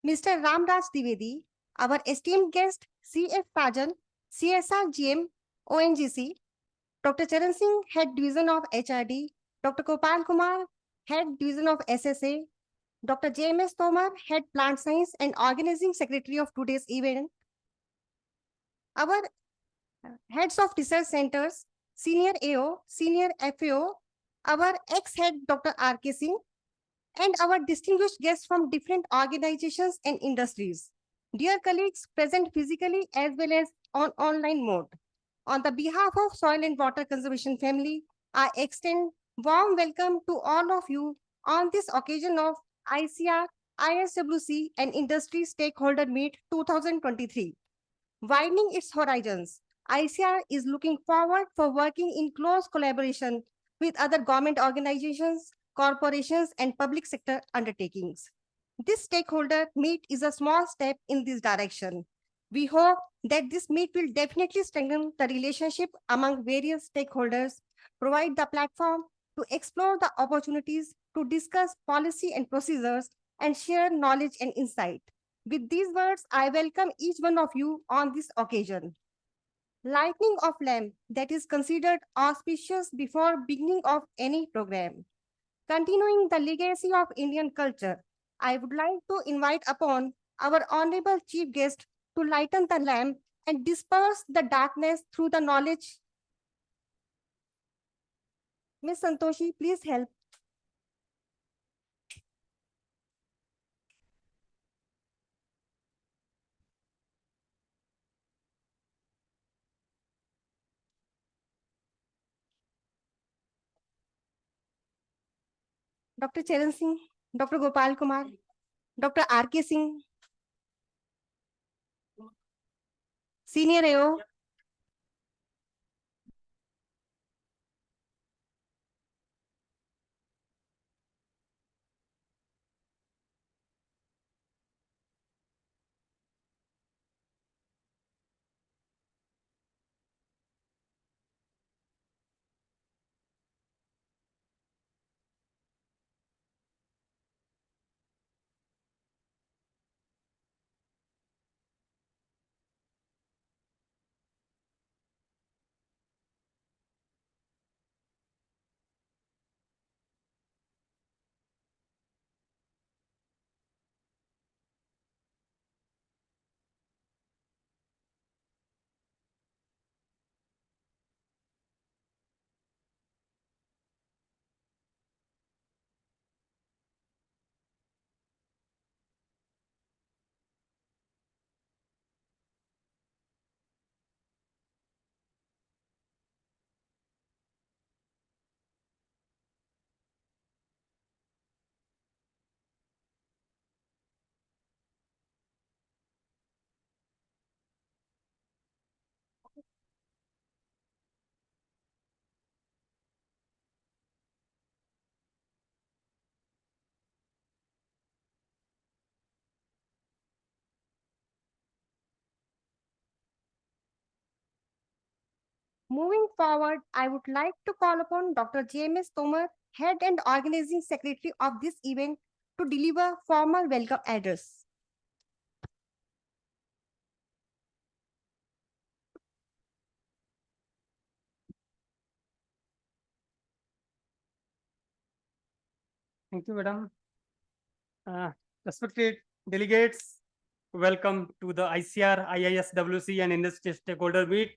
Mr. Ramraj Divedi, our esteemed guest, CF Pajan, CSR GM, ONGC, Dr. Charan Singh, Head Division of HRD, Dr. Gopal Kumar, Head Division of SSA, Dr. J.M.S. Tomar, Head Plant Science and Organizing Secretary of today's event, our heads of research centers, Senior AO, Senior FAO, our ex-head Dr. R.K. Singh, and our distinguished guests from different organizations and industries. Dear colleagues present physically as well as on online mode, on the behalf of Soil and Water Conservation family, I extend warm welcome to all of you on this occasion of ICAR-IISWC and Industry Stakeholder Meet 2023. Widening its horizons, ICAR is looking forward for working in close collaboration with other government organizations, corporations, and public sector undertakings. This stakeholder meet is a small step in this direction. We hope that this meet will definitely strengthen the relationship among various stakeholders, provide the platform to explore the opportunities to discuss policy and procedures, and share knowledge and insight. With these words, I welcome each one of you on this occasion. Lighting of lamp that is considered auspicious before beginning of any program. Continuing the legacy of Indian culture, I would like to invite upon our honorable chief guest to lighten the lamp and disperse the darkness through the knowledge. Ms. Santoshi, please help. Dr. Charan Singh, Dr. Gopal Kumar, Dr. R.K. Singh, Senior AO, Moving forward, I would like to call upon Dr. J.M.S. Tomar, Head and Organizing Secretary of this event, to deliver formal welcome address. Thank you, madam. Respected delegates, welcome to the ICAR-IISWC and Industry Stakeholder Meet.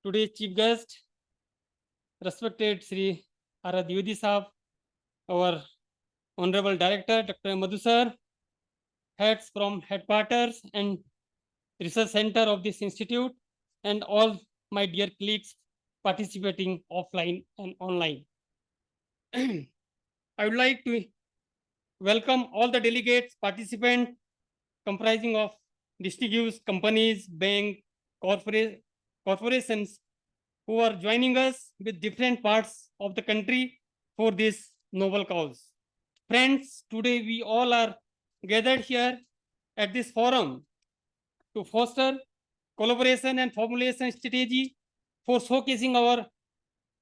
Today's chief guest, respected Sri R. Divedi Saab, our Honorable Director, Dr. Madhu Sir, heads from headquarters and research center of this institute, and all my dear colleagues participating offline and online. I would like to welcome all the delegates, participants, comprising of distinguished companies, banks, corporations who are joining us with different parts of the country for this noble cause. Friends, today we all are gathered here at this forum to foster collaboration and formulation strategy for showcasing our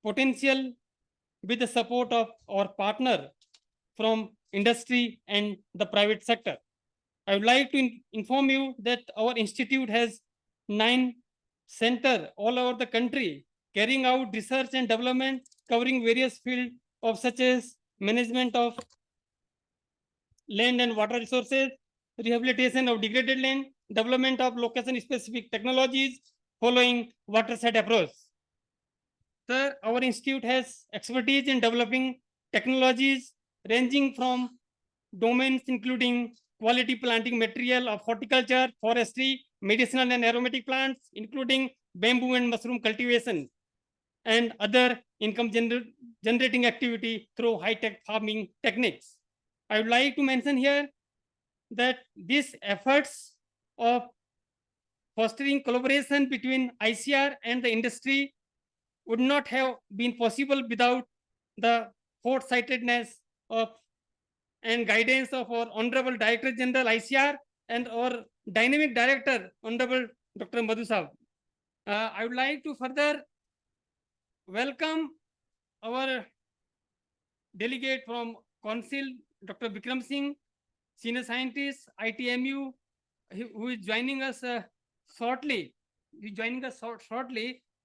potential with the support of our partner from industry and the private sector. I would like to inform you that our institute has 9 centers all over the country carrying out research and development covering various fields of such as management of land and water resources, rehabilitation of degraded land, development of location-specific technologies following watershed approach. Sir, our institute has expertise in developing technologies ranging from domains including quality planting material of horticulture, forestry, medicinal and aromatic plants, including bamboo and mushroom cultivation, and other income generating activity through high-tech farming techniques. I would like to mention here that these efforts of fostering collaboration between ICAR and the industry would not have been possible without the foresightedness of and guidance of our Honorable Director General ICAR and our Dynamic Director, Honorable Dr. Madhu Saab. I would like to further welcome our delegate from Council, Dr. Vikram Singh, Senior Scientist, ITMU, who is joining us shortly.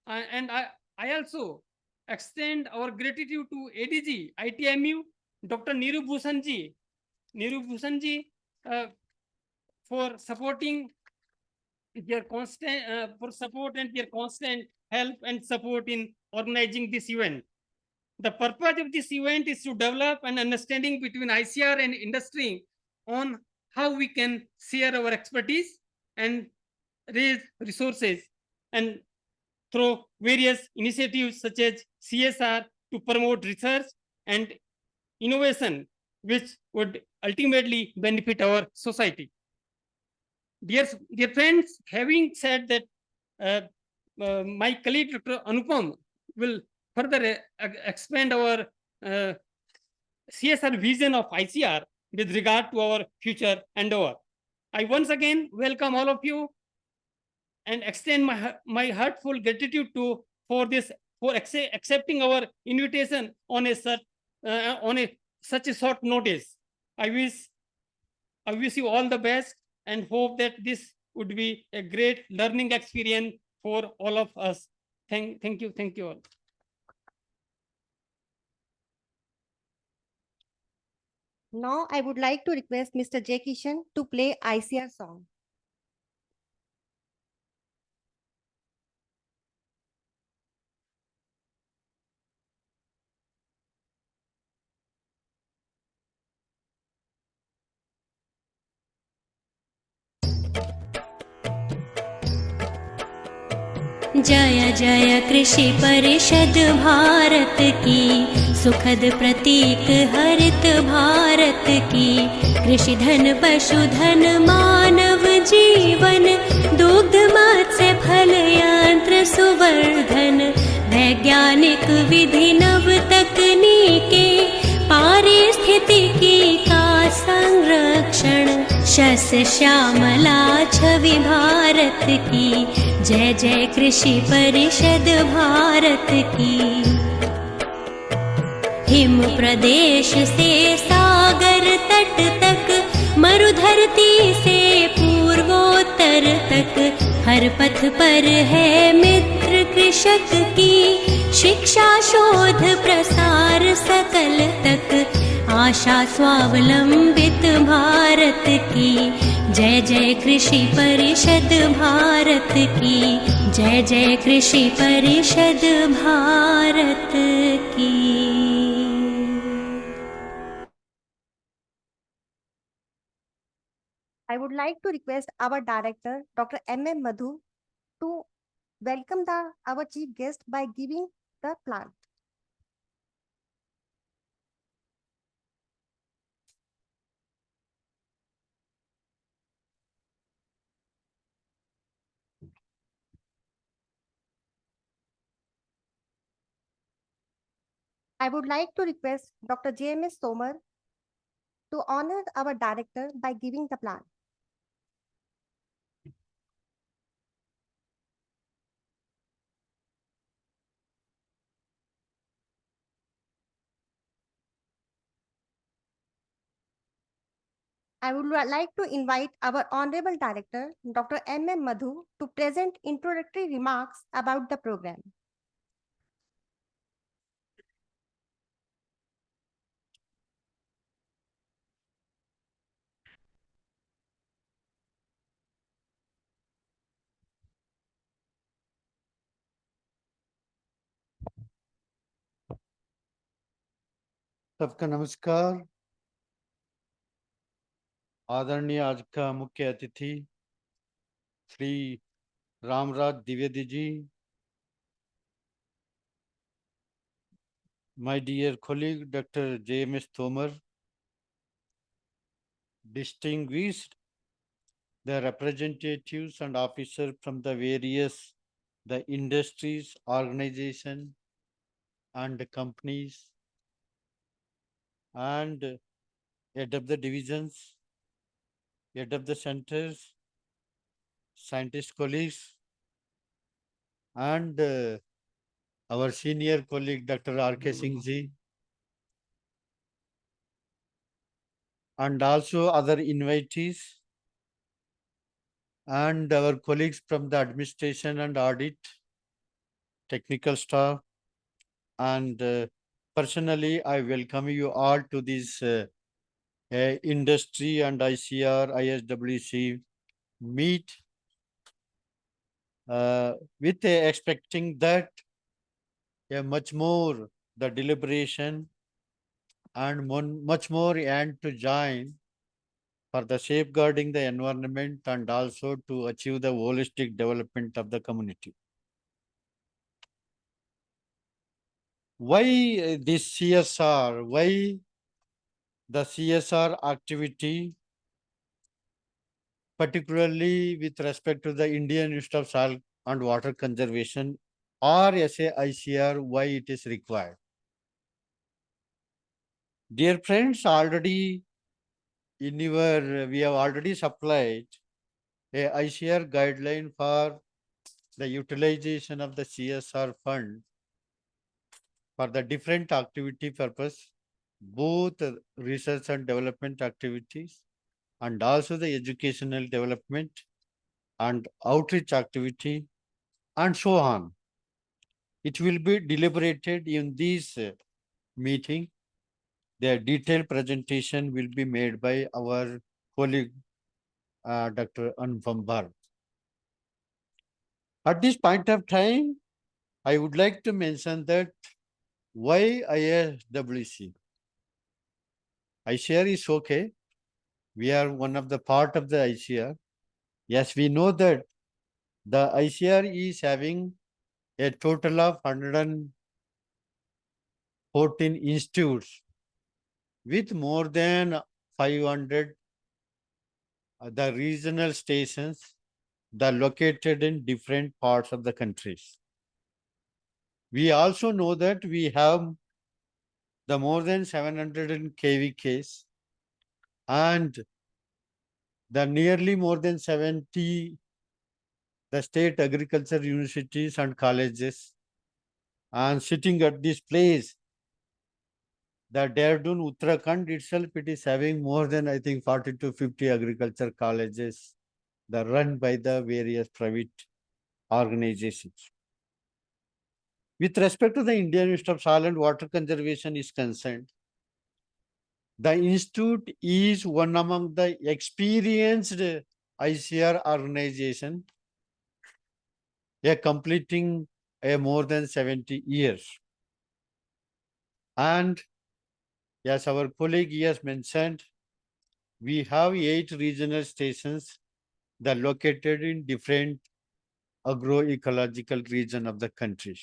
And I also extend our gratitude to ADG, ITMU, Dr. Neeru Bhushanji, for supporting their constant and their constant help and support in organizing this event. The purpose of this event is to develop an understanding between ICAR and industry on how we can share our expertise and raise resources and through various initiatives such as CSR to promote research and innovation, which would ultimately benefit our society. Dear friends, having said that, my colleague Dr. Anupam will further expand our CSR vision of ICR with regard to our future endeavor. I once again welcome all of you and extend my heartfelt gratitude for accepting our invitation on such a short notice. I wish you all the best and hope that this would be a great learning experience for all of us. Thank you all. Now I would like to request Mr. J. Kishan to play ICR song. जय जय कृषि परिषद भारत की, सुखद प्रतीक हरित भारत की। कृषि धन पशुधन मानव जीवन, दुग्ध मत्स्य फल यंत्र सुवर्धन। वैज्ञानिक विधि नव तकनीके, पारिस्थितिकी का संरक्षण। शस्य श्यामला छवि भारत की, जय जय कृषि परिषद भारत की। हिम प्रदेश से सागर तट तक, मरुधरती से पूर्वोत्तर तक। हर पथ पर है मित्र कृषक की, शिक्षा शोध प्रसार सकल तक। आशा स्वावलंबित भारत की, जय जय कृषि परिषद भारत की। जय जय कृषि परिषद भारत की। I would like to request our director, Dr. M.M. Madhu, to welcome our chief guest by giving the plant. I would like to request Dr. J.M.S. Somar to honor our director by giving the plant. I would like to invite our Honorable Director, Dr. M.M. Madhu, to present introductory remarks about the program. सबका नमस्कार। आदरणीय आज का मुख्य अतिथि Shri Ramraj Dwivedi ji, my dear colleague Dr. J.M.S. Thomer, distinguished the representatives and officers from the various industries, organizations and companies, and head of the divisions, head of the centers, scientist colleagues, and our senior colleague Dr. R.K. Singh ji, and also other invitees and our colleagues from the administration and audit, technical staff, and personally, I welcome you all to this industry and ICAR-IISWC meet with expecting that much more the deliberation and much more and to join for the safeguarding the environment and also to achieve the holistic development of the community. Why this CSR? Why the CSR activity, particularly with respect to the Indian Institute of Soil and Water Conservation, or ICAR, why it is required? Dear friends, already in we have already supplied a ICAR guideline for the utilization of the CSR fund for the different activity purpose, both research and development activities, and also the educational development and outreach activity, and so on. It will be deliberated in this meeting. The detailed presentation will be made by our colleague, Dr. Anupam. At this point of time, I would like to mention that why ISWC? ICAR is okay. We are one of the part of the ICAR. Yes, we know that the ICAR is having a total of 114 institutes with more than 500 the regional stations that are located in different parts of the countries. We also know that we have the more than 700 KVKs and the nearly more than 70 the state agriculture universities and colleges. And sitting at this place, the Dehradun, Uttarakhand itself, it is having more than, I think, 40 to 50 agriculture colleges that are run by the various private organizations. With respect to the Indian Institute of Soil and Water Conservation is concerned, the institute is one among the experienced ICAR organization, completing more than 70 years. And as our colleague has mentioned, we have 8 regional stations that are located in different agroecological regions of the country.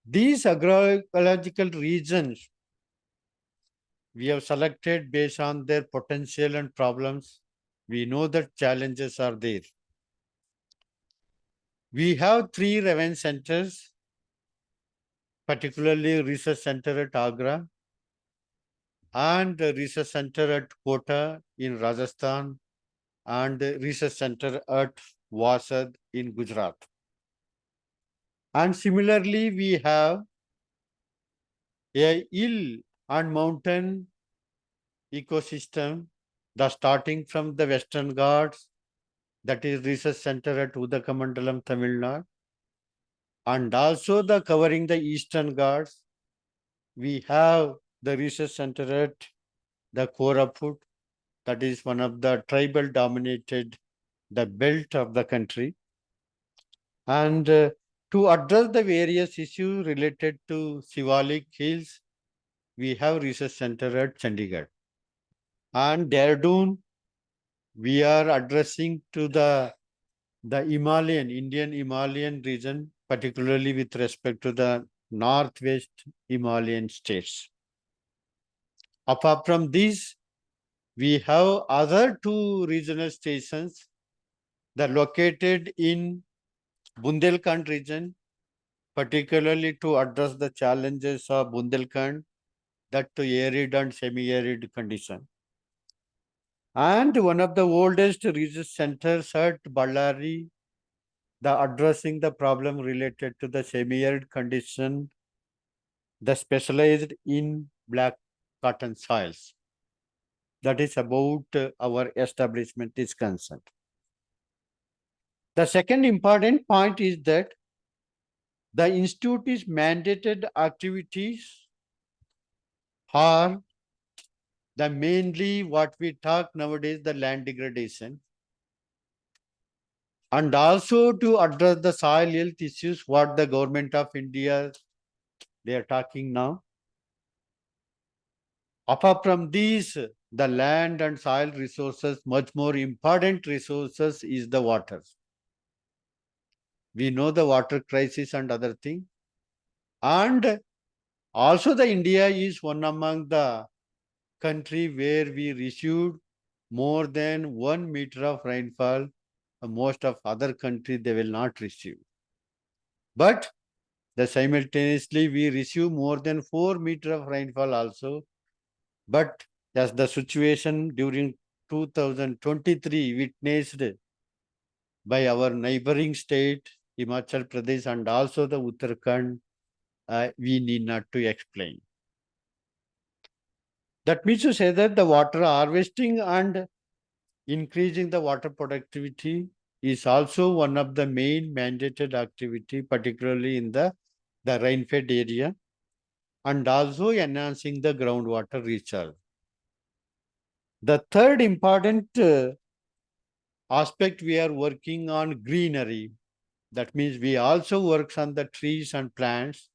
These agroecological regions we have selected based on their potential and problems. We know that challenges are there. We have 3 revenue centers, particularly research center at Agra and research center at Kota in Rajasthan and research center at Vasad in Gujarat. And similarly, we have a hill and mountain ecosystem the starting from the Western Ghats, that is research center at Udakamandalam, Tamil Nadu, and also the covering the Eastern Ghats. We have the research center at the Koraput, that is one of the tribal dominated the belt of the country. And to address the various issues related to Shivalik Hills, we have research center at Chandigarh. And Dehradun, we are addressing to the Himalayan, Indian Himalayan region, particularly with respect to the northwest Himalayan states. Apart from these, we have other two regional stations that are located in Bundelkhand region, particularly to address the challenges of Bundelkhand, that to arid and semi-arid condition. And one of the oldest research centers at Ballari, the addressing the problem related to the semi-arid condition, the specialized in black cotton soils. That is about our establishment is concerned. The second important point is that the institute is mandated activities are the mainly what we talk nowadays, the land degradation, and also to address the soil health issues, what the government of India, they are talking now. Apart from these, the land and soil resources, much more important resources is the water. We know the water crisis and other thing. And also the India is one among the country where we received more than 1 meter of rainfall. Most of other countries, they will not receive. But the simultaneously, we receive more than 4 meter of rainfall also. But as the situation during 2023 witnessed by our neighboring state, Himachal Pradesh, and also the Uttarakhand, we need not to explain. That means to say that the water harvesting and increasing the water productivity is also one of the main mandated activity, particularly in the rain-fed area, and also enhancing the groundwater recharge. The third important aspect we are working on greenery. That means we also work on the trees and plants,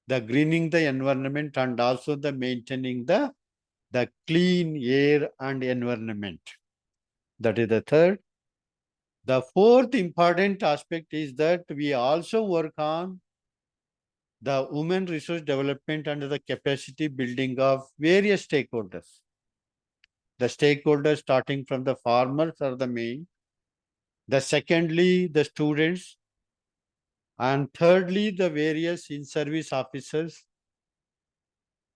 the greening the environment, and also the maintaining the clean air and environment. That is the third. The fourth important aspect is that we also work on the women resource development and the capacity building of various stakeholders. The stakeholders starting from the farmers are the main. The secondly, the students. And thirdly, the various in-service officers.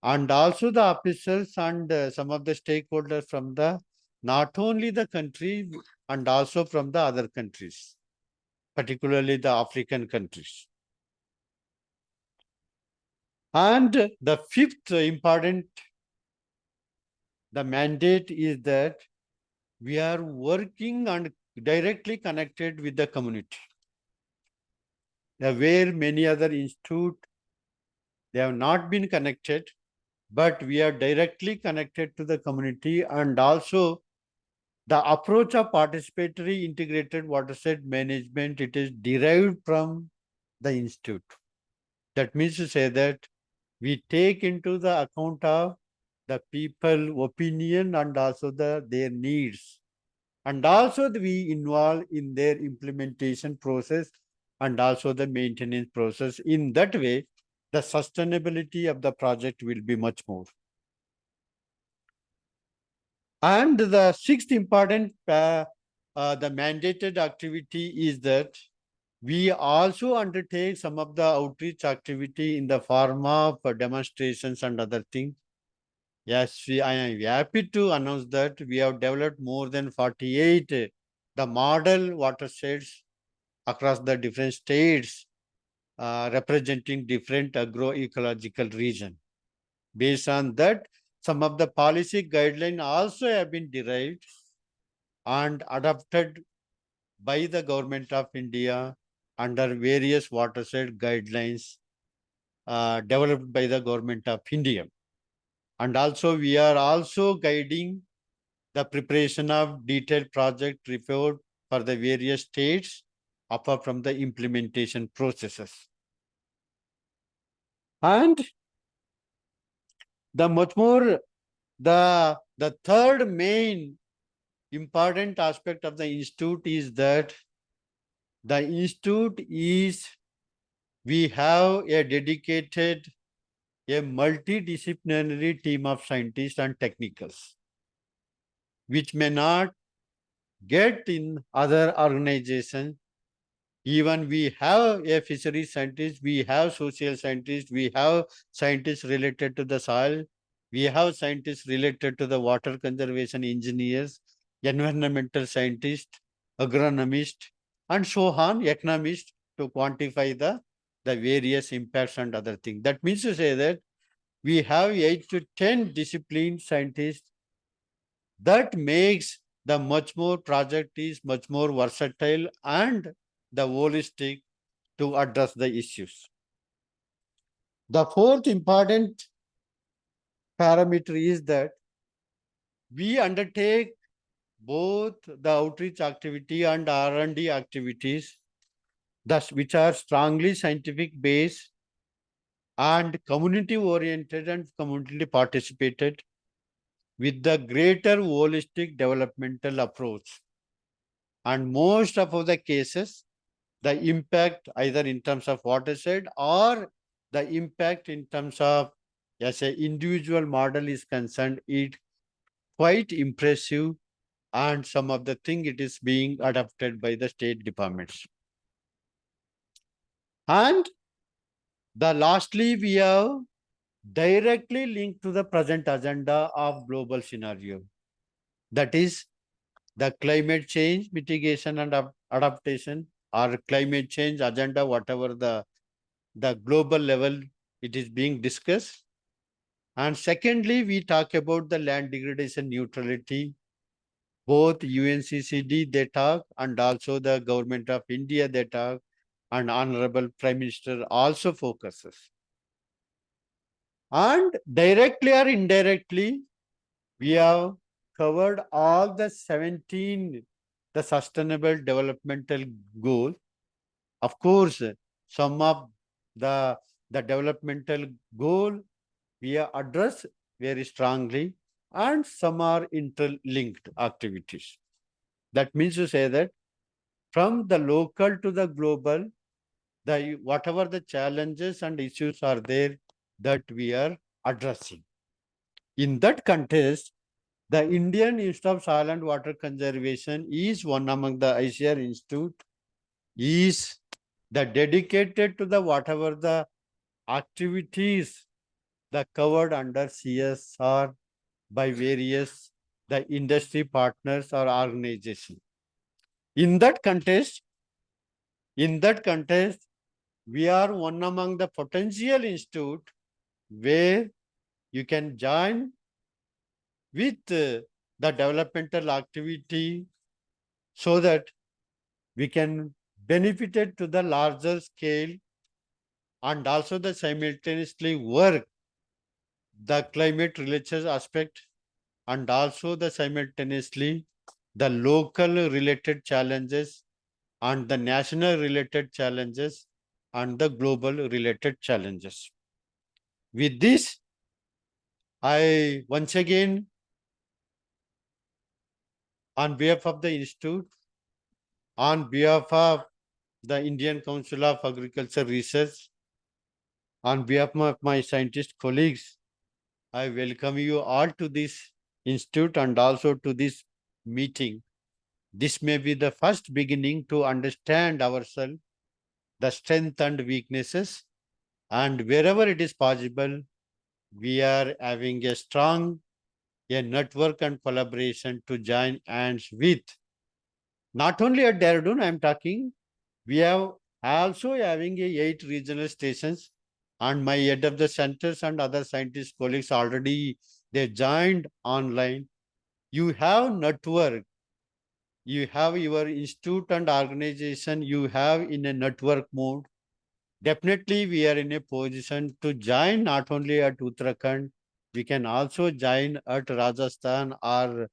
And also the officers and some of the stakeholders from the not only the country and also from the other countries, particularly the African countries. And the fifth important, the mandate is that we are working and directly connected with the community. Where many other institutes, they have not been connected, but we are directly connected to the community, and also the approach of participatory integrated watershed management, it is derived from the institute. That means to say that we take into the account of the people opinion and also their needs, and also we involve in their implementation process and also the maintenance process. In that way, the sustainability of the project will be much more. And the sixth important, the mandated activity is that we also undertake some of the outreach activity in the form of demonstrations and other things. Yes, I am happy to announce that we have developed more than 48 the model watersheds across the different states, representing different agroecological region. Based on that, some of the policy guidelines also have been derived and adopted by the government of India under various watershed guidelines developed by the government of India. And also we are also guiding the preparation of detailed project report for the various states apart from the implementation processes. And the much more, the third main important aspect of the institute is that the institute is, we have a dedicated, a multidisciplinary team of scientists and technicals, which may not get in other organizations. Even we have a fisheries scientist, we have social scientists, we have scientists related to the soil, we have scientists related to the water conservation engineers, environmental scientists, agronomists, and so on, economists, to quantify the various impacts and other things. That means to say that we have 8 to 10 disciplined scientists. That makes the much more project is much more versatile and the holistic to address the issues. The fourth important parameter is that we undertake both the outreach activity and R&D activities, thus which are strongly scientific based and community oriented and community participated with the greater holistic developmental approach. And most of the cases, the impact either in terms of watershed or the impact in terms of as an individual model is concerned, it quite impressive, and some of the thing it is being adopted by the state departments. And the lastly, we have directly linked to the present agenda of global scenario. That is the climate change mitigation and adaptation, or climate change agenda, whatever the global level it is being discussed. And secondly, we talk about the land degradation neutrality. Both UNCCD they talk, and also the government of India they talk, and Honorable Prime Minister also focuses. And directly or indirectly, we have covered all the 17 the sustainable developmental goals. Of course, some of the developmental goal we have addressed very strongly, and some are interlinked activities. That means to say that from the local to the global, whatever the challenges and issues are there, that we are addressing. In that context, the Indian Institute of Soil and Water Conservation is one among the ICAR Institute, is the dedicated to the whatever the activities that covered under CSR by various the industry partners or organizations. In that context, we are one among the potential institute where you can join with the developmental activity so that we can benefit it to the larger scale, and also the simultaneously work the climate related aspect, and also the simultaneously the local related challenges and the national related challenges and the global related challenges. With this, I once again, on behalf of the Institute, on behalf of the Indian Council of Agriculture Research, on behalf of my scientist colleagues, I welcome you all to this institute and also to this meeting. This may be the first beginning to understand ourselves, the strengths and weaknesses, and wherever it is possible, we are having a strong network and collaboration to join hands with. Not only at Dehradun, I am talking, we have also having 8 regional stations, and my head of the centers and other scientist colleagues already they joined online. You have network. You have your institute and organization, you have in a network mode. Definitely we are in a position to join not only at Uttarakhand, we can also join at Rajasthan or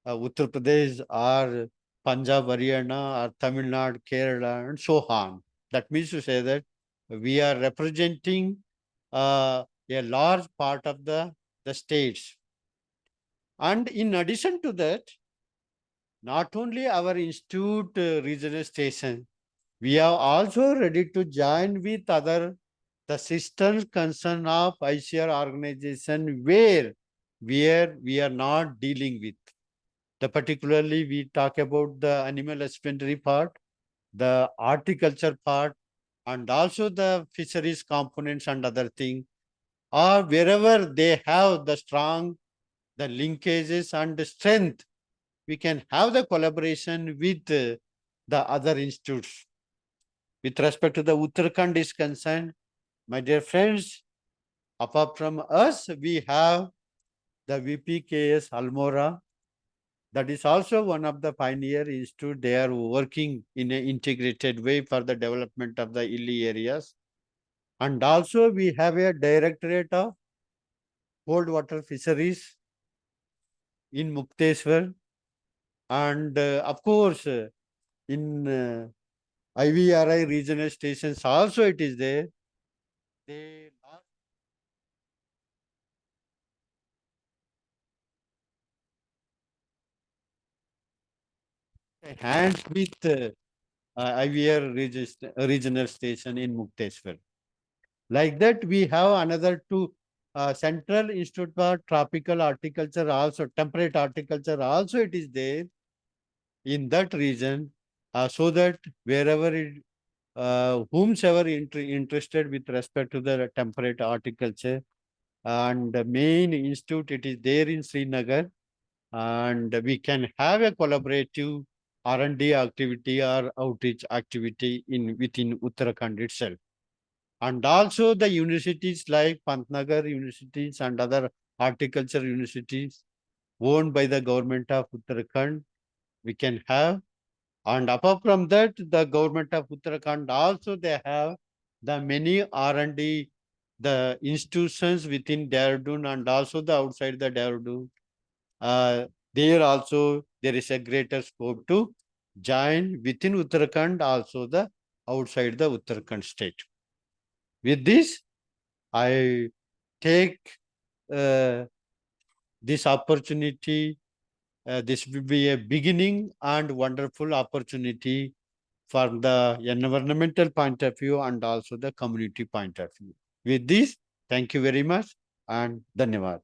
Uttar Pradesh or Punjab, Haryana or Tamil Nadu, Kerala and so on. That means to say that we are representing a large part of the states. And in addition to that, not only our institute regional station, we are also ready to join with other the systems concern of ICAR organization where we are not dealing with. Particularly we talk about the animal husbandry part, the horticulture part, and also the fisheries components and other things, or wherever they have the strong, the linkages and the strength, we can have the collaboration with the other institutes. With respect to the Uttarakhand is concerned, my dear friends, apart from us, we have the VPKS Almora. That is also one of the pioneer institute. They are working in an integrated way for the development of the hilly areas. And also we have a directorate of cold water fisheries in Mukteswar. And of course, in IVRI regional stations also it is there. They hands with IVR regional station in Mukteswar. Like that, we have another two Central Institute for Tropical Horticulture also, temperate horticulture also it is there in that region, so that wherever it, whomsoever interested with respect to the temperate horticulture, and the main institute it is there in Srinagar, and we can have a collaborative R&D activity or outreach activity within Uttarakhand itself. And also the universities like Pantnagar universities and other horticulture universities owned by the government of Uttarakhand, we can have. And apart from that, the government of Uttarakhand also they have the many R&D, the institutions within Dehradun and also the outside the Dehradun. There also there is a greater scope to join within Uttarakhand, also the outside the Uttarakhand state. With this, I take this opportunity. This will be a beginning and wonderful opportunity from the environmental point of view and also the community point of view. With this, thank you very much and Dhanyavad.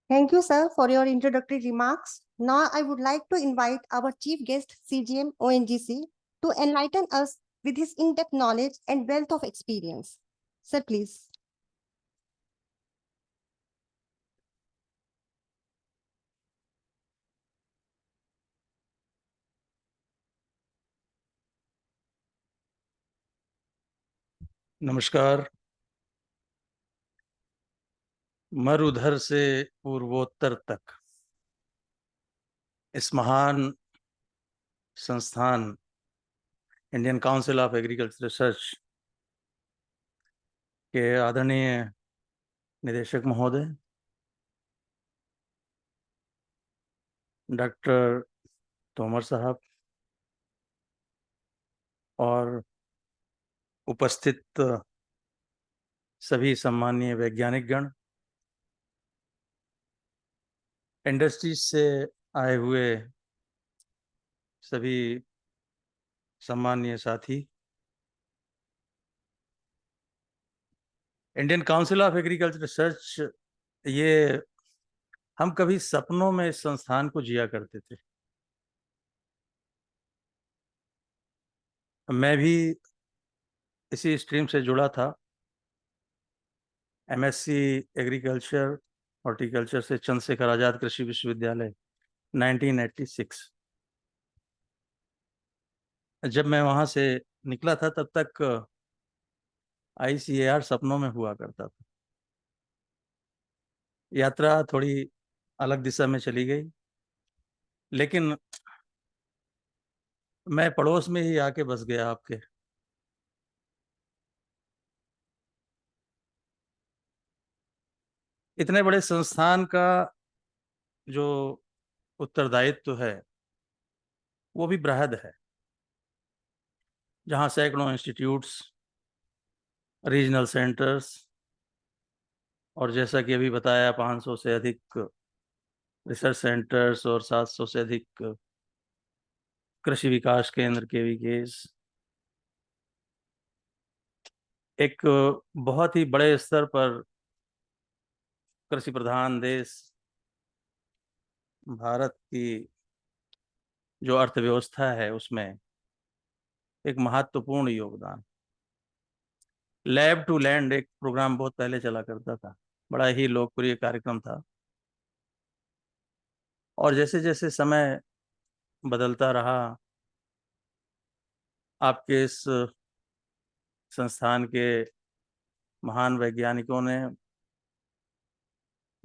Thank you, sir, for your introductory remarks. Now, I would like to invite our chief guest, CGM ONGC, to enlighten us with his in-depth knowledge and wealth of experience. Sir, please. नमस्कार। मरुधर से पूर्वोत्तर तक इस महान संस्थान Indian council of agriculture research के आदरणीय निदेशक महोदय, डॉक्टर तोमर साहब और उपस्थित सभी सम्माननीय वैज्ञानिक गण, इंडस्ट्रीज से आए हुए सभी सम्माननीय साथी, Indian council of agriculture research, ये हम कभी सपनों में इस संस्थान को जिया करते थे। मैं भी इसी स्ट्रीम से जुड़ा था। एम.एस. एग्रीकल्चर हॉर्टिकल्चर से चंद्रशेखर आजाद कृषि विश्वविद्यालय 1986। जब मैं वहाँ से निकला था तब तक ICAR सपनों में हुआ करता था। यात्रा थोड़ी अलग दिशा में चली गई, लेकिन मैं पड़ोस में ही आके बस गया आपके। इतने बड़े संस्थान का जो उत्तरदायित्व है वो भी बृहद है, जहाँ सैकड़ों इंस्टीट्यूट्स, रीजनल सेंटर्स और जैसा कि अभी बताया 500 से अधिक रिसर्च सेंटर्स और 700 से अधिक कृषि विकास केंद्र KVKs, एक बहुत ही बड़े स्तर पर कृषि प्रधान देश भारत की जो अर्थव्यवस्था है उसमें एक महत्वपूर्ण योगदान। लैब टू लैंड एक प्रोग्राम बहुत पहले चला करता था, बड़ा ही लोकप्रिय कार्यक्रम था, और जैसे जैसे समय बदलता रहा, आपके इस संस्थान के महान वैज्ञानिकों ने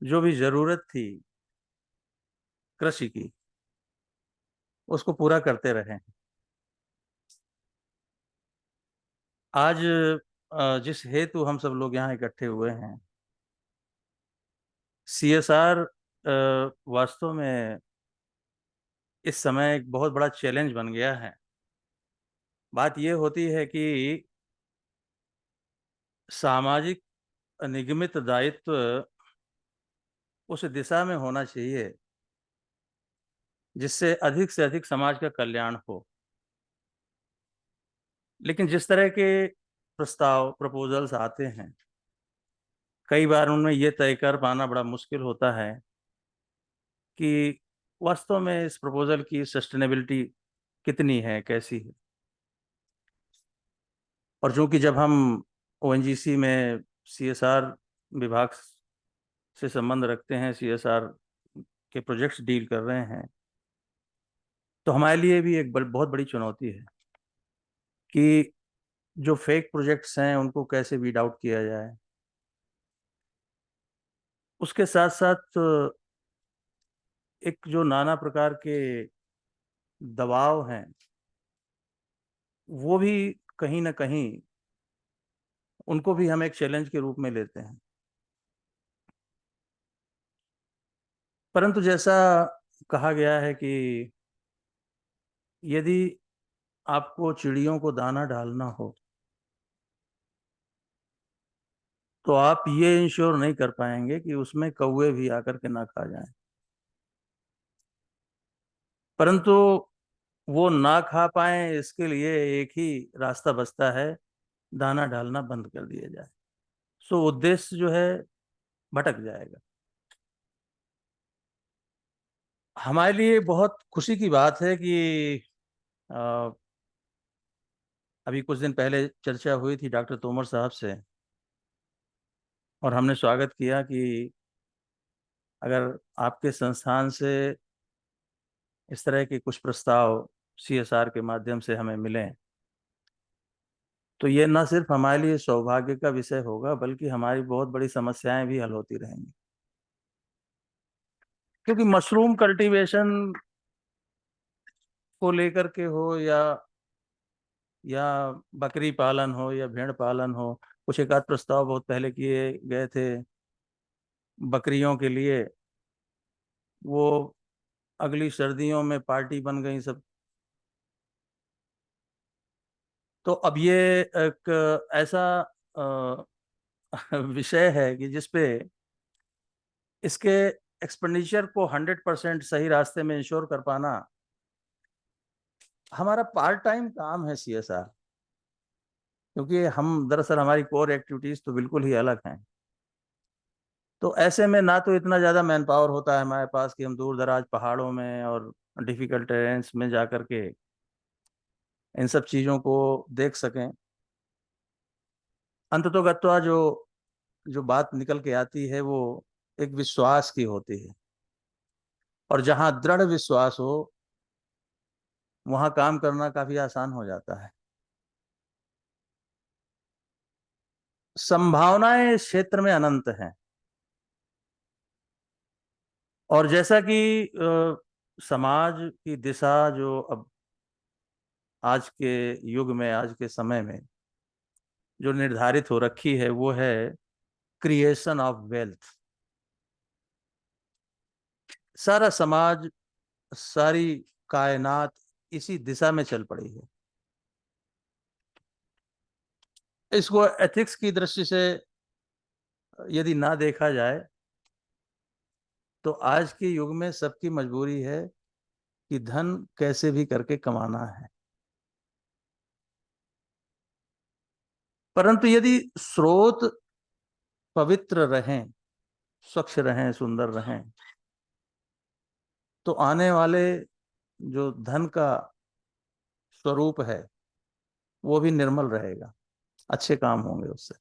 जो भी जरूरत थी कृषि की उसको पूरा करते रहे। आज जिस हेतु हम सब लोग यहाँ इकट्ठे हुए हैं, CSR वास्तव में इस समय एक बहुत बड़ा चैलेंज बन गया है। बात यह होती है कि सामाजिक निगमित दायित्व उस दिशा में होना चाहिए जिससे अधिक से अधिक समाज का कल्याण हो, लेकिन जिस तरह के प्रपोजल्स आते हैं, कई बार उनमें ये तय कर पाना बड़ा मुश्किल होता है कि वास्तव में इस प्रपोजल की सस्टेनेबिलिटी कितनी है, कैसी है। और चूंकि जब हम ONGC में CSR विभाग से संबंध रखते हैं, CSR के प्रोजेक्ट्स डील कर रहे हैं, तो हमारे लिए भी एक बहुत बड़ी चुनौती है कि जो फेक प्रोजेक्ट्स हैं उनको कैसे वीड आउट किया जाए। उसके साथ साथ एक जो नाना प्रकार के दबाव हैं वो भी कहीं ना कहीं उनको भी हम एक चैलेंज के रूप में लेते हैं। परंतु जैसा कहा गया है कि यदि आपको चिड़ियों को दाना डालना हो तो आप ये इंश्योर नहीं कर पाएंगे कि उसमें कौवे भी आकर के ना खा जाएं, परंतु वो ना खा पाए इसके लिए एक ही रास्ता बचता है, दाना डालना बंद कर दिया जाए। सो उद्देश्य जो है भटक जाएगा। हमारे लिए बहुत खुशी की बात है कि अभी कुछ दिन पहले चर्चा हुई थी डॉक्टर तोमर साहब से, और हमने स्वागत किया कि अगर आपके संस्थान से इस तरह के कुछ प्रस्ताव CSR के माध्यम से हमें मिलें तो ये न सिर्फ हमारे लिए सौभाग्य का विषय होगा बल्कि हमारी बहुत बड़ी समस्याएं भी हल होती रहेंगी। क्योंकि मशरूम कल्टीवेशन को लेकर के हो या बकरी पालन हो या भेड़ पालन हो, कुछ एक आध प्रस्ताव बहुत पहले किए गए थे बकरियों के लिए, वो अगली सर्दियों में पार्टी बन गई सब। तो अब ये एक ऐसा विषय है कि जिसपे इसके एक्सपेंडिचर को 100% सही रास्ते में इंश्योर कर पाना हमारा पार्ट टाइम काम है CSR, क्योंकि हम दरअसल हमारी कोर एक्टिविटीज तो बिल्कुल ही अलग हैं। तो ऐसे में ना तो इतना ज़्यादा मैन पावर होता है हमारे पास कि हम दूर दराज पहाड़ों में और डिफिकल्ट टेरेन्स में जा कर के इन सब चीज़ों को देख सकें। अंततोगत्वा जो बात निकल के आती है वो एक विश्वास की होती है, और जहाँ दृढ़ विश्वास हो वहां काम करना काफी आसान हो जाता है। संभावनाएं इस क्षेत्र में अनंत हैं। और जैसा कि समाज की दिशा जो अब आज के युग में, आज के समय में जो निर्धारित हो रखी है, वो है क्रिएशन ऑफ वेल्थ। सारा समाज, सारी कायनात इसी दिशा में चल पड़ी है। इसको एथिक्स की दृष्टि से यदि ना देखा जाए तो आज के युग में सबकी मजबूरी है कि धन कैसे भी करके कमाना है। परंतु यदि स्रोत पवित्र रहें, स्वच्छ रहें, सुंदर रहें, तो आने वाले जो धन का स्वरूप है वो भी निर्मल रहेगा, अच्छे काम होंगे उससे।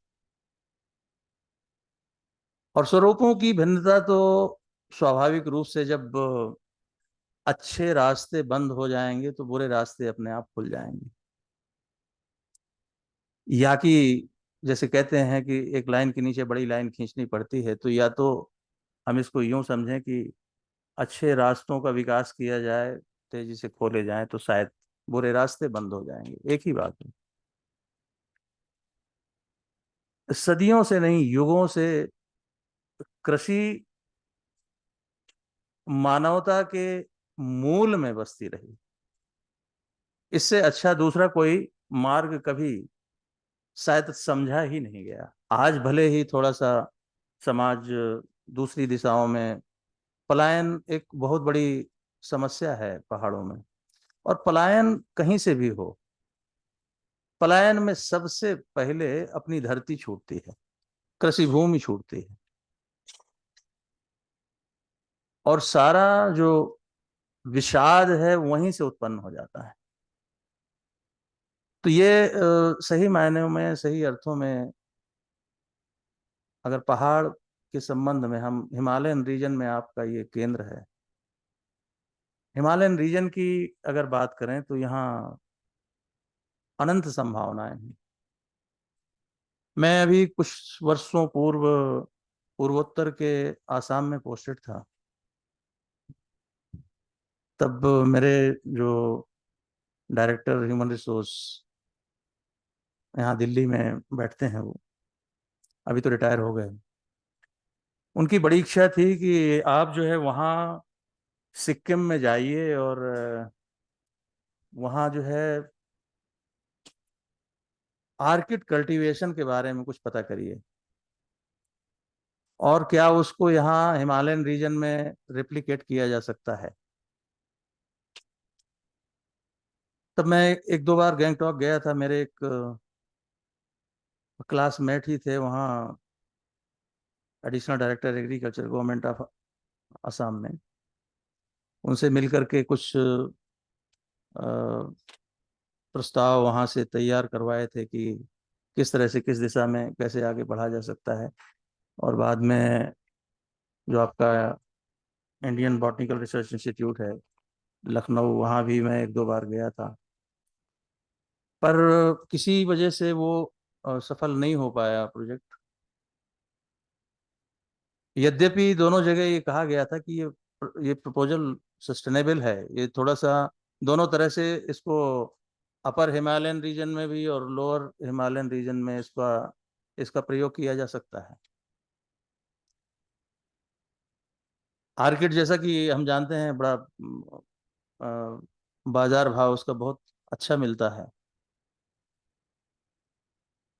और स्वरूपों की भिन्नता तो स्वाभाविक रूप से, जब अच्छे रास्ते बंद हो जाएंगे तो बुरे रास्ते अपने आप खुल जाएंगे। या कि जैसे कहते हैं कि एक लाइन के नीचे बड़ी लाइन खींचनी पड़ती है, तो या तो हम इसको यूं समझें कि अच्छे रास्तों का विकास किया जाए, तेजी से खोले जाएं, तो शायद बुरे रास्ते बंद हो जाएंगे। एक ही बात है। सदियों से नहीं, युगों से कृषि मानवता के मूल में बसती रही। इससे अच्छा दूसरा कोई मार्ग कभी शायद समझा ही नहीं गया। आज भले ही थोड़ा सा समाज दूसरी दिशाओं में, पलायन एक बहुत बड़ी समस्या है पहाड़ों में। और पलायन कहीं से भी हो, पलायन में सबसे पहले अपनी धरती छूटती है, कृषि भूमि छूटती है, और सारा जो विषाद है वहीं से उत्पन्न हो जाता है। तो ये सही मायनों में, सही अर्थों में, अगर पहाड़ के संबंध में हम, हिमालयन रीजन में आपका ये केंद्र है, हिमालयन रीजन की अगर बात करें तो यहाँ अनंत संभावनाएं हैं। मैं अभी कुछ वर्षों पूर्व पूर्वोत्तर के आसाम में पोस्टेड था। तब मेरे जो डायरेक्टर ह्यूमन रिसोर्स यहाँ दिल्ली में बैठते हैं, वो अभी तो रिटायर हो गए। उनकी बड़ी इच्छा थी कि आप जो है वहाँ सिक्किम में जाइए और वहाँ जो है आर्किड कल्टीवेशन के बारे में कुछ पता करिए, और क्या उसको यहाँ हिमालयन रीजन में रेप्लिकेट किया जा सकता है। तब मैं एक दो बार गैंगटॉक गया था। मेरे एक क्लासमेट ही थे वहाँ, additional director agriculture, government of Assam में। उनसे मिलकर के कुछ प्रस्ताव वहाँ से तैयार करवाए थे कि किस तरह से, किस दिशा में कैसे आगे बढ़ा जा सकता है। और बाद में जो आपका इंडियन बॉटनिकल रिसर्च इंस्टीट्यूट है लखनऊ, वहाँ भी मैं एक दो बार गया था, पर किसी वजह से वो सफल नहीं हो पाया प्रोजेक्ट। यद्यपि दोनों जगह ये कहा गया था कि ये प्रपोजल सस्टेनेबल है, ये थोड़ा सा दोनों तरह से इसको अपर हिमालयन रीजन में भी और लोअर हिमालयन रीजन में इसका प्रयोग किया जा सकता है। आर्किड, जैसा कि हम जानते हैं, बड़ा बाजार भाव उसका बहुत अच्छा मिलता है।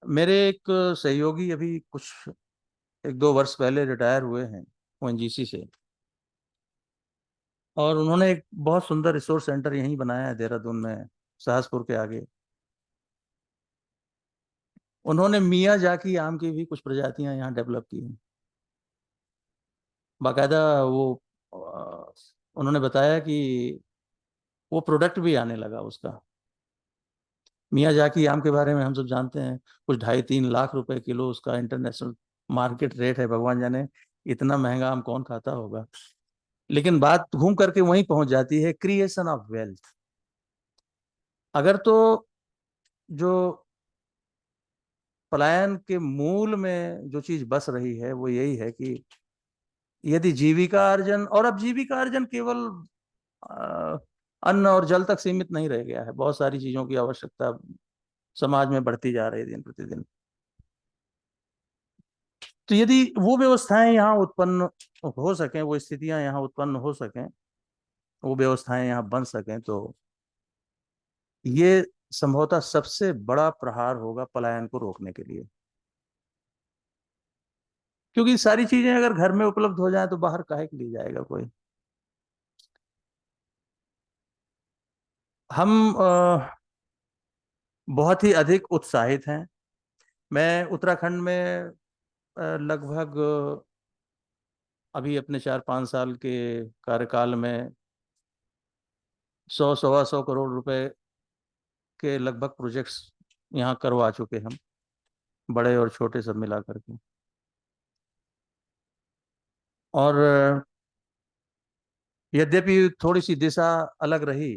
मेरे एक सहयोगी अभी कुछ एक दो वर्ष पहले रिटायर हुए हैं ओएनजीसी से, और उन्होंने एक बहुत सुंदर रिसोर्स सेंटर यहीं बनाया है देहरादून में, सहसपुर के आगे। उन्होंने मियाजाकी आम की भी कुछ प्रजातियां यहाँ डेवलप की हैं। बाकायदा वो उन्होंने बताया कि वो प्रोडक्ट भी आने लगा उसका। मियाजाकी आम के बारे में हम सब जानते हैं, कुछ 2.5-3 लाख रुपए किलो उसका इंटरनेशनल मार्केट रेट है। भगवान जाने इतना महंगा आम कौन खाता होगा। लेकिन बात घूम करके वहीं पहुंच जाती है, क्रिएशन ऑफ वेल्थ। अगर तो जो पलायन के मूल में जो चीज बस रही है वो यही है कि यदि जीविका अर्जन, और अब जीविका अर्जन केवल अन्न और जल तक सीमित नहीं रह गया है, बहुत सारी चीजों की आवश्यकता समाज में बढ़ती जा रही है दिन प्रतिदिन। तो यदि वो व्यवस्थाएं यहाँ उत्पन्न हो सकें, वो स्थितियां यहाँ उत्पन्न हो सकें, वो व्यवस्थाएं यहाँ बन सकें, तो ये संभवतः सबसे बड़ा प्रहार होगा पलायन को रोकने के लिए। क्योंकि सारी चीजें अगर घर में उपलब्ध हो जाए तो बाहर काहे के लिए जाएगा कोई। हम बहुत ही अधिक उत्साहित हैं। मैं उत्तराखंड में लगभग अभी अपने 4-5 साल के कार्यकाल में 100-125 करोड़ रुपए के लगभग प्रोजेक्ट्स यहाँ करवा चुके हम, बड़े और छोटे सब मिला करके। और यद्यपि थोड़ी सी दिशा अलग रही,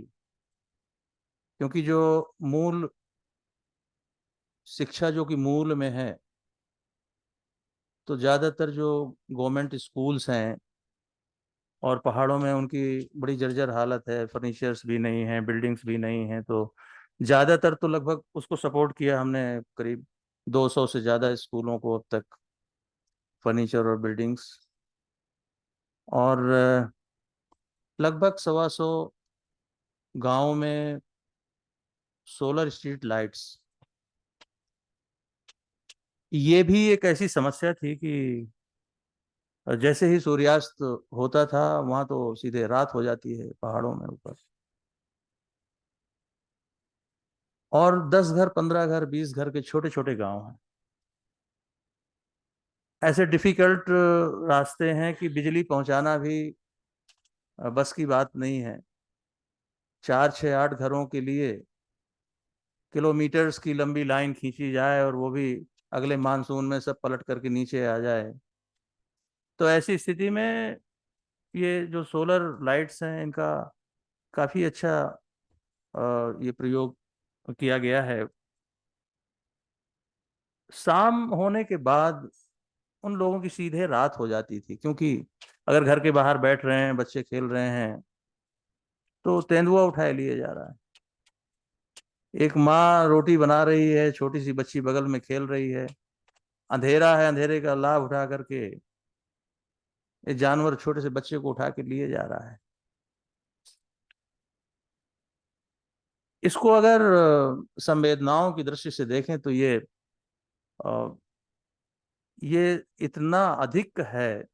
क्योंकि जो मूल शिक्षा जो कि मूल में है, तो ज़्यादातर जो गवर्नमेंट स्कूल्स हैं और पहाड़ों में उनकी बड़ी जर्जर हालत है, फर्नीचर्स भी नहीं है, बिल्डिंग्स भी नहीं है, तो ज़्यादातर तो लगभग उसको सपोर्ट किया हमने, करीब 200 से ज़्यादा स्कूलों को अब तक फर्नीचर और बिल्डिंग्स, और लगभग 125 गाँव में सोलर स्ट्रीट लाइट्स। ये भी एक ऐसी समस्या थी कि जैसे ही सूर्यास्त होता था वहां तो सीधे रात हो जाती है पहाड़ों में ऊपर, और 10 घर, 15 घर, 20 घर के छोटे छोटे गांव हैं। ऐसे डिफिकल्ट रास्ते हैं कि बिजली पहुंचाना भी बस की बात नहीं है। 4, 6, 8 घरों के लिए किलोमीटर्स की लंबी लाइन खींची जाए और वो भी अगले मानसून में सब पलट करके नीचे आ जाए। तो ऐसी स्थिति में ये जो सोलर लाइट्स हैं इनका काफ़ी अच्छा ये प्रयोग किया गया है। शाम होने के बाद उन लोगों की सीधे रात हो जाती थी, क्योंकि अगर घर के बाहर बैठ रहे हैं, बच्चे खेल रहे हैं, तो तेंदुआ उठाए लिए जा रहा है। एक माँ रोटी बना रही है, छोटी सी बच्ची बगल में खेल रही है, अंधेरा है, अंधेरे का लाभ उठा करके ये जानवर छोटे से बच्चे को उठा के लिए जा रहा है। इसको अगर संवेदनाओं की दृष्टि से देखें तो ये इतना अधिक है,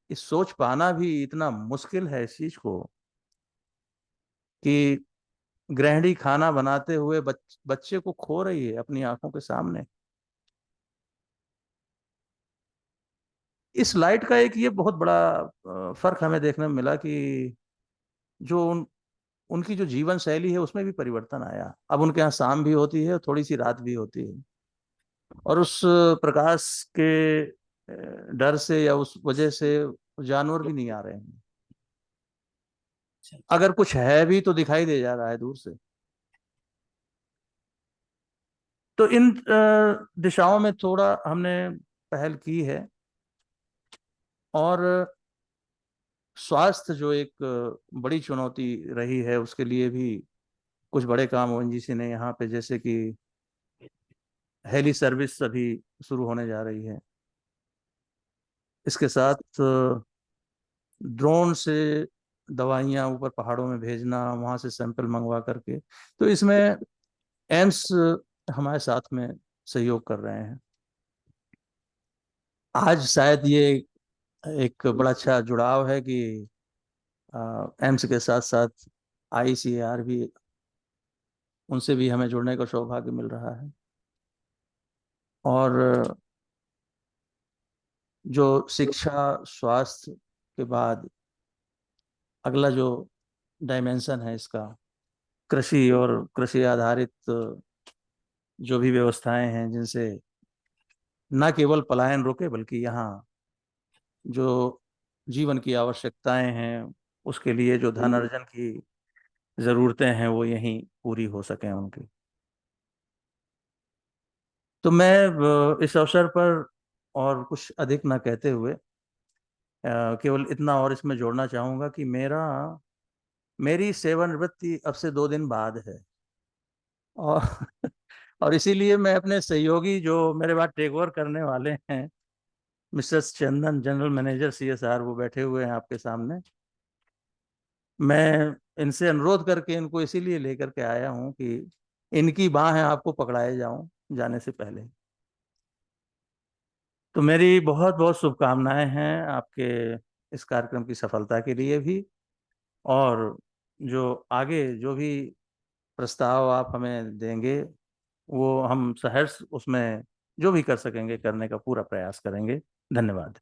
इस सोच पाना भी इतना मुश्किल है इस चीज को, कि गृहिणी खाना बनाते हुए बच्चे को खो रही है अपनी आंखों के सामने। इस लाइट का एक ये बहुत बड़ा फर्क हमें देखने में मिला कि जो उनकी जो जीवन शैली है उसमें भी परिवर्तन आया। अब उनके यहाँ शाम भी होती है और थोड़ी सी रात भी होती है, और उस प्रकाश के डर से या उस वजह से जानवर भी नहीं आ रहे हैं। अगर कुछ है भी तो दिखाई दे जा रहा है दूर से। तो इन दिशाओं में थोड़ा हमने पहल की है, और स्वास्थ्य जो एक बड़ी चुनौती रही है उसके लिए भी कुछ बड़े काम ओएनजीसी ने यहाँ पे, जैसे कि हेली सर्विस अभी शुरू होने जा रही है, इसके साथ ड्रोन से दवाइयाँ ऊपर पहाड़ों में भेजना, वहाँ से सैंपल मंगवा करके, तो इसमें एम्स हमारे साथ में सहयोग कर रहे हैं। आज शायद ये एक बड़ा अच्छा जुड़ाव है कि एम्स के साथ साथ आईसीआर भी, उनसे भी हमें जुड़ने का सौभाग्य मिल रहा है। और जो शिक्षा स्वास्थ्य के बाद अगला जो डायमेंशन है इसका, कृषि और कृषि आधारित जो भी व्यवस्थाएं हैं जिनसे न केवल पलायन रुके, बल्कि यहाँ जो जीवन की आवश्यकताएं हैं उसके लिए जो धन अर्जन की ज़रूरतें हैं वो यहीं पूरी हो सकें उनकी। तो मैं इस अवसर पर और कुछ अधिक ना कहते हुए केवल इतना और इसमें जोड़ना चाहूँगा कि मेरी सेवानिवृत्ति अब से 2 दिन बाद है, और और इसीलिए मैं अपने सहयोगी जो मेरे बाद टेक ओवर करने वाले हैं, मिस्टर चंदन, जनरल मैनेजर CSR, वो बैठे हुए हैं आपके सामने। मैं इनसे अनुरोध करके इनको इसीलिए लेकर के आया हूँ कि इनकी बाहें आपको पकड़ाए जाऊं जाने से पहले। तो मेरी बहुत बहुत शुभकामनाएं हैं आपके इस कार्यक्रम की सफलता के लिए भी, और जो आगे जो भी प्रस्ताव आप हमें देंगे वो हम सहर्ष उसमें जो भी कर सकेंगे करने का पूरा प्रयास करेंगे। धन्यवाद।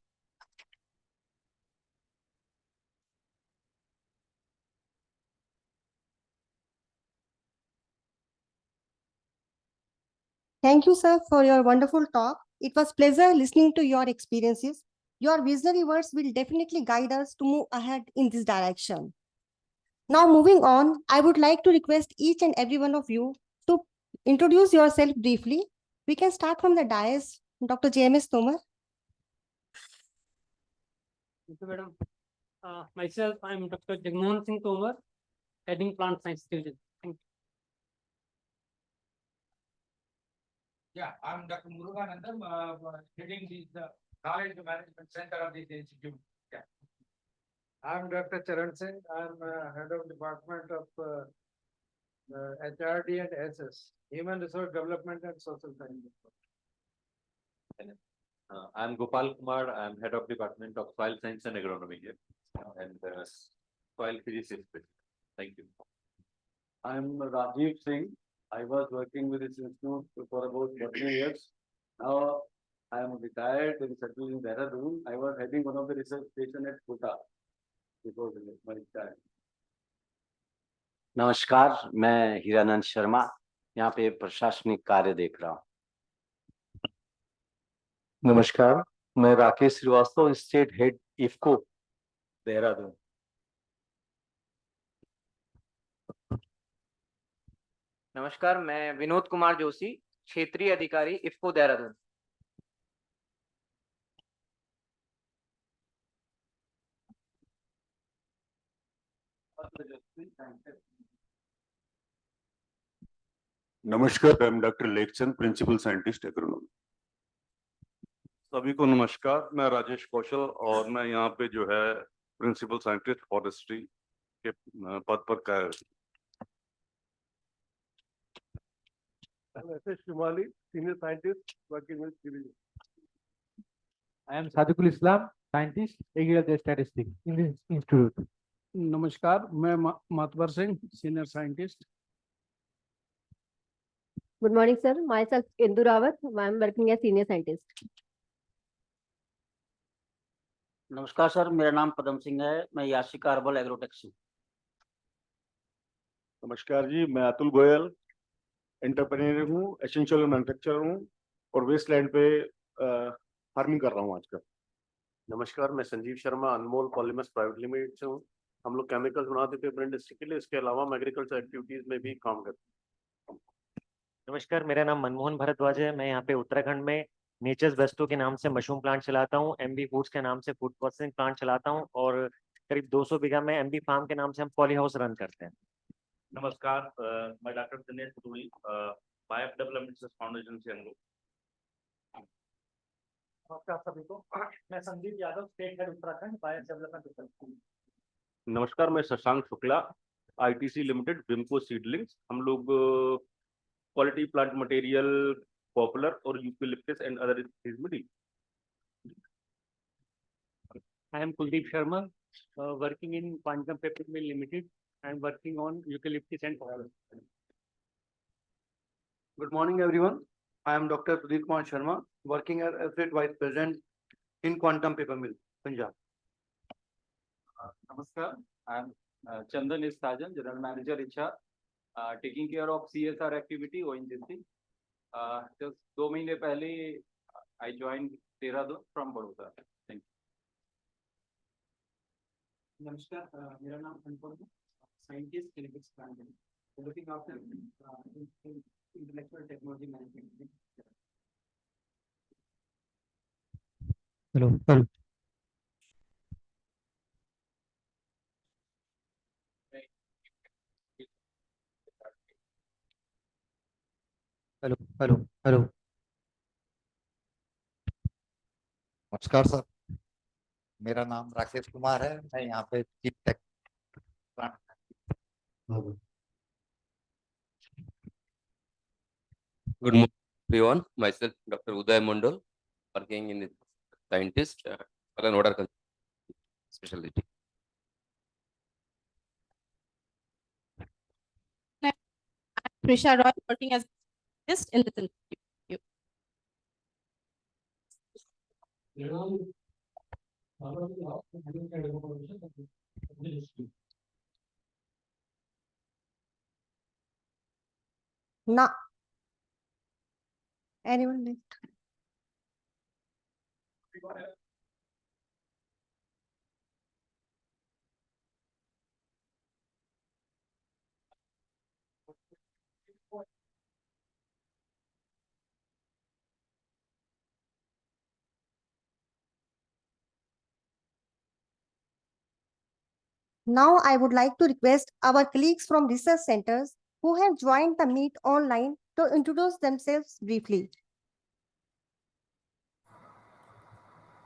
Thank you, sir, for your wonderful talk. It was pleasure listening to your experiences. Your visionary words will definitely guide us to move ahead in this direction. Now, moving on, I would like to request each and every one of you to introduce yourself briefly. We can start from the dais. Dr. JMS Tomar. Thank you, madam. Myself, I am Dr. Jagmohan Singh Tomar, heading Plant Science Division. Thank you. Yeah, I'm Dr. Muruganandam, heading the Knowledge Management Center of this institute. Yeah. I'm Dr. Charan Singh. I'm head of Department of HRD and SS, Human Resource Development and Social Sciences. I'm Gopal Kumar. I'm head of Department of Soil Science and Agronomy here, and soil physics. Thank you. I'm Rajiv Singh. I was working with this institute for about 13 years. Now I am retired and settled in Dehradun. I was heading one of the research station at Kota before my time. नमस्कार, मैं हीरानंद शर्मा यहाँ पे प्रशासनिक कार्य देख रहा हूँ। नमस्कार, मैं राकेश श्रीवास्तव, स्टेट हेड इफको देहरादून। नमस्कार, मैं विनोद कुमार जोशी, क्षेत्रीय अधिकारी इफको देहरादून। नमस्कार, I am doctor Lekhchand, principal scientist agronomy. सभी को नमस्कार, मैं राजेश कौशल और मैं यहाँ पे जो है प्रिंसिपल साइंटिस्ट फॉरेस्ट्री के पद पर कार्यरत हूँ। Shimali, senior scientist working with division. I am Sadiqul Islam, scientist, agricultural statistics in this institute. नमस्कार, मैं मातवर Singh, senior scientist. Good morning, sir. Myself Indu Rawat. I am working as senior scientist. नमस्कार sir, मेरा नाम पदम सिंह है, मैं याशिका हर्बल एग्रोटेक से। नमस्कार जी, मैं अतुल गोयल, एंटरप्रेन्योर हूँ, एसेंशियल मैन्युफैक्चरर हूँ और वेस्टलैंड पे फार्मिंग कर रहा हूँ आजकल। नमस्कार, मैं संजीव शर्मा, अनमोल पॉलीमर्स प्राइवेट लिमिटेड से हूँ। हम लोग केमिकल्स बनाते थे अपने इंडस्ट्री के लिए, इसके अलावा हम एग्रीकल्चर एक्टिविटीज में भी काम करते हैं। नमस्कार, मेरा नाम मनमोहन भारद्वाज है। मैं यहाँ पे उत्तराखंड में नेचर्स बेस्टो के नाम से मशरूम प्लांट चलाता हूँ, MB फूड्स के नाम से फूड प्रोसेसिंग प्लांट चलाता हूँ और करीब 200 बीघा में MB फार्म के नाम से हम पॉली हाउस रन करते हैं। नमस्कार, मैं doctor Dinesh Puri, BAIF development foundation से हम लोग। नमस्कार सभी को, मैं Sandeep Yadav, state head Uttarakhand BAIF development. नमस्कार, मैं शशांक शुक्ला, ITC लिमिटेड, बिम्को सीडलिंग्स। हम लोग क्वालिटी प्लांट मटेरियल, पॉपुलर और यूकेलिप्टस एंड अदर चीज में deal. I am Kuldeep Sharma, working in Quantum Paper Mill Limited and working on eucalyptus and forest. Good morning, everyone. I am Dr. Pradeep Kumar Sharma, working as Associate Vice President in Quantum Paper Mill, Punjab. Namaskar, I am Chandan S. Sajan, General Manager HR, taking care of CSR activity ONGC. Just 2 महीने पहले I joined Dehradun from Baroda. Thank you. नमस्कार, मेरा नाम अनुपम है, scientist, clinical planning, looking after intellectual technology management. Hello. Hello. Hello. Hello. Hello. नमस्कार sir, मेरा नाम राकेश कुमार है। मैं यहाँ पे chief tech Good morning, everyone. Myself, Dr. Uday Mondal, working in scientist, order specialty. Prisha Roy, working as just in the Now, anyone next? Now, I would like to request our colleagues from research centers who have joined the meet online to introduce themselves briefly.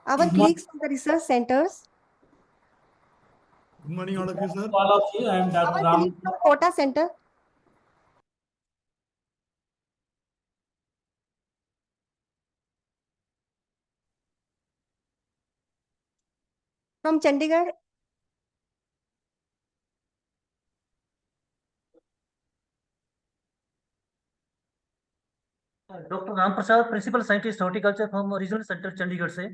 Our colleagues from the research centers. Good morning, all of you, sir. All of you, I am Dr. Our Ram. colleagues from Kota Center. From Chandigarh. Doctor Ram Prasad, principal scientist horticulture from regional centre Chandigarh से।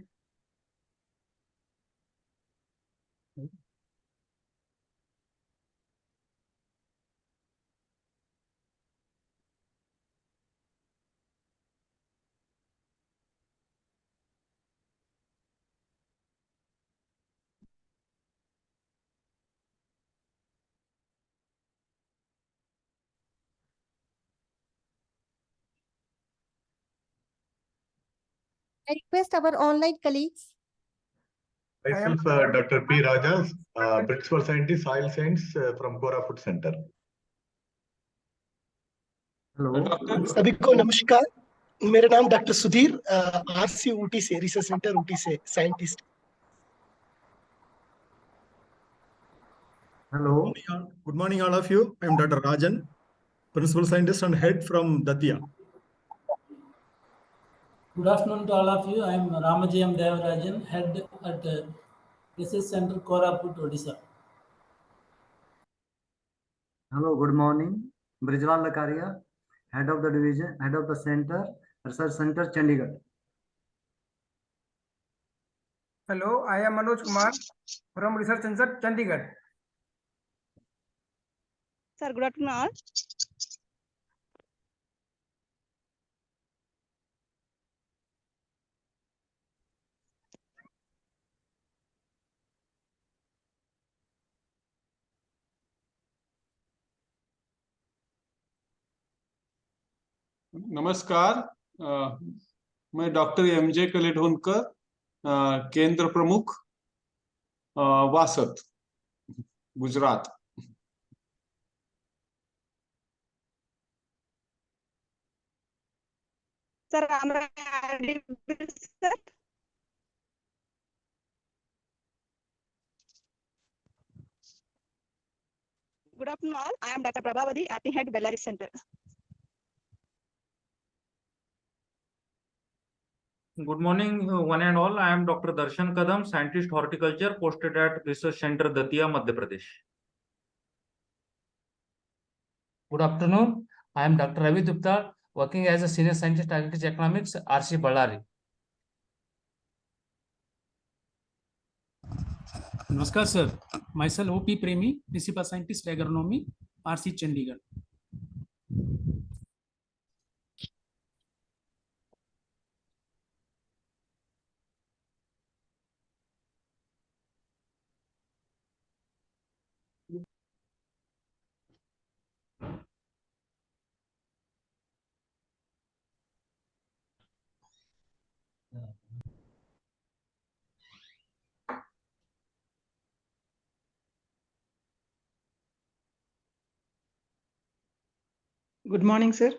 I request our online colleagues. Myself, Dr. P. Rajas, Principal Scientist, Soil Science from Kora Food Center. Hello सभी को नमस्कार, मेरा नाम doctor Sudhir, RC Ooty से, research centre Ooty से scientist. Hello. Good morning, all of you. I am Dr. Rajan, Principal Scientist and Head from Datia. Good afternoon to all of you. I am Ramaji M. Devarajan, head at Research Center Koraput, Odisha. Hello, good morning. Brijlal Lakaria, head of the division, head of the center, Research Center, Chandigarh. Hello, I am Manoj Kumar from Research Center, Chandigarh. Sir, good afternoon all. नमस्कार, मैं doctor MJ. कलेढोनकर, केंद्र प्रमुख, वासत, Gujarat. Sir, sir. Good afternoon all. I am Dr. Prabhavati, acting head Bellary Center. Good morning, one and all. I am Dr. Darshan Kadam, scientist horticulture, posted at Research Center Datia, Madhya Pradesh. Good afternoon. I am Dr. Ravi Dupta, working as a senior scientist agriculture economics, RC Ballari. नमस्कार sir, myself OP Premi, Principal Scientist Agronomy, RC Chandigarh. Good morning, sir.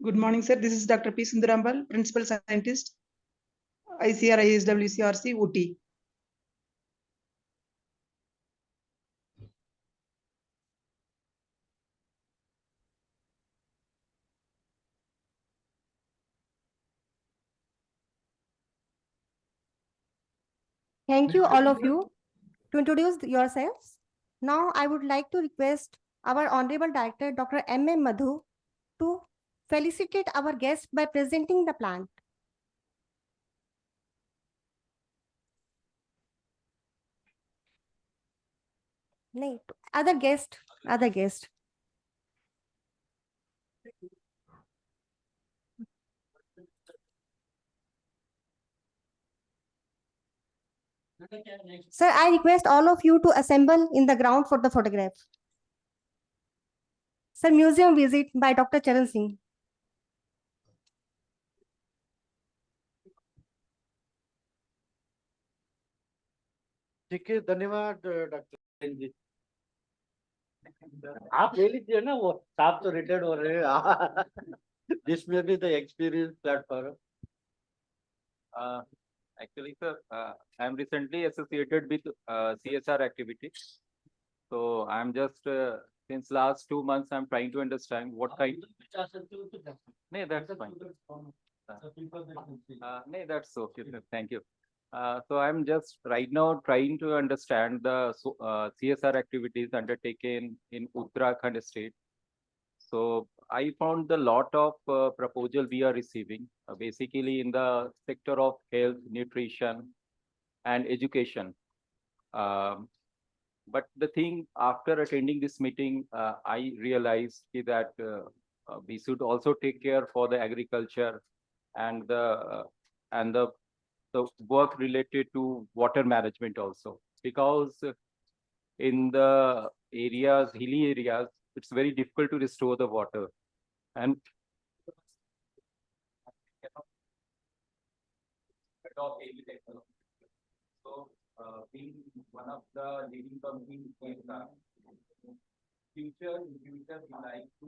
Good morning, sir. This is Dr. P. Sundarambal, Principal Scientist, ICAR-IISWC OT. Thank you, all of you, to introduce yourselves. Now, I would like to request our Honorable Director, Dr. M.M. Madhu, to felicitate our guest by presenting the plant. No, other guest. Sir, I request all of you to assemble in the ground for the photograph. Sir, museum visit by Dr. Charan Singh. ठीक है, धन्यवाद doctor जी। आप ले लीजिए ना, वो साहब तो रिटायर्ड हो रहे हैं। जिसमें भी the experience platform. Actually, sir, I am recently associated with CSR activity. So I am just since last 2 months I am trying to understand what kind. No, that's fine. No, that's okay, sir. Thank you. So I'm just right now trying to understand the CSR activities undertaken in Uttarakhand state. So I found the lot of proposal we are receiving basically in the sector of health, nutrition, and education. But the thing after attending this meeting, I realized that we should also take care for the agriculture and the work related to water management also, because in the areas, hilly areas, it's very difficult to restore the water. And so being one of the leading companies in the future, we like to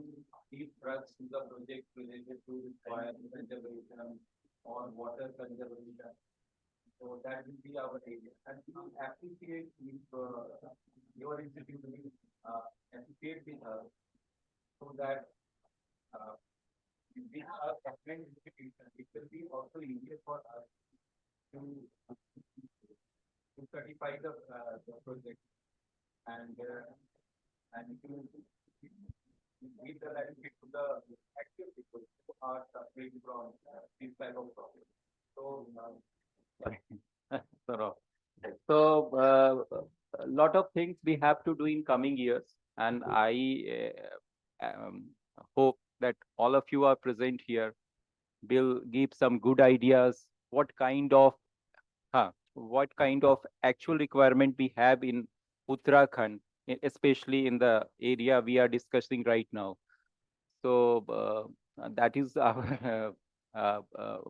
give trust to the project related to soil conservation or water conservation. So that will be our area. And we appreciate if your institute will associate with us so that we are a government institution. It will be also easier for us to certify the project and to give the benefit to the actual people who are suffering from this type of problem. So, a lot of things we have to do in coming years, and I hope that all of you are present here will give some good ideas what kind of actual requirement we have in Uttarakhand, especially in the area we are discussing right now. So that is our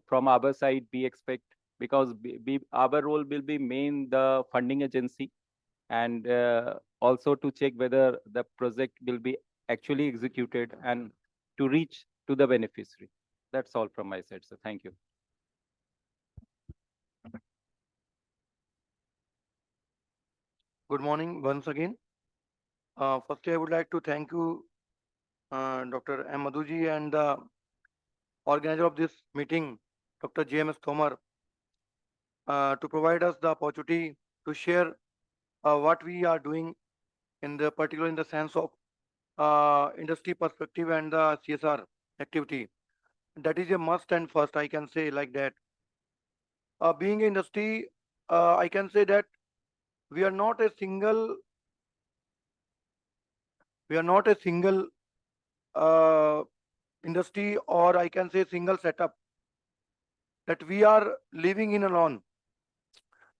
from our side we expect, because our role will be main the funding agency, and also to check whether the project will be actually executed and to reach to the beneficiary. That's all from my side, so thank you. Good morning once again. Firstly, I would like to thank you, Dr. M. Madhuji, and the organizer of this meeting, Dr. J.M.S. Tomar, to provide us the opportunity to share what we are doing in the particular in the sense of industry perspective and the CSR activity. That is a must and first, I can say like that. Being industry, I can say that we are not a single industry, or I can say single setup that we are living in alone.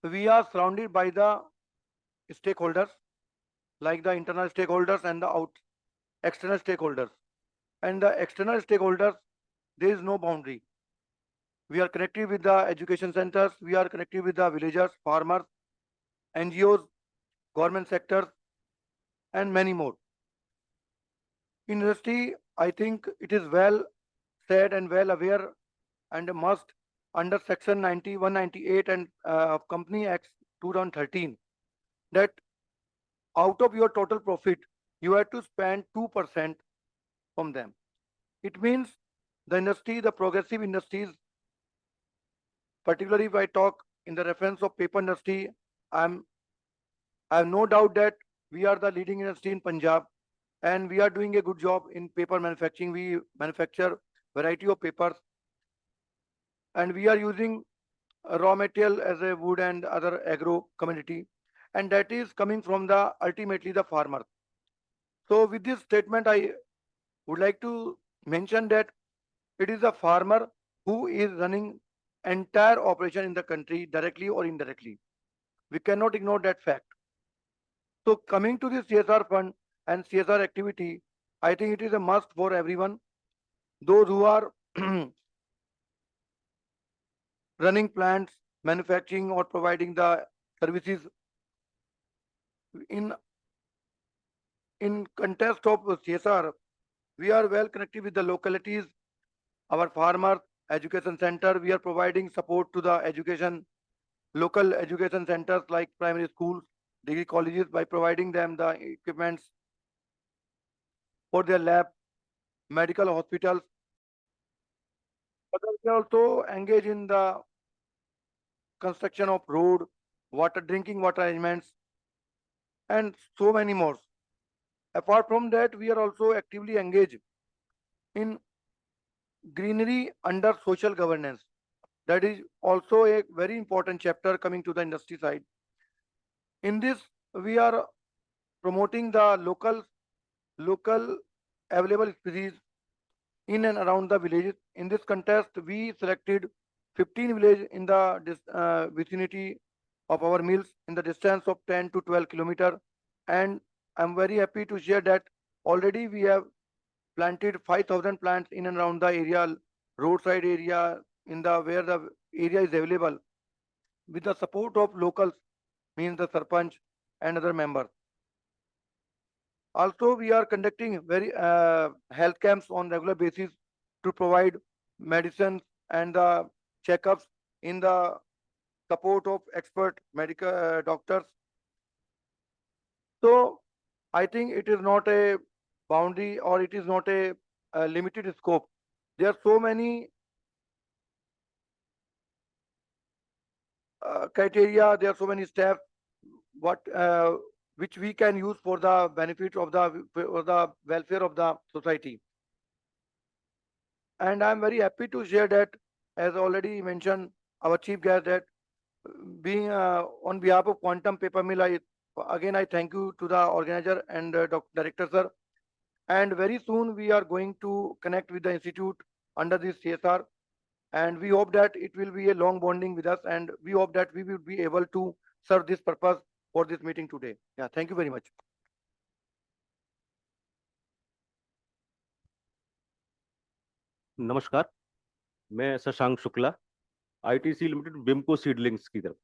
We are surrounded by the stakeholders, like the internal stakeholders and the external stakeholders. And the external stakeholders, there is no boundary. We are connected with the education centers. We are connected with the villagers, farmers, NGOs, government sectors, and many more. In industry, I think it is well said and well aware and must under section 198 and of Company Act 2013 that out of your total profit, you have to spend 2% from them. It means the industry, the progressive industries, particularly if I talk in the reference of paper industry, I have no doubt that we are the leading industry in Punjab and we are doing a good job in paper manufacturing. We manufacture variety of papers and we are using raw material as a wood and other agro commodity, and that is coming from the ultimately the farmer. So with this statement, I would like to mention that it is the farmer who is running entire operation in the country directly or indirectly. We cannot ignore that fact. So coming to this CSR fund and CSR activity, I think it is a must for everyone. Those who are running plants, manufacturing or providing the services in context of CSR, we are well connected with the localities, our farmers, education center. We are providing support to the education, local education centers like primary schools, degree colleges by providing them the equipments for their lab, medical hospitals. But we also engage in the construction of road, drinking water arrangements, and so many more. Apart from that, we are also actively engaged in greenery under social governance. That is also a very important chapter coming to the industry side. In this, we are promoting the local available species in and around the villages. In this contest, we selected 15 villages in the vicinity of our mills in the distance of 10 to 12 kilometers. And I'm very happy to share that already we have planted 5,000 plants in and around the area, roadside area, where the area is available, with the support of locals, means the sarpanch and other members. Also, we are conducting very health camps on regular basis to provide medicines and checkups in the support of expert medical doctors. So I think it is not a boundary or it is not a limited scope. There are so many criteria, there are so many steps which we can use for the benefit of the welfare of the society. And I'm very happy to share that, as already mentioned our chief guest, that being on behalf of Quantum Paper Mill, I thank you to the organizer and director sir. And very soon we are going to connect with the institute under this CSR, and we hope that it will be a long bonding with us, and we hope that we will be able to serve this purpose for this meeting today. Yeah, thank you very much. नमस्कार, मैं Shashank Shukla, ITC limited बिम्को seedlings की तरफ।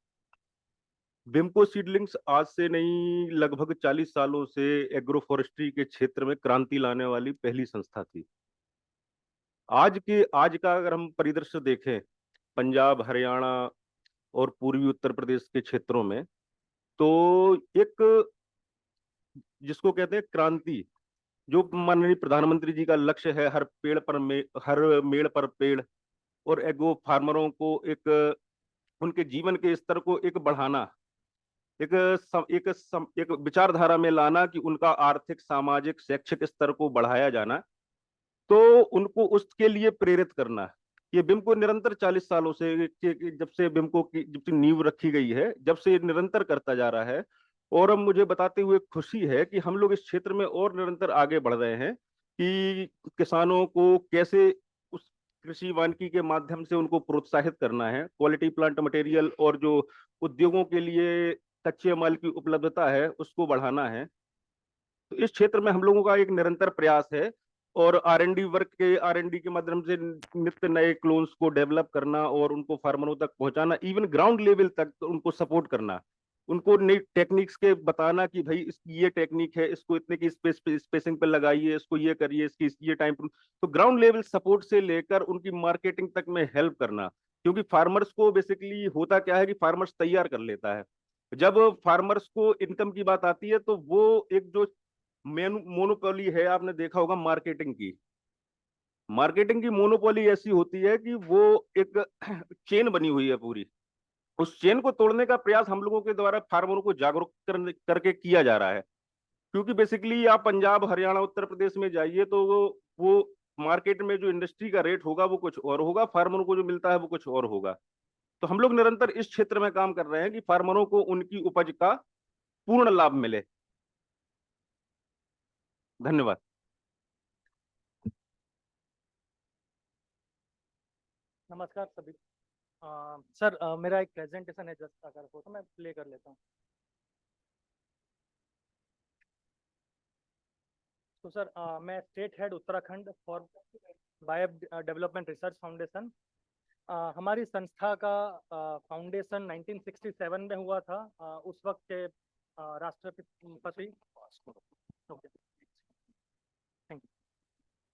बिम्को seedlings आज से नहीं, लगभग 40 सालों से एग्रो फॉरेस्ट्री के क्षेत्र में क्रांति लाने वाली पहली संस्था थी। आज का अगर हम परिदृश्य देखें पंजाब, हरियाणा और पूर्वी उत्तर प्रदेश के क्षेत्रों में, तो एक जिसको कहते हैं क्रांति, जो माननीय प्रधानमंत्री जी का लक्ष्य है, हर मेड़ पर पेड़, और एग्रो फार्मरों को उनके जीवन के स्तर को एक बढ़ाना, एक विचारधारा में लाना कि उनका आर्थिक, सामाजिक, शैक्षिक स्तर को बढ़ाया जाना, तो उनको उसके लिए प्रेरित करना। ये बिम्को निरंतर 40 सालों से, जब से बिम्को की नींव रखी गई है, जब से निरंतर करता जा रहा है। और अब मुझे बताते हुए खुशी है कि हम लोग इस क्षेत्र में और निरंतर आगे बढ़ रहे हैं कि किसानों को कैसे उस कृषि वानिकी के माध्यम से उनको प्रोत्साहित करना है, क्वालिटी प्लांट मटेरियल और जो उद्योगों के लिए कच्चे माल की उपलब्धता है उसको बढ़ाना है। तो इस क्षेत्र में हम लोगों का एक निरंतर प्रयास है और R&D के माध्यम से नित्य नए क्लोन्स को डेवलप करना और उनको फार्मरों तक पहुंचाना, इवन ग्राउंड लेवल तक उनको सपोर्ट करना, उनको नई टेक्निक्स के बताना कि भाई इसकी ये टेक्निक है, इसको इतने की स्पेसिंग पे लगाइए, इसको ये करिए, इसकी ये टाइम। तो ग्राउंड लेवल सपोर्ट से लेकर उनकी मार्केटिंग तक में हेल्प करना, क्योंकि फार्मर्स को बेसिकली होता क्या है कि फार्मर्स तैयार कर लेता है, जब फार्मर्स को इनकम की बात आती है तो वो एक जो मोनोपोली है, आपने देखा होगा मार्केटिंग की मोनोपोली ऐसी होती है कि वो एक चेन बनी हुई है पूरी। उस चेन को तोड़ने का प्रयास हम लोगों के द्वारा फार्मरों को जागरूक करके किया जा रहा है, क्योंकि बेसिकली आप पंजाब, हरियाणा, उत्तर प्रदेश में जाइए तो वो मार्केट में जो इंडस्ट्री का रेट होगा वो कुछ और होगा, फार्मरों को जो मिलता है वो कुछ और होगा। तो हम लोग निरंतर इस क्षेत्र में काम कर रहे हैं कि फार्मरों को उनकी उपज का पूर्ण लाभ मिले। धन्यवाद। नमस्कार सभी। सर मेरा एक प्रेजेंटेशन है, जस्ट अगर हो तो मैं प्ले कर लेता हूँ। तो सर मैं state head Uttarakhand for bio development research foundation. हमारी संस्था का फाउंडेशन 1967 में हुआ था। उस वक्त के राष्ट्रपति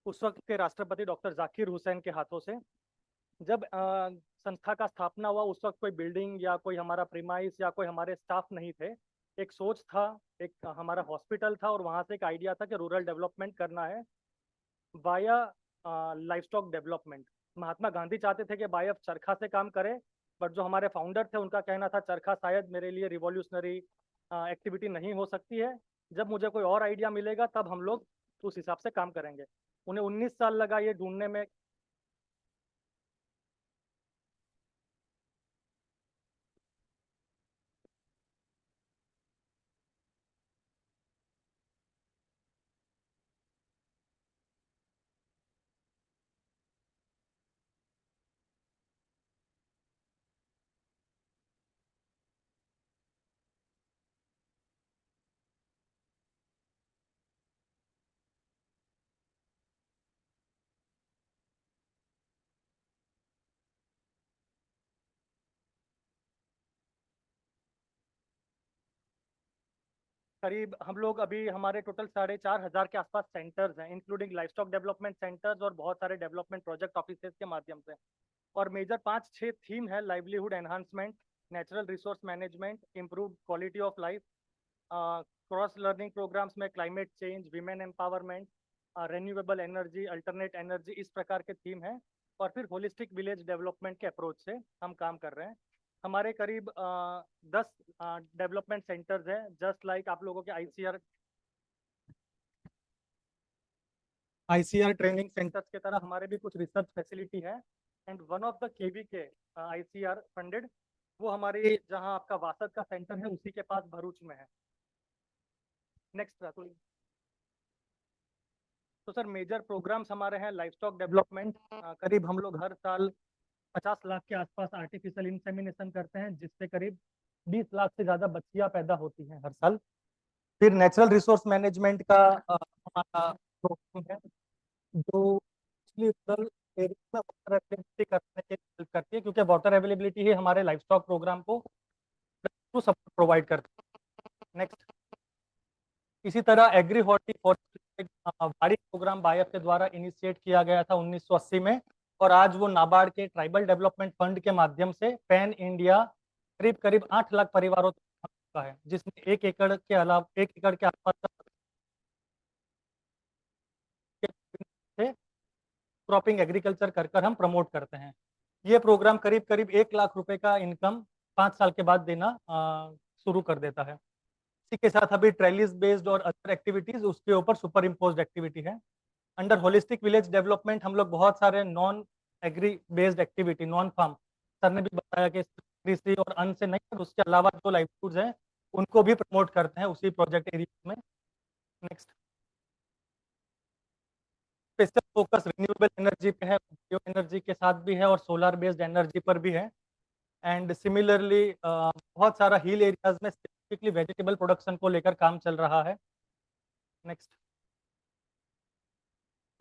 उस वक्त के राष्ट्रपति डॉक्टर जाकिर हुसैन के हाथों से जब संस्था का स्थापना हुआ, उस वक्त कोई बिल्डिंग या कोई हमारा प्रीमाइस या कोई हमारे स्टाफ नहीं थे। एक सोच था, एक हमारा हॉस्पिटल था और वहाँ से एक आइडिया था कि रूरल डेवलपमेंट करना है via livestock development. Mahatma Gandhi चाहते थे कि बायफ चरखा से काम करे, बट जो हमारे फाउंडर थे उनका कहना था चरखा शायद मेरे लिए रिवॉल्यूशनरी एक्टिविटी नहीं हो सकती है, जब मुझे कोई और आइडिया मिलेगा तब हम लोग उस हिसाब से काम करेंगे। उन्हें 19 साल लगा ये ढूंढने में। करीब हम लोग अभी हमारे टोटल 4,500 के आसपास सेंटर्स हैं, इंक्लूडिंग लाइवस्टॉक डेवलपमेंट सेंटर्स और बहुत सारे डेवलपमेंट प्रोजेक्ट ऑफिसेज के माध्यम से। और मेजर 5-6 थीम है: livelihood enhancement, natural resource management, improve quality of life, cross learning programs में climate change, women empowerment, renewable energy, alternate energy, इस प्रकार के थीम हैं। और फिर होलिस्टिक विलेज डेवलपमेंट के अप्रोच से हम काम कर रहे हैं। हमारे करीब 10 डेवलपमेंट सेंटर्स हैं, जस्ट लाइक आप लोगों के ICR ट्रेनिंग सेंटर्स की तरह हमारे भी कुछ रिसर्च फैसिलिटी है। And one of the KVK ICR funded, वो हमारे जहां आपका वासद का सेंटर है उसी के पास भरूच में है। नेक्स्ट राहुल। तो सर मेजर प्रोग्राम्स हमारे हैं लाइवस्टॉक डेवलपमेंट। करीब हम लोग हर साल 50 लाख के आसपास आर्टिफिशियल इंसेमिनेशन करते हैं, जिससे करीब 20 लाख से ज़्यादा बच्चियां पैदा होती हैं हर साल। फिर नेचुरल रिसोर्स मैनेजमेंट का हमारा प्रोग्राम है, जो रूरल एरिया में वाटर अवेलेबिलिटी करने के हेल्प करती है, क्योंकि वाटर अवेलेबिलिटी ही हमारे लाइवस्टॉक प्रोग्राम को सपोर्ट प्रोवाइड करती है। नेक्स्ट। इसी तरह एग्री हॉर्टिकल्चर बाड़ी प्रोग्राम बायफ के द्वारा इनिशिएट किया गया था 1980 में, और आज वो नाबार्ड के ट्राइबल डेवलपमेंट फंड के माध्यम से पैन इंडिया करीब 8 लाख परिवारों तक पहुंचा है, जिसमें 1 एकड़ के अलावा 1 एकड़ के आसपास से क्रॉपिंग एग्रीकल्चर कर हम प्रमोट करते हैं। ये प्रोग्राम करीब 1 लाख रुपए का इनकम 5 साल के बाद देना शुरू कर देता है। इसी के साथ अभी ट्रेलिस बेस्ड और अदर एक्टिविटीज उसके ऊपर सुपर इम्पोज्ड एक्टिविटी है। अंडर होलिस्टिक विलेज डेवलपमेंट हम लोग बहुत सारे non agri based activity, non farm, sir ने भी बताया कि कृषि और अन्न से नहीं, पर उसके अलावा जो लाइवलीहुड्स हैं उनको भी प्रमोट करते हैं उसी प्रोजेक्ट एरिया में। Next. Special focus renewable energy पे है, बायो एनर्जी के साथ भी है और सोलर बेस्ड एनर्जी पर भी है। एंड सिमिलरली बहुत सारा हिल एरियाज में स्पेसिफिकली वेजिटेबल प्रोडक्शन को लेकर काम चल रहा है। नेक्स्ट।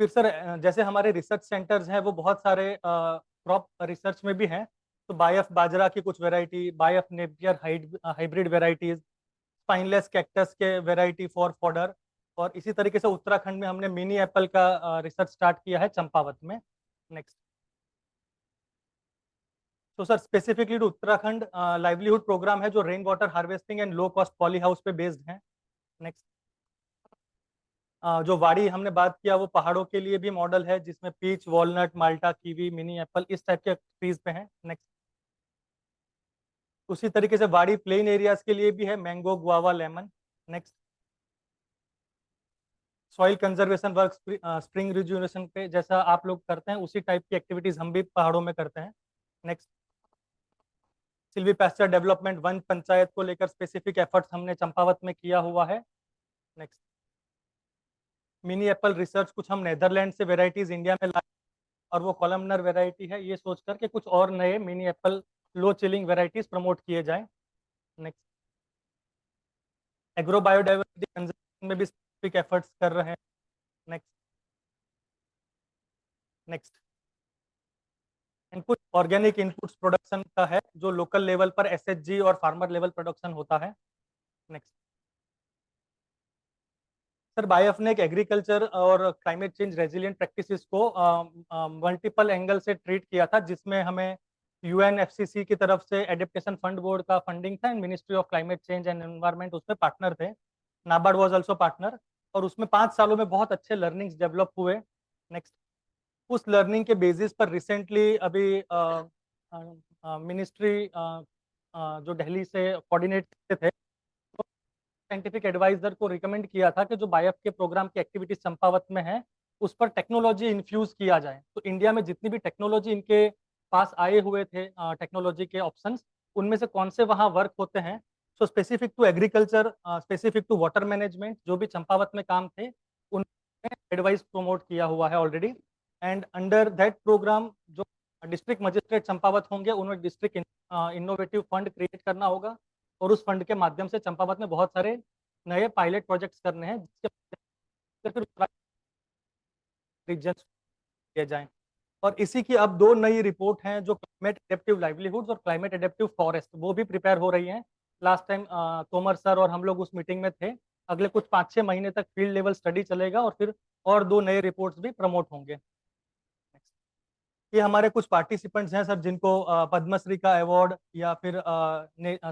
फिर सर जैसे हमारे रिसर्च सेंटर्स हैं वो बहुत सारे क्रॉप रिसर्च में भी हैं, तो बायफ बाजरा की कुछ variety, BAIF napier hybrid varieties, spineless cactus के वेराइटी फॉर फॉडर, और इसी तरीके से उत्तराखंड में हमने मिनी एप्पल का रिसर्च स्टार्ट किया है चंपावत में। नेक्स्ट। तो sir specifically to Uttarakhand livelihood programme है जो rain water harvesting and low cost poly house पे बेस्ड है। नेक्स्ट। जो वाड़ी हमने बात किया वो पहाड़ों के लिए भी मॉडल है, जिसमें पीच, वॉलनट, माल्टा, कीवी, मिनी एप्पल इस टाइप के ट्रीज पे हैं। नेक्स्ट। उसी तरीके से वाड़ी प्लेन एरियाज के लिए भी है, mango, guava, lemon. Next. Soil conservation work spring rejuvenation पे जैसा आप लोग करते हैं उसी टाइप की एक्टिविटीज हम भी पहाड़ों में करते हैं। Next. Silvi pasture development one panchayat को लेकर स्पेसिफिक एफर्ट्स हमने चंपावत में किया हुआ है। नेक्स्ट। मिनी एप्पल रिसर्च कुछ हम नेदरलैंड से वेराइटीज इंडिया में लाए और वो कॉलमनर वेराइटी है, ये सोचकर के कुछ और नए मिनी एप्पल लो चिलिंग वेराइटीज प्रमोट किए जाएं। नेक्स्ट। एग्रो बायोडाइवर्सिटी कंजर्वेशन में भी स्पेसिफिक एफर्ट्स कर रहे हैं। नेक्स्ट। नेक्स्ट। एंड कुछ ऑर्गेनिक इनपुट्स प्रोडक्शन का है जो लोकल लेवल पर एसएचजी और फार्मर लेवल प्रोडक्शन होता है। नेक्स्ट। सर बायफ ने एक एग्रीकल्चर और क्लाइमेट चेंज रेजिलिएंट प्रैक्टिसेस को मल्टीपल एंगल से ट्रीट किया था, जिसमें हमें यूएनएफसीसी की तरफ से एडेप्टेशन फंड बोर्ड का फंडिंग था and ministry of climate change and environment उसमें पार्टनर थे, नाबार्ड वाज आल्सो पार्टनर, और उसमें 5 सालों में बहुत अच्छे लर्निंग्स डेवलप हुए। नेक्स्ट। उस लर्निंग के बेसिस पर रिसेंटली अभी मिनिस्ट्री जो दिल्ली से कोऑर्डिनेट करते थे साइंटिफिक एडवाइजर को रिकमेंड किया था कि जो बायफ के प्रोग्राम की एक्टिविटीज चंपावत में है उस पर टेक्नोलॉजी इन्फ्यूज किया जाए। तो इंडिया में जितनी भी टेक्नोलॉजी इनके पास आए हुए थे टेक्नोलॉजी के ऑप्शंस, उनमें से कौन से वहाँ वर्क होते हैं। So specific to agriculture, specific to water management जो भी चंपावत में काम थे उन्होंने एडवाइस प्रमोट किया हुआ है already, and under that programme जो डिस्ट्रिक्ट मजिस्ट्रेट चंपावत होंगे उन्हें डिस्ट्रिक्ट इनोवेटिव फंड क्रिएट करना होगा और उस फंड के माध्यम से चंपावत में बहुत सारे नए पायलट प्रोजेक्ट्स करने हैं जिसके फिर रीजन किए जाएं। और इसी की अब 2 नई रिपोर्ट हैं जो क्लाइमेट एडेप्टिव लाइवलीहुड्स और क्लाइमेट एडेप्टिव फॉरेस्ट, वो भी प्रिपेयर हो रही हैं। लास्ट टाइम तोमर सर और हम लोग उस मीटिंग में थे। अगले कुछ 5-6 महीने तक फील्ड लेवल स्टडी चलेगा और फिर और 2 नए रिपोर्ट्स भी प्रमोट होंगे। ये हमारे कुछ पार्टिसिपेंट्स हैं सर जिनको पद्मश्री का अवार्ड या फिर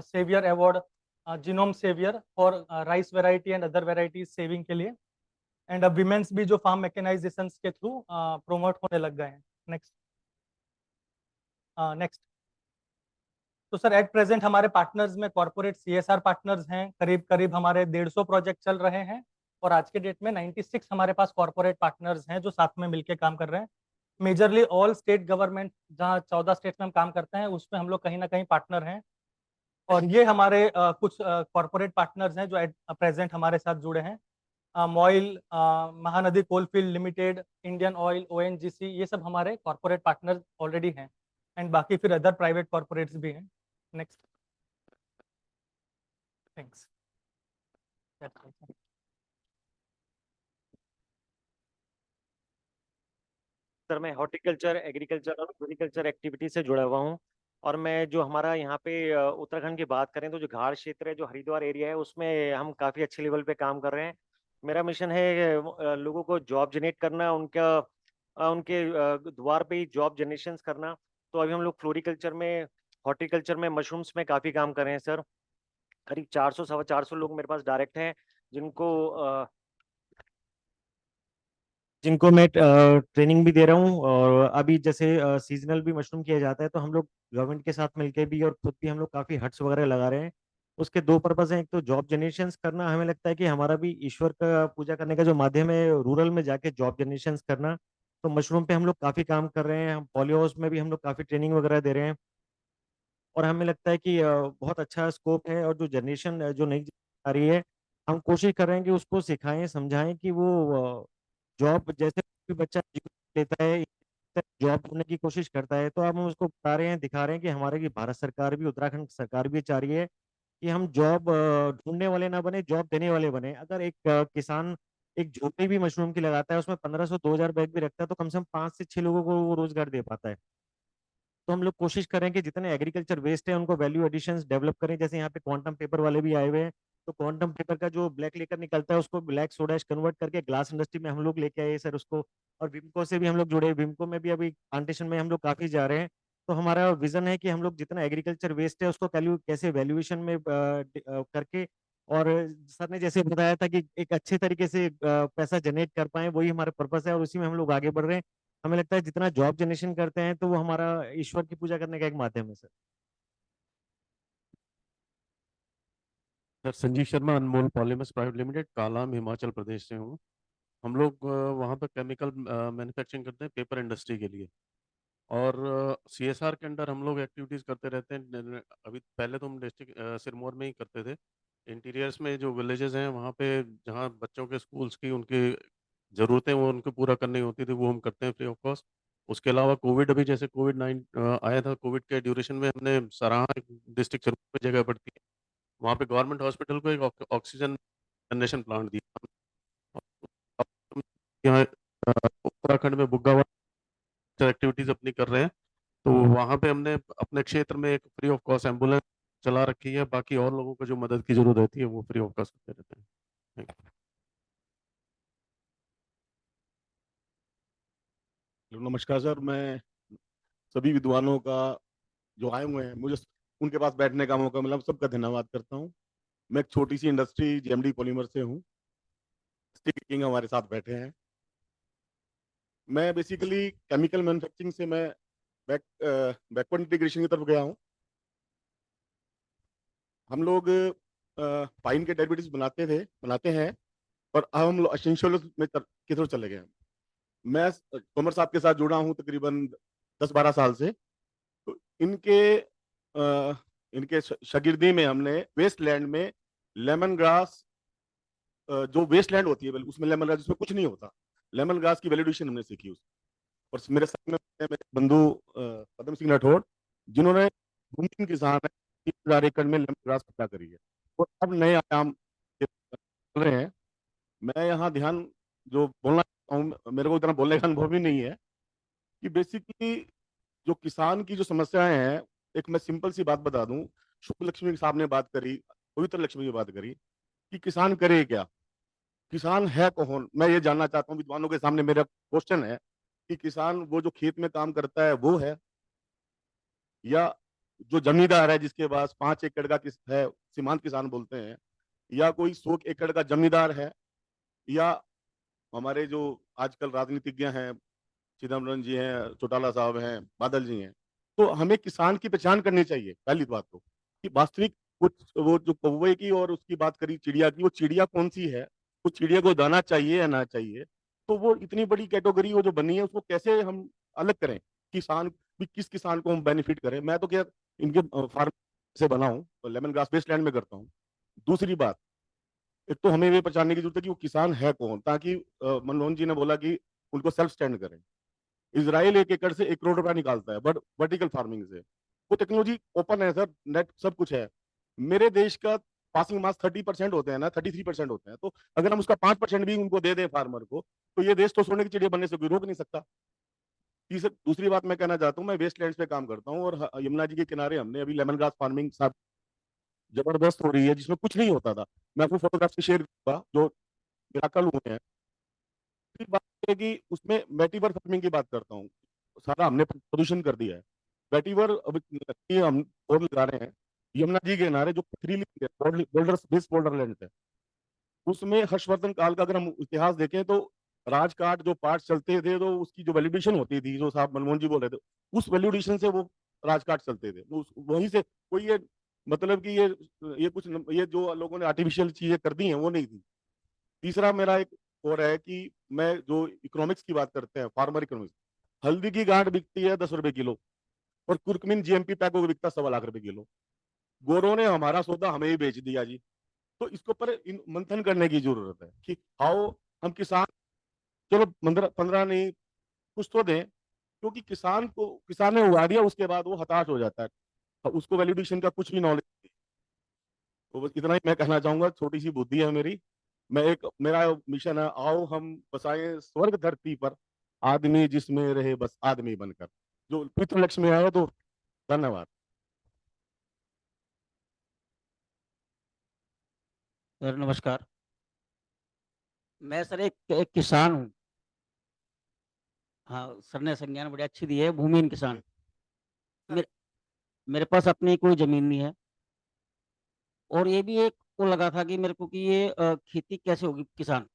saviour award, genome saviour for rice variety and other varieties saving के लिए, एंड अब विमेंस भी जो फार्म मैकेनाइजेशन के थ्रू प्रोमोट होने लग गए हैं। नेक्स्ट। नेक्स्ट। तो सर एट प्रेजेंट हमारे पार्टनर्स में कॉर्पोरेट सीएसआर पार्टनर्स हैं, करीब करीब हमारे 150 प्रोजेक्ट चल रहे हैं और आज के डेट में 96 हमारे पास कॉर्पोरेट पार्टनर्स हैं जो साथ में मिलकर काम कर रहे हैं। मेजरली ऑल स्टेट गवर्नमेंट, जहाँ 14 स्टेट में हम काम करते हैं उसमें हम लोग कहीं ना कहीं पार्टनर हैं। और ये हमारे कुछ कॉर्पोरेट पार्टनर्स हैं जो एट प्रेजेंट हमारे साथ जुड़े हैं। MOIL, Mahanadi coalfield limited, Indian oil, ONGC, ये सब हमारे कॉर्पोरेट पार्टनर्स ऑलरेडी हैं, एंड बाकी फिर अदर प्राइवेट कॉर्पोरेट्स भी हैं। नेक्स्ट। थैंक्स। सर मैं हॉर्टिकल्चर, एग्रीकल्चर और फ्लोरिकल्चर एक्टिविटी से जुड़ा हुआ हूँ और मैं जो हमारा यहाँ पे उत्तराखंड की बात करें तो जो घाट क्षेत्र है, जो हरिद्वार एरिया है, उसमें हम काफ़ी अच्छे लेवल पे काम कर रहे हैं। मेरा मिशन है लोगों को जॉब जनरेट करना, उनके द्वार पे ही जॉब जनरेशन करना। तो अभी हम लोग फ्लोरिकल्चर में, हॉर्टिकल्चर में, मशरूम्स में काफ़ी काम कर रहे हैं सर। करीब 400-450 लोग मेरे पास डायरेक्ट हैं जिनको मैं ट्रेनिंग भी दे रहा हूँ। और अभी जैसे सीजनल भी मशरूम किया जाता है तो हम लोग गवर्नमेंट के साथ मिलकर भी और खुद भी हम लोग काफ़ी हट्स वगैरह लगा रहे हैं। उसके 2 पर्पज हैं, एक तो जॉब जनरेशन करना, हमें लगता है कि हमारा भी ईश्वर का पूजा करने का जो माध्यम है रूरल में जाके जॉब जनरेशन करना। तो मशरूम पे हम लोग काफ़ी काम कर रहे हैं, हम पॉली हाउस में भी हम लोग काफ़ी ट्रेनिंग वगैरह दे रहे हैं और हमें लगता है कि बहुत अच्छा स्कोप है। और जो जनरेशन जो नई आ रही है, हम कोशिश कर रहे हैं कि उसको सिखाएं, समझाएं कि वो जॉब जैसे भी बच्चा लेता है जॉब करने की कोशिश करता है, तो अब हम उसको बता रहे हैं, दिखा रहे हैं कि हमारे की भारत सरकार भी, उत्तराखंड सरकार भी चाह रही है कि हम जॉब ढूंढने वाले ना बने, जॉब देने वाले बने। अगर एक किसान एक झोपड़ी भी मशरूम की लगाता है, उसमें 1500-2000 बैग भी रखता है, तो कम से कम 5 से 6 लोगों को वो रोजगार दे पाता है। तो हम लोग कोशिश करें कि जितने एग्रीकल्चर वेस्ट है उनको वैल्यू एडिशंस डेवलप करें। जैसे यहाँ पे क्वांटम पेपर वाले भी आए हुए हैं, तो क्वांटम पेपर का जो ब्लैक लेकर निकलता है उसको ब्लैक सोडा कन्वर्ट करके ग्लास इंडस्ट्री में हम लोग लेके आए सर उसको। और विमको से भी हम लोग जुड़े, विमको में भी अभी प्लांटेशन में हम लोग काफी जा रहे हैं। तो हमारा विजन है कि हम लोग जितना एग्रीकल्चर वेस्ट है उसको कैसे वैल्यूएशन में करके, और सर ने जैसे बताया था कि एक अच्छे तरीके से पैसा जनरेट कर पाए, वही हमारा पर्पस है और उसी में हम लोग आगे बढ़ रहे हैं। हमें लगता है जितना जॉब जनरेशन करते हैं तो वो हमारा ईश्वर की पूजा करने का एक माध्यम है सर। सर संजीव शर्मा, अनमोल polymers private limited, Kalam, Himachal Pradesh से हूँ। हम लोग वहाँ पर केमिकल मैन्युफैक्चरिंग करते हैं पेपर इंडस्ट्री के लिए, और सीएसआर के अंडर हम लोग एक्टिविटीज़ करते रहते हैं। अभी पहले तो हम डिस्ट्रिक्ट सिरमौर में ही करते थे। इंटीरियर्स में जो विलेजेस हैं वहाँ पे जहाँ बच्चों के स्कूल्स की उनकी ज़रूरतें वो उनको पूरा करनी होती थी, वो हम करते हैं फ्री ऑफ कॉस्ट। उसके अलावा कोविड, अभी जैसे कोविड-9 आया था, कोविड के ड्यूरेशन में हमने सराहा डिस्ट्रिक्ट सिरमौर में जगह पड़ती है, वहाँ पे गवर्नमेंट हॉस्पिटल को एक ऑक्सीजन जनरेशन प्लांट दिया। यहाँ उत्तराखंड में बुग्गा एक्टिविटीज अपनी कर रहे हैं, तो वहाँ पे हमने अपने क्षेत्र में एक फ्री ऑफ कॉस्ट एम्बुलेंस चला रखी है। बाकी और लोगों को जो मदद की जरूरत रहती है वो फ्री ऑफ कॉस्ट करते रहते हैं। Thank you. नमस्कार सर, मैं सभी विद्वानों का जो आए हुए हैं, मुझे उनके पास बैठने का मौका मिला, सबका धन्यवाद करता हूँ। मैं एक छोटी सी इंडस्ट्री जेएमडी पॉलीमर से हूँ, किंग हमारे साथ बैठे हैं। मैं बेसिकली केमिकल मैन्युफैक्चरिंग से मैं बैकवर्ड इंटीग्रेशन की तरफ गया हूँ। हम लोग पाइन के डेरिवेटिव्स बनाते हैं, और अब हम लोग एसेंशियल में की तरफ चले गए हैं। मैं कॉमर साहब के साथ जुड़ा हूँ तकरीबन 10-12 साल से। तो इनके शागिर्दी में हमने वेस्ट लैंड में लेमन ग्रास, जो वेस्ट लैंड होती है उसमें लेमन ग्रास जिसमें कुछ नहीं होता, लेमन ग्रास की वैल्यूएशन हमने सीखी उसकी। और मेरे साथ में मेरे बंधु पदम सिंह राठौड़, जिन्होंने भूमिहीन किसान है 30,000 एकड़ में लेमन ग्रास पैदा करी है, और अब नए आयाम चल रहे हैं। मैं यहाँ ध्यान जो बोलना चाहता हूँ, मेरे को इतना बोलने का अनुभव भी नहीं है, कि बेसिकली जो किसान की जो समस्याएं हैं, एक मैं सिंपल सी बात बता दूं। शुक्ल लक्ष्मी साहब ने बात करी, पवित्र लक्ष्मी की बात करी कि किसान करे क्या, किसान है कौन। मैं ये जानना चाहता हूँ, विद्वानों के सामने मेरा क्वेश्चन है कि किसान वो जो खेत में काम करता है वो है, या जो जमींदार है जिसके पास 5 एकड़ का है, सीमांत किसान बोलते हैं, या कोई 100 एकड़ का जमींदार है, या हमारे जो आजकल राजनीतिज्ञ हैं, चिदम्बरम जी हैं, चौटाला साहब हैं, बादल जी हैं। तो हमें किसान की पहचान करनी चाहिए पहली बात तो, कि वास्तविक कुछ वो जो कौवे की और उसकी बात करी चिड़िया की, वो चिड़िया कौन सी है, उस चिड़िया को दाना चाहिए या ना चाहिए। तो वो इतनी बड़ी कैटेगरी वो जो बनी है, उसको कैसे हम अलग करें, किसान भी किस किसान को हम बेनिफिट करें। मैं तो क्या इनके फार्म से बना हूँ, तो लेमन ग्रास वेस्ट लैंड में करता हूँ। दूसरी बात, एक तो हमें ये पहचानने की जरूरत है कि वो किसान है कौन, ताकि मनमोहन जी ने बोला कि उनको सेल्फ स्टैंड करें। इजराइल 1 एकड़ से 1 करोड़ रुपया निकालता है, बट वर्टिकल फार्मिंग से। वो टेक्नोलॉजी ओपन है सर, नेट सब कुछ है। मेरे देश का पासिंग मार्क्स 30% होते हैं ना, 33% होते हैं। तो अगर हम उसका 5% भी उनको दे दें फार्मर को, तो ये देश तो सोने की चिड़िया बनने से कोई रोक नहीं सकता। दूसरी बात मैं कहना चाहता हूँ, मैं वेस्टलैंड्स पे काम करता हूँ, और यमुना जी के किनारे हमने अभी लेमन ग्रास फार्मिंग साहब जबरदस्त हो रही है, जिसमें कुछ नहीं होता था। मैं आपको फोटोग्राफ शेयर करूंगा जो मिराकल हुए हैं। फिर बात है कि उसमें वेटिवर फार्मिंग की बात करता हूँ, सारा हमने प्रदूषण कर दिया है। वेटिवर अब हम और लगा रहे हैं यमुना जी के किनारे, जो पथरीली बोल्डर लैंड है, उसमें हर्षवर्धन काल का अगर हम इतिहास देखें तो राजकाट जो पार्ट चलते थे, तो उसकी जो वैल्यूडेशन होती थी, जो साहब मनमोहन जी बोल रहे थे, उस वैल्यूडेशन से वो राजकाट चलते थे। वहीं से कोई ये मतलब कि ये कुछ ये जो लोगों ने आर्टिफिशियल चीजें कर दी हैं वो नहीं थी। तीसरा मेरा एक और है कि मैं जो इकोनॉमिक्स की बात करते हैं, फार्मर इकोनॉमिक्स, हल्दी की गांठ बिकती है 10 रुपए किलो, और कुर्कमिन जीएमपी पैक को बिकता 1.25 लाख रुपए किलो। गोरों ने हमारा सौदा हमें ही बेच दिया जी। तो इसके ऊपर मंथन करने की जरूरत है कि हाउ हम किसान, चलो 15 नहीं कुछ तो दें, क्योंकि किसान ने उगा दिया, उसके बाद वो हताश हो जाता है, उसको वैल्यूडेशन का कुछ भी नॉलेज नहीं। तो बस इतना ही मैं कहना चाहूंगा, छोटी सी बुद्धि है मेरी, मेरा मिशन है, आओ हम बसाएं स्वर्ग धरती पर, आदमी जिसमें रहे बस आदमी बनकर। जो पितृ लक्ष्य में आया तो धन्यवाद। सर नमस्कार, मैं सर एक किसान हूँ। हाँ सर ने संज्ञान बड़ी अच्छी दी है, भूमिहीन किसान। मेरे पास अपनी कोई जमीन नहीं है, और ये भी एक को लगा था कि मेरे को कि ये खेती कैसे होगी। किसान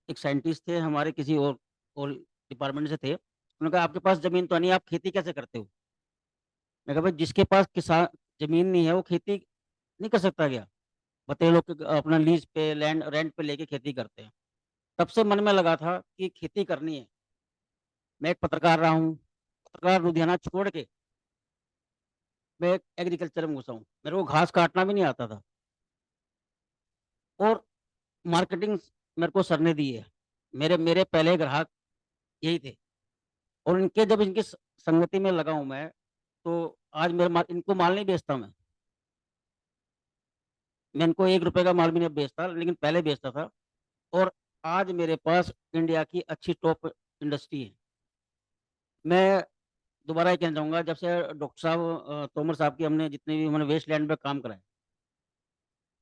एक साइंटिस्ट थे हमारे किसी और डिपार्टमेंट से थे, उन्होंने कहा आपके पास जमीन तो नहीं, आप खेती कैसे करते हो। मैं कहा भाई जिसके पास किसान जमीन नहीं है वो खेती नहीं कर सकता क्या। बताइए, लोग अपना लीज पे लैंड रेंट पे लेके खेती करते हैं। तब से मन में लगा था कि खेती करनी है। मैं एक पत्रकार रहा हूँ, पत्रकार लुधियाना छोड़ के मैं एग्रीकल्चर में घुसा हूँ। मेरे को घास काटना भी नहीं आता था, और मार्केटिंग मेरे को सर ने दी है। मेरे मेरे पहले ग्राहक यही थे, और इनके जब इनकी संगति में लगा हूँ मैं, तो आज इनको माल नहीं बेचता मैं इनको 1 रुपए का माल भी नहीं बेचता, लेकिन पहले बेचता था। और आज मेरे पास इंडिया की अच्छी टॉप इंडस्ट्री है। मैं दोबारा ये कहना चाहूंगा, जब से डॉक्टर साहब तोमर साहब की हमने जितने भी हमने वेस्ट लैंड पे काम कराए,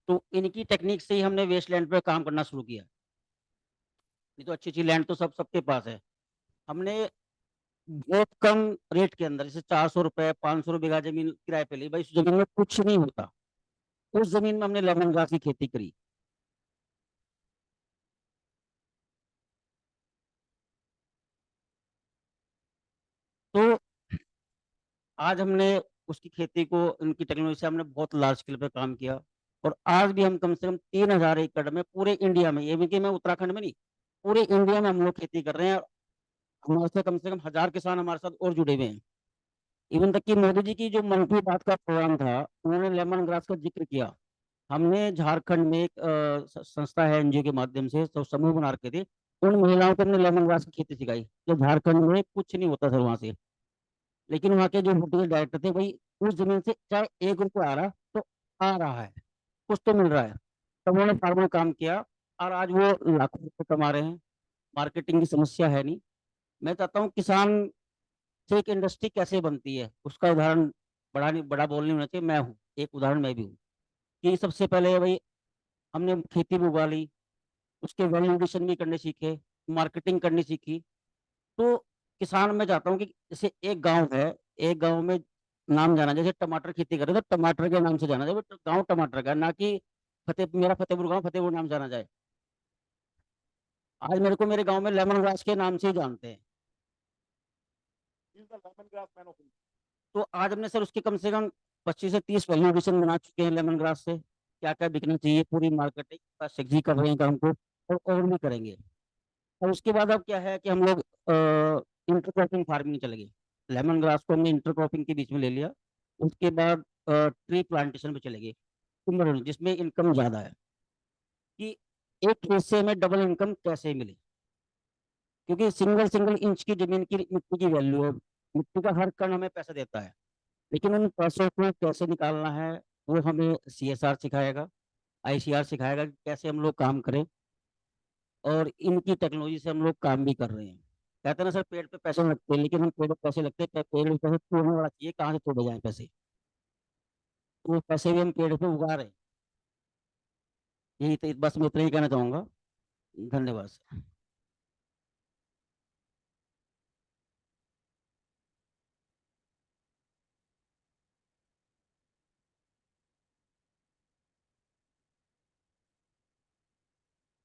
तो इनकी टेक्निक से ही हमने वेस्ट लैंड पे काम करना शुरू किया। ये तो अच्छी अच्छी लैंड तो सबके पास है। हमने बहुत कम रेट के अंदर, जैसे 400 रुपए 500 बीघा जमीन किराए पे ली। भाई उस जमीन में कुछ नहीं होता, उस जमीन में हमने लेमन ग्रास की खेती करी। तो आज हमने उसकी खेती को इनकी टेक्नोलॉजी से हमने बहुत लार्ज स्केल पे काम किया, और आज भी हम कम से कम 3000 एकड़ में पूरे इंडिया में, ये भी कि मैं उत्तराखंड में नहीं, पूरे इंडिया में हम लोग खेती कर रहे हैं। हमारे से कम 1000 किसान हमारे साथ और जुड़े हुए हैं। इवन तक कि मोदी जी की जो मन की बात का प्रोग्राम था, उन्होंने लेमन ग्रास का जिक्र किया। हमने झारखंड में एक संस्था है एनजीओ के माध्यम से, तो समूह बना के थे, उन महिलाओं को हमने लेमन ग्रास की खेती सिखाई। जो झारखंड में कुछ नहीं होता सर वहां से, लेकिन वहाँ के जो हॉर्टिकल्चर डायरेक्टर थे, भाई उस जमीन से चाहे 1 रुपया आ रहा तो आ रहा है, कुछ तो मिल रहा है। तब उन्होंने फार्म में काम किया, और आज वो लाखों रुपए कमा रहे हैं। मार्केटिंग की समस्या है नहीं। मैं चाहता हूँ किसान से एक इंडस्ट्री कैसे बनती है, उसका उदाहरण बड़ा बोल नहीं होना चाहिए। मैं हूँ एक उदाहरण, मैं भी हूँ कि सबसे पहले भाई हमने खेती भी उगा ली, उसके वैल्यू एडिशन भी करने सीखे, मार्केटिंग करनी सीखी। तो किसान मैं चाहता हूँ कि जैसे एक गांव है, एक गांव में नाम जाना, जैसे टमाटर खेती करे तो टमाटर के नाम से जाना जाए, तो गांव टमाटर का, ना कि मेरा फतेहपुर गांव फतेहपुर नाम जाना जाए। आज मेरे को मेरे गांव में लेमन ग्रास के नाम से ही जानते हैं। तो आज हमने सर उसके कम से कम 25 से 30 वैल्यू एडिशन बना चुके हैं लेमन ग्रास से। क्या क्या बिकना चाहिए, पूरी मार्केटिंग सेक्जी कर रहे हैं काम को, और भी करेंगे। और उसके बाद अब क्या है कि हम लोग इंटरक्रॉपिंग फार्मिंग चले गए। लेमन ग्रास को हमने इंटरक्रॉपिंग के बीच में ले लिया। उसके बाद ट्री प्लांटेशन पे चले गए, जिसमें इनकम ज्यादा है, कि एक हिस्से में डबल इनकम कैसे मिले। क्योंकि सिंगल सिंगल इंच की जमीन की मिट्टी की वैल्यू है, मिट्टी का हर कण हमें पैसा देता है, लेकिन उन पैसों को कैसे निकालना है वो हमें सीएसआर सिखाएगा, आईसीआर सिखाएगा कि कैसे हम लोग काम करें। और इनकी टेक्नोलॉजी से हम लोग काम भी कर रहे हैं। कहते हैं ना सर, पेड़ पे पैसे लगते हैं, लेकिन हम पेड़ पे पैसे लगते हैं, पेड़ पे पैसे तोड़ने वाला चाहिए, कहाँ से तोड़े जाए पैसे। तो वो पैसे भी हम पेड़ पे उगा रहे हैं। यही तो, बस मैं इतना ही कहना चाहूंगा। धन्यवाद सर।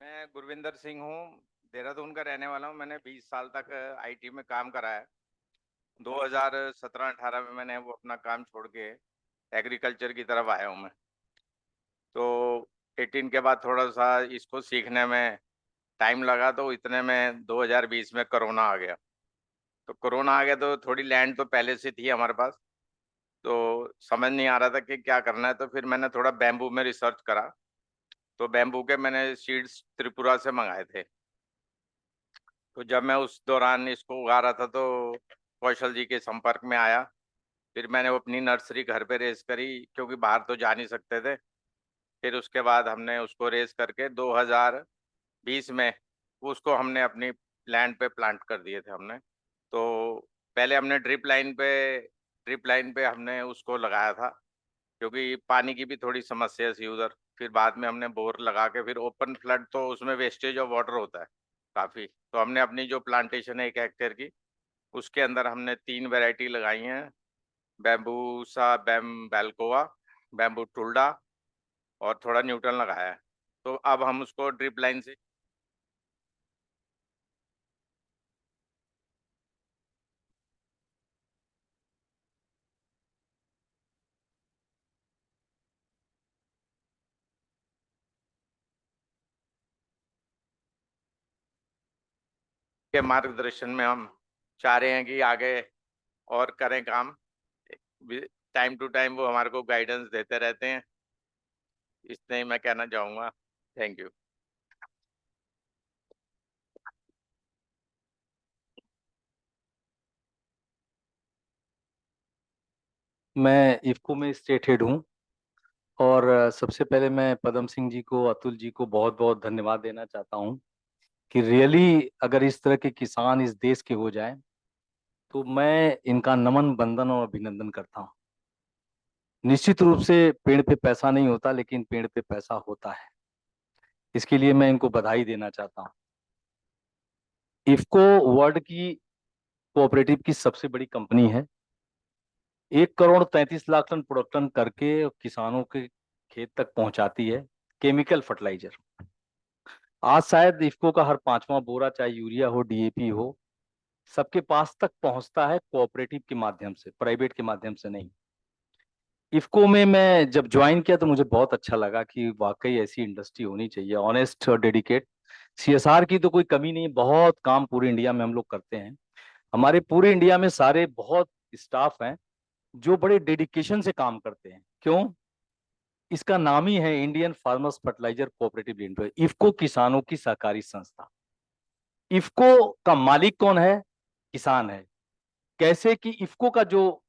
मैं गुरविंदर सिंह हूँ, देहरादून का रहने वाला हूँ। मैंने 20 साल तक आईटी में काम करा है। 2017-18 में मैंने वो अपना काम छोड़ के एग्रीकल्चर की तरफ आया हूँ मैं। तो 18 के बाद थोड़ा सा इसको सीखने में टाइम लगा, तो इतने में 2020 में कोरोना आ गया। तो कोरोना आ गया तो थोड़ी लैंड तो पहले से थी हमारे पास, तो समझ नहीं आ रहा था कि क्या करना है। तो फिर मैंने थोड़ा बैम्बू में रिसर्च करा, तो बैम्बू के मैंने सीड्स त्रिपुरा से मंगाए थे। तो जब मैं उस दौरान इसको उगा रहा था तो कौशल जी के संपर्क में आया। फिर मैंने वो अपनी नर्सरी घर पे रेस करी, क्योंकि बाहर तो जा नहीं सकते थे। फिर उसके बाद हमने उसको रेस करके 2020 में उसको हमने अपनी लैंड पे प्लांट कर दिए थे हमने। तो पहले हमने ड्रिप लाइन पे हमने उसको लगाया था, क्योंकि पानी की भी थोड़ी समस्या थी उधर। फिर बाद में हमने बोर लगा के, फिर ओपन फ्लड तो उसमें वेस्टेज ऑफ वाटर होता है काफ़ी, तो हमने अपनी जो प्लांटेशन है 1 हेक्टेयर की, उसके अंदर हमने 3 वैरायटी लगाई हैं, बैम्बूसा बैल्कोवा, बैम्बू टुल्डा और थोड़ा न्यूटन लगाया है। तो अब हम उसको ड्रिप लाइन से के मार्गदर्शन में हम चाह रहे हैं कि आगे और करें काम। टाइम टू टाइम वो हमारे को गाइडेंस देते रहते हैं। इतना ही मैं कहना चाहूँगा। Thank you. मैं इफ्को में स्टेट हेड हूँ और सबसे पहले मैं पदम सिंह जी को, अतुल जी को बहुत बहुत धन्यवाद देना चाहता हूँ कि रियली अगर इस तरह के किसान इस देश के हो जाए तो मैं इनका नमन बंदन और अभिनंदन करता हूँ। निश्चित रूप से पेड़ पे पैसा नहीं होता, लेकिन पेड़ पे पैसा होता है, इसके लिए मैं इनको बधाई देना चाहता हूँ। इफ्को वर्ल्ड की कोऑपरेटिव की सबसे बड़ी कंपनी है। 1,33,00,000 टन प्रोडक्शन करके किसानों के खेत तक पहुंचाती है केमिकल फर्टिलाइजर। आज शायद इफ्को का हर 5वां बोरा, चाहे यूरिया हो, डीएपी हो, सबके पास तक पहुंचता है कोऑपरेटिव के माध्यम से, प्राइवेट के माध्यम से नहीं। इफ्को में मैं जब ज्वाइन किया तो मुझे बहुत अच्छा लगा कि वाकई ऐसी इंडस्ट्री होनी चाहिए, ऑनेस्ट और डेडिकेट। सीएसआर की तो कोई कमी नहीं, बहुत काम पूरे इंडिया में हम लोग करते हैं। हमारे पूरे इंडिया में सारे बहुत स्टाफ हैं जो बड़े डेडिकेशन से काम करते हैं। क्यों? इसका नाम ही है Indian farmers fertiliser cooperative limited, IFFCO किसानों की सहकारी संस्था। इफ्को का मालिक कौन है? किसान है। कैसे कि इफ्को का जो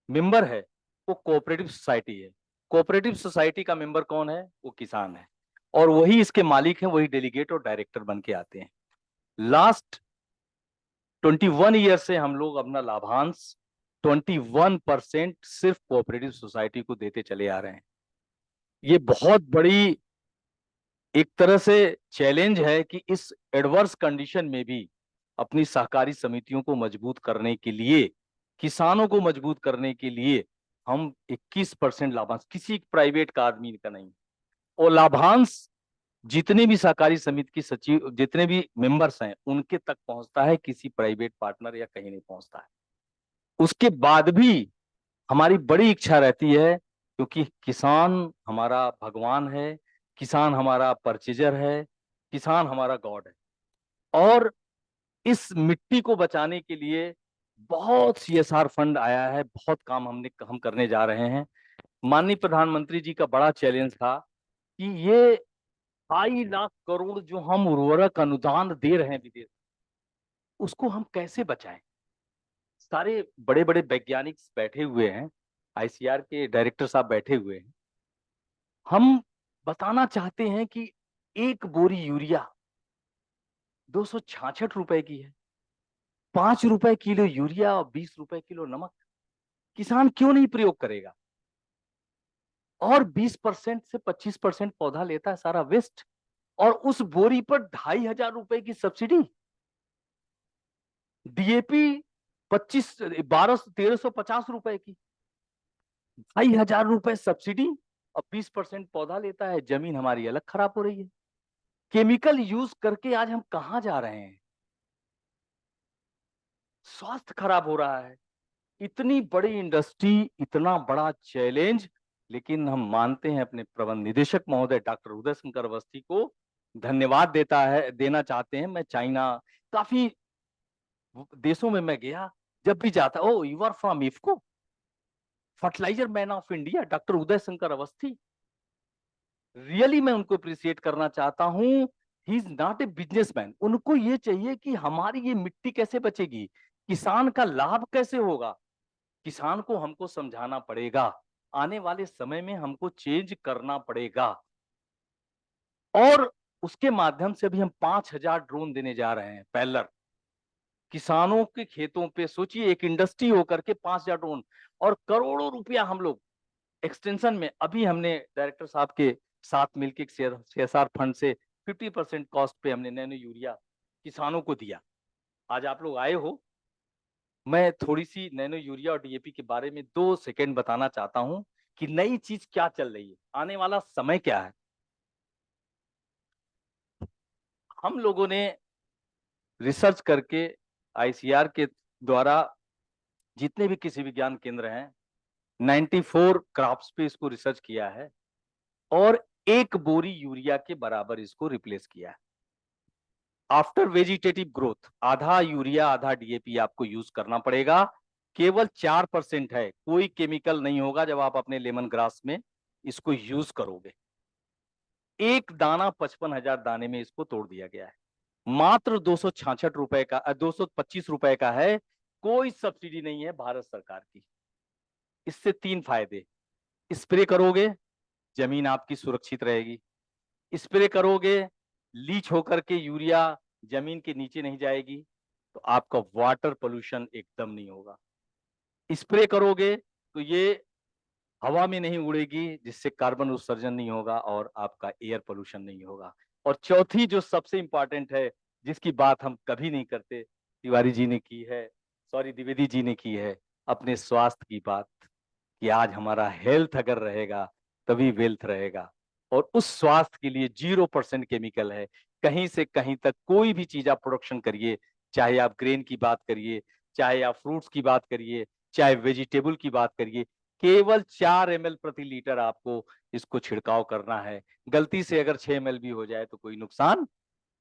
मेंबर है वो कोऑपरेटिव सोसाइटी है। कोऑपरेटिव सोसाइटी का मेंबर कौन है? वो किसान है, और वही इसके मालिक हैं, वही डेलीगेट और डायरेक्टर बन के आते हैं। लास्ट 21 ईयर से हम लोग अपना लाभांश 21% सिर्फ कोऑपरेटिव सोसाइटी को देते चले आ रहे हैं। ये बहुत बड़ी एक तरह से चैलेंज है कि इस एडवर्स कंडीशन में भी अपनी सहकारी समितियों को मजबूत करने के लिए, किसानों को मजबूत करने के लिए हम 21% लाभांश, किसी प्राइवेट का आदमी का नहीं, और लाभांश जितने भी सहकारी समिति की सचिव, जितने भी मेंबर्स हैं, उनके तक पहुंचता है, किसी प्राइवेट पार्टनर या कहीं नहीं पहुंचता है। उसके बाद भी हमारी बड़ी इच्छा रहती है, क्योंकि किसान हमारा भगवान है, किसान हमारा परचेजर है, किसान हमारा गॉड है, और इस मिट्टी को बचाने के लिए बहुत सीएसआर फंड आया है, बहुत काम हम करने जा रहे हैं। माननीय प्रधानमंत्री जी का बड़ा चैलेंज था कि ये 2.5 लाख करोड़ जो हम उर्वरक अनुदान दे रहे हैं विदेश, उसको हम कैसे बचाएं। सारे बड़े बड़े वैज्ञानिक बैठे हुए हैं, आईसीआर के डायरेक्टर साहब बैठे हुए हैं। हम बताना चाहते हैं कि एक बोरी यूरिया 266 रुपए की है, 5 रुपए किलो यूरिया और 20 रुपए किलो नमक। किसान क्यों नहीं प्रयोग करेगा? और 20% से 25% पौधा लेता है सारा वेस्ट, और उस बोरी पर 2,500 रुपए की सब्सिडी। डीएपी 1350 रुपए की, 2,500 रुपए सब्सिडी और 20% पौधा लेता है। जमीन हमारी अलग खराब हो रही है, केमिकल यूज करके आज हम कहां जा रहे हैं? स्वास्थ्य खराब हो रहा है। इतनी बड़ी इंडस्ट्री, इतना बड़ा चैलेंज, लेकिन हम मानते हैं अपने प्रबंध निदेशक महोदय डॉक्टर उदय शंकर अवस्थी को धन्यवाद देना चाहते हैं। मैं चाइना, काफी देशों में मैं गया, जब भी जाता, oh you are from IFFCO, fertiliser man of India, doctor Uday Shankar Awasthi. Really मैं उनको अप्रिशिएट करना चाहता हूं। He is not a businessman. उनको ये चाहिए कि हमारी ये मिट्टी कैसे बचेगी, किसान का लाभ कैसे होगा, किसान को हमको समझाना पड़ेगा। आने वाले समय में हमको चेंज करना पड़ेगा। और उसके माध्यम से अभी हम 5000 ड्रोन देने जा रहे हैं पैरेलल किसानों के खेतों पे। सोचिए एक इंडस्ट्री होकर के 5000 ड्रोन और करोड़ों रुपया हम लोग एक्सटेंशन में। अभी हमने डायरेक्टर साहब के साथ मिलकर सीएसआर फंड से 50% कॉस्ट पे हमने नैनो यूरिया किसानों को दिया। आज आप लोग आए हो, मैं थोड़ी सी नैनो यूरिया और डीएपी के बारे में 2 सेकंड बताना चाहता हूं कि नई चीज क्या चल रही है, आने वाला समय क्या है। हम लोगों ने रिसर्च करके आईसीआर के द्वारा जितने भी कृषि विज्ञान केंद्र हैं 94 क्रॉप्स पे इसको रिसर्च किया है और 1 बोरी यूरिया के बराबर इसको रिप्लेस किया है। आफ्टर वेजिटेटिव ग्रोथ आधा यूरिया आधा डीएपी आपको यूज करना पड़ेगा। केवल 4% है, कोई केमिकल नहीं होगा जब आप अपने लेमन ग्रास में इसको यूज करोगे। एक दाना 55,000 दाने में इसको तोड़ दिया गया है। मात्र 266 रुपए का 225 रुपए का है, कोई सब्सिडी नहीं है भारत सरकार की। इससे 3 फायदे, स्प्रे करोगे जमीन आपकी सुरक्षित रहेगी, स्प्रे करोगे लीच होकर के यूरिया जमीन के नीचे नहीं जाएगी, तो आपका वाटर पोल्यूशन एकदम नहीं होगा। स्प्रे करोगे तो ये हवा में नहीं उड़ेगी, जिससे कार्बन उत्सर्जन नहीं होगा और आपका एयर पोल्यूशन नहीं होगा। और चौथी जो सबसे इंपॉर्टेंट है, जिसकी बात हम कभी नहीं करते, तिवारी जी ने की है, द्विवेदी जी ने की है, अपने स्वास्थ्य की बात, कि आज हमारा हेल्थ अगर रहेगा तभी वेल्थ रहेगा। और उस स्वास्थ्य के लिए 0% केमिकल है। कहीं से कहीं तक कोई भी चीज आप प्रोडक्शन करिए, चाहे आप ग्रेन की बात करिए, चाहे आप फ्रूट्स की बात करिए, चाहे वेजिटेबल की बात करिए, केवल 4 ml प्रति लीटर आपको इसको छिड़काव करना है। गलती से अगर 6 ml भी हो जाए तो कोई नुकसान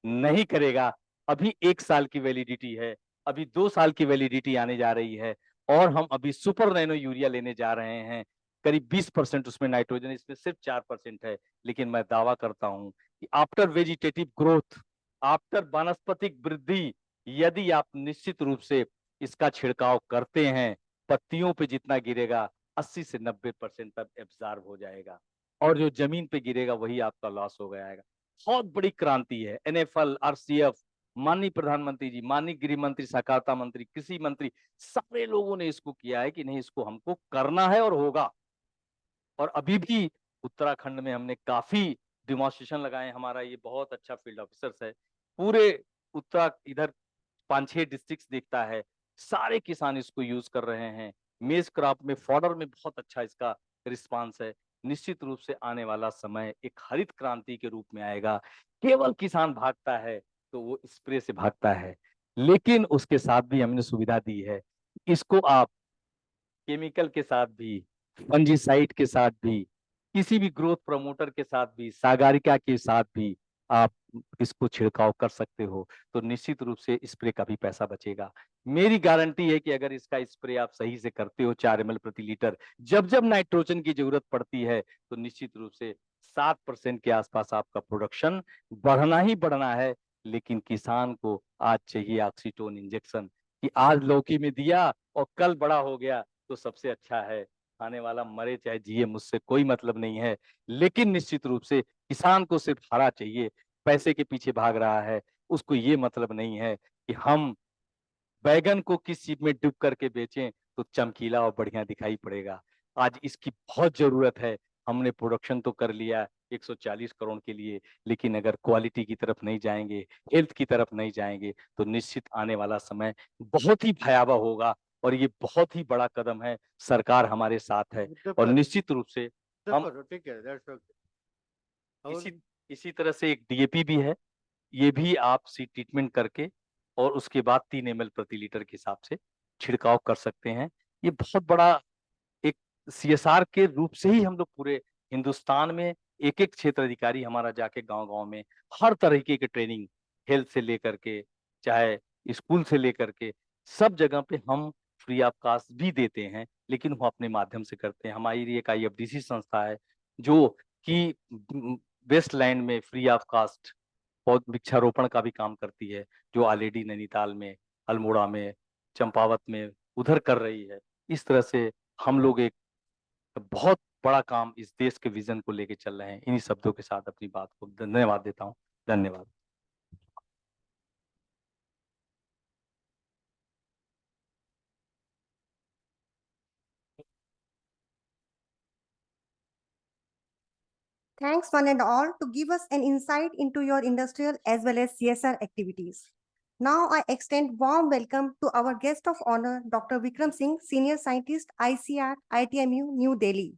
नहीं करेगा। अभी 1 साल की वैलिडिटी है, अभी 2 साल की वैलिडिटी आने जा रही है और हम अभी सुपर नैनो यूरिया लेने जा रहे हैं। करीब 20% उसमें नाइट्रोजन, इसमें सिर्फ 4% है। लेकिन मैं दावा करता हूं कि आफ्टर वेजिटेटिव ग्रोथ, आफ्टर वानस्पतिक वृद्धि, यदि आप निश्चित रूप से इसका छिड़काव करते हैं, पत्तियों पे जितना गिरेगा 80 से 90% तक एब्जॉर्ब हो जाएगा और जो जमीन पे गिरेगा वही आपका लॉस हो जाएगा। बहुत बड़ी क्रांति है। एनएफएल, आरसीएफ, माननीय प्रधानमंत्री जी, माननीय गृह मंत्री, सहकारिता मंत्री, कृषि मंत्री, सारे लोगों ने इसको किया है कि नहीं, इसको हमको करना है और होगा। और अभी भी उत्तराखंड में हमने काफी डिमॉन्स्ट्रेशन लगाए। हमारा ये बहुत अच्छा फील्ड ऑफिसर्स है, पूरे इधर 5-6 डिस्ट्रिक्ट देखता है, सारे किसान इसको यूज कर रहे हैं। मेज क्रॉप में, फॉडर में बहुत अच्छा इसका रिस्पांस है। निश्चित रूप से आने वाला समय एक हरित क्रांति के रूप में आएगा। केवल किसान भागता है तो वो स्प्रे से भागता है, लेकिन उसके साथ भी हमने सुविधा दी है, इसको आप केमिकल के साथ भी, फंजीसाइड के साथ भी, किसी भी ग्रोथ प्रमोटर के साथ भी, सागारिका के साथ भी आप इसको छिड़काव कर सकते हो। तो निश्चित रूप से स्प्रे का भी पैसा बचेगा। मेरी गारंटी है कि अगर इसका स्प्रे आप सही से करते हो 4 ml प्रति लीटर, जब जब नाइट्रोजन की जरूरत पड़ती है तो निश्चित रूप से 7% के आसपास आपका प्रोडक्शन बढ़ना ही बढ़ना है। लेकिन किसान को आज चाहिए ऑक्सीटोन इंजेक्शन, कि आज लौकी में दिया और कल बड़ा हो गया तो सबसे अच्छा है। आने वाला मरे चाहे जिए, मुझसे कोई मतलब नहीं है। लेकिन निश्चित रूप से किसान को सिर्फ हरा चाहिए, पैसे के पीछे भाग रहा है, उसको ये मतलब नहीं है कि हम बैगन को किस चीज में डूब करके बेचें तो चमकीला और बढ़िया दिखाई पड़ेगा। आज इसकी बहुत जरूरत है। हमने प्रोडक्शन तो कर लिया 140 करोड़ के लिए, लेकिन अगर क्वालिटी की तरफ नहीं जाएंगे, हेल्थ की तरफ नहीं जाएंगे, तो निश्चित आने वाला समय बहुत ही भयावह होगा। और ये बहुत ही बड़ा कदम है, सरकार हमारे साथ है और निश्चित रूप से हम इसी तरह से एक डीएपी भी है, ये भी आप सीड ट्रीटमेंट करके और उसके बाद 3 ml प्रति लीटर के हिसाब से छिड़काव कर सकते हैं। ये बहुत बड़ा एक सीएसआर के रूप से ही हम लोग पूरे हिंदुस्तान में एक एक क्षेत्र अधिकारी हमारा जाके गांव-गांव में हर तरीके की ट्रेनिंग, हेल्थ से लेकर के चाहे स्कूल से लेकर के सब जगह पे हम फ्री ऑफ कास्ट भी देते हैं, लेकिन वो अपने माध्यम से करते हैं। हमारी एक आईएफडीसी संस्था है जो कि वेस्टलैंड में फ्री ऑफ कास्ट पौध वृक्षारोपण का भी काम करती है, जो ऑलरेडी नैनीताल में, अल्मोड़ा में, चंपावत में उधर कर रही है। इस तरह से हम लोग एक तो बहुत बड़ा काम इस देश के विजन को लेके चल रहे हैं। इन्हीं शब्दों के साथ अपनी बात को धन्यवाद देता हूँ। धन्यवाद। Thanks one and all to give us an insight into your industrial as well as CSR activities. Now I extend warm welcome to our guest of honor, Dr. Vikram Singh, Senior Scientist, ICAR, ITMU, New Delhi.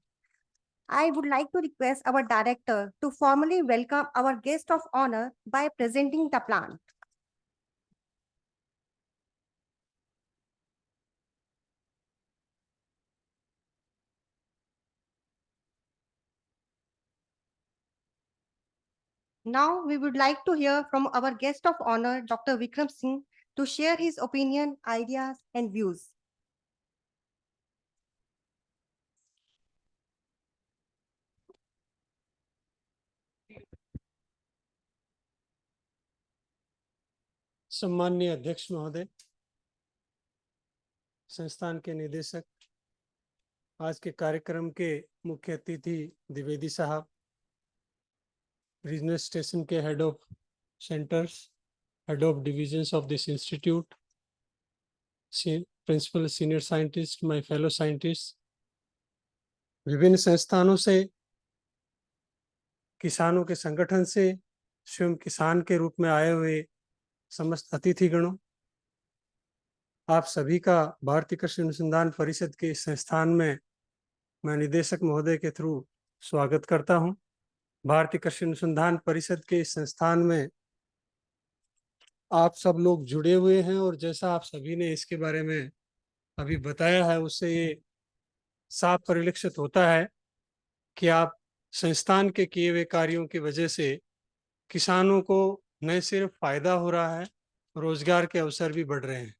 I would like to request our director to formally welcome our guest of honor by presenting the plant. Now we would like to hear from our guest of honor, Dr. Vikram Singh, to share his opinion, ideas, and views. सम्माननीय अध्यक्ष महोदय, संस्थान के निदेशक, आज के कार्यक्रम के मुख्य अतिथि द्विवेदी साहब, रीजनल स्टेशन के head of centres, head of divisions of this institute, principal senior scientist, my fellow scientist, विभिन्न संस्थानों से, किसानों के संगठन से, स्वयं किसान के रूप में आए हुए समस्त अतिथिगणों, आप सभी का भारतीय कृषि अनुसंधान परिषद के संस्थान में मैं निदेशक महोदय के थ्रू स्वागत करता हूं। भारतीय कृषि अनुसंधान परिषद के संस्थान में आप सब लोग जुड़े हुए हैं और जैसा आप सभी ने इसके बारे में अभी बताया है, उससे ये साफ परिलक्षित होता है कि आप संस्थान के किए हुए कार्यों की वजह से किसानों को न सिर्फ फायदा हो रहा है, रोजगार के अवसर भी बढ़ रहे हैं।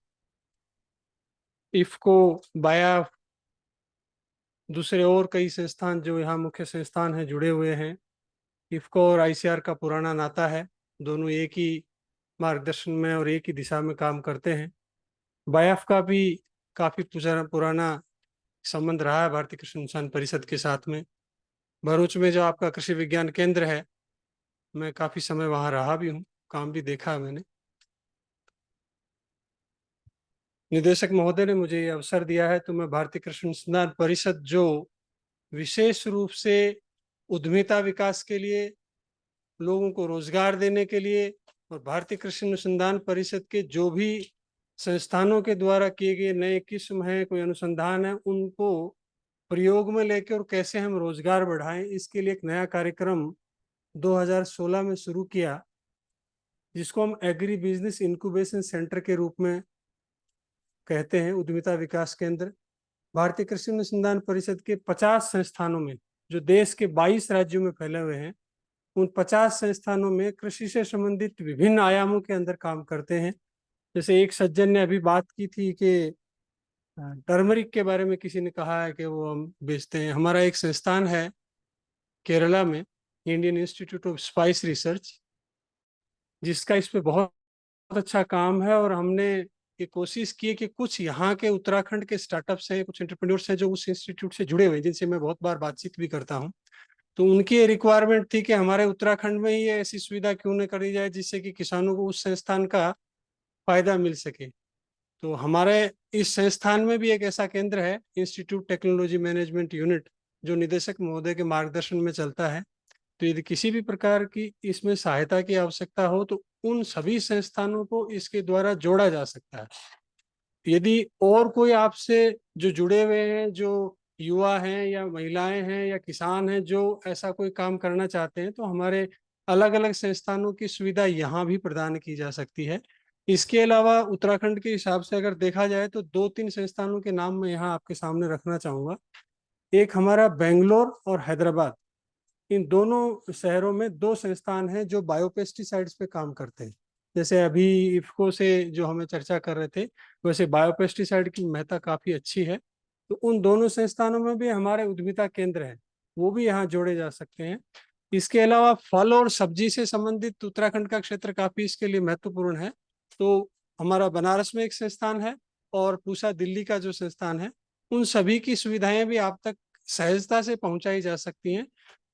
इफको, बाया, दूसरे और कई संस्थान जो यहाँ मुख्य संस्थान हैं जुड़े हुए हैं। इफको और आईसीआर का पुराना नाता है, दोनों एक ही मार्गदर्शन में और एक ही दिशा में काम करते हैं। बायाफ का भी काफी पुराना संबंध रहा है भारतीय कृषि अनुसंधान परिषद के साथ में। भरूच में जो आपका कृषि विज्ञान केंद्र है, मैं काफी समय वहां रहा भी हूँ, काम भी देखा है मैंने। निदेशक महोदय ने मुझे ये अवसर दिया है तो मैं भारतीय कृषि अनुसंधान परिषद जो विशेष रूप से उद्यमिता विकास के लिए, लोगों को रोजगार देने के लिए और भारतीय कृषि अनुसंधान परिषद के जो भी संस्थानों के द्वारा किए गए नए किस्म हैं, कोई अनुसंधान है, उनको प्रयोग में लेकर और कैसे हम रोजगार बढ़ाएं, इसके लिए एक नया कार्यक्रम 2016 में शुरू किया, जिसको हम एग्री बिजनेस इंक्यूबेशन सेंटर के रूप में कहते हैं, उद्यमिता विकास केंद्र। भारतीय कृषि अनुसंधान परिषद के 50 संस्थानों में, जो देश के 22 राज्यों में फैले हुए हैं, उन 50 संस्थानों में कृषि से संबंधित विभिन्न आयामों के अंदर काम करते हैं। जैसे एक सज्जन ने अभी बात की थी कि टर्मरिक के बारे में किसी ने कहा है कि वो हम बेचते हैं। हमारा एक संस्थान है केरला में, Indian institute of spice research, जिसका इस पे बहुत अच्छा काम है और हमने ये कोशिश की है कि कुछ यहाँ के उत्तराखंड के स्टार्टअप्स हैं, कुछ एंटरप्रेन्योर्स हैं जो उस इंस्टीट्यूट से जुड़े हुए हैं, जिनसे मैं बहुत बार बातचीत भी करता हूँ। तो उनकी रिक्वायरमेंट थी कि हमारे उत्तराखंड में ही ऐसी सुविधा क्यों न करी जाए जिससे कि किसानों को उस संस्थान का फायदा मिल सके। तो हमारे इस संस्थान में भी एक ऐसा केंद्र है, इंस्टीट्यूट टेक्नोलॉजी मैनेजमेंट यूनिट, जो निदेशक महोदय के मार्गदर्शन में चलता है। तो यदि किसी भी प्रकार की इसमें सहायता की आवश्यकता हो तो उन सभी संस्थानों को इसके द्वारा जोड़ा जा सकता है। यदि और कोई आपसे जो जुड़े हुए हैं, जो युवा हैं या महिलाएं हैं या किसान हैं, जो ऐसा कोई काम करना चाहते हैं, तो हमारे अलग अलग संस्थानों की सुविधा यहाँ भी प्रदान की जा सकती है। इसके अलावा उत्तराखंड के हिसाब से अगर देखा जाए तो 2-3 संस्थानों के नाम मैं यहाँ आपके सामने रखना चाहूँगा। एक हमारा बेंगलोर और हैदराबाद, इन दोनों शहरों में 2 संस्थान हैं जो बायोपेस्टिसाइड्स पे काम करते हैं। जैसे अभी इफको से जो हमें चर्चा कर रहे थे, वैसे बायोपेस्टिसाइड की महत्ता काफ़ी अच्छी है। तो उन दोनों संस्थानों में भी हमारे उद्यमिता केंद्र हैं, वो भी यहाँ जोड़े जा सकते हैं। इसके अलावा फल और सब्जी से संबंधित उत्तराखंड का क्षेत्र काफ़ी इसके लिए महत्वपूर्ण है। तो हमारा बनारस में एक संस्थान है और पूसा दिल्ली का जो संस्थान है, उन सभी की सुविधाएं भी आप तक सहजता से पहुंचाई जा सकती हैं।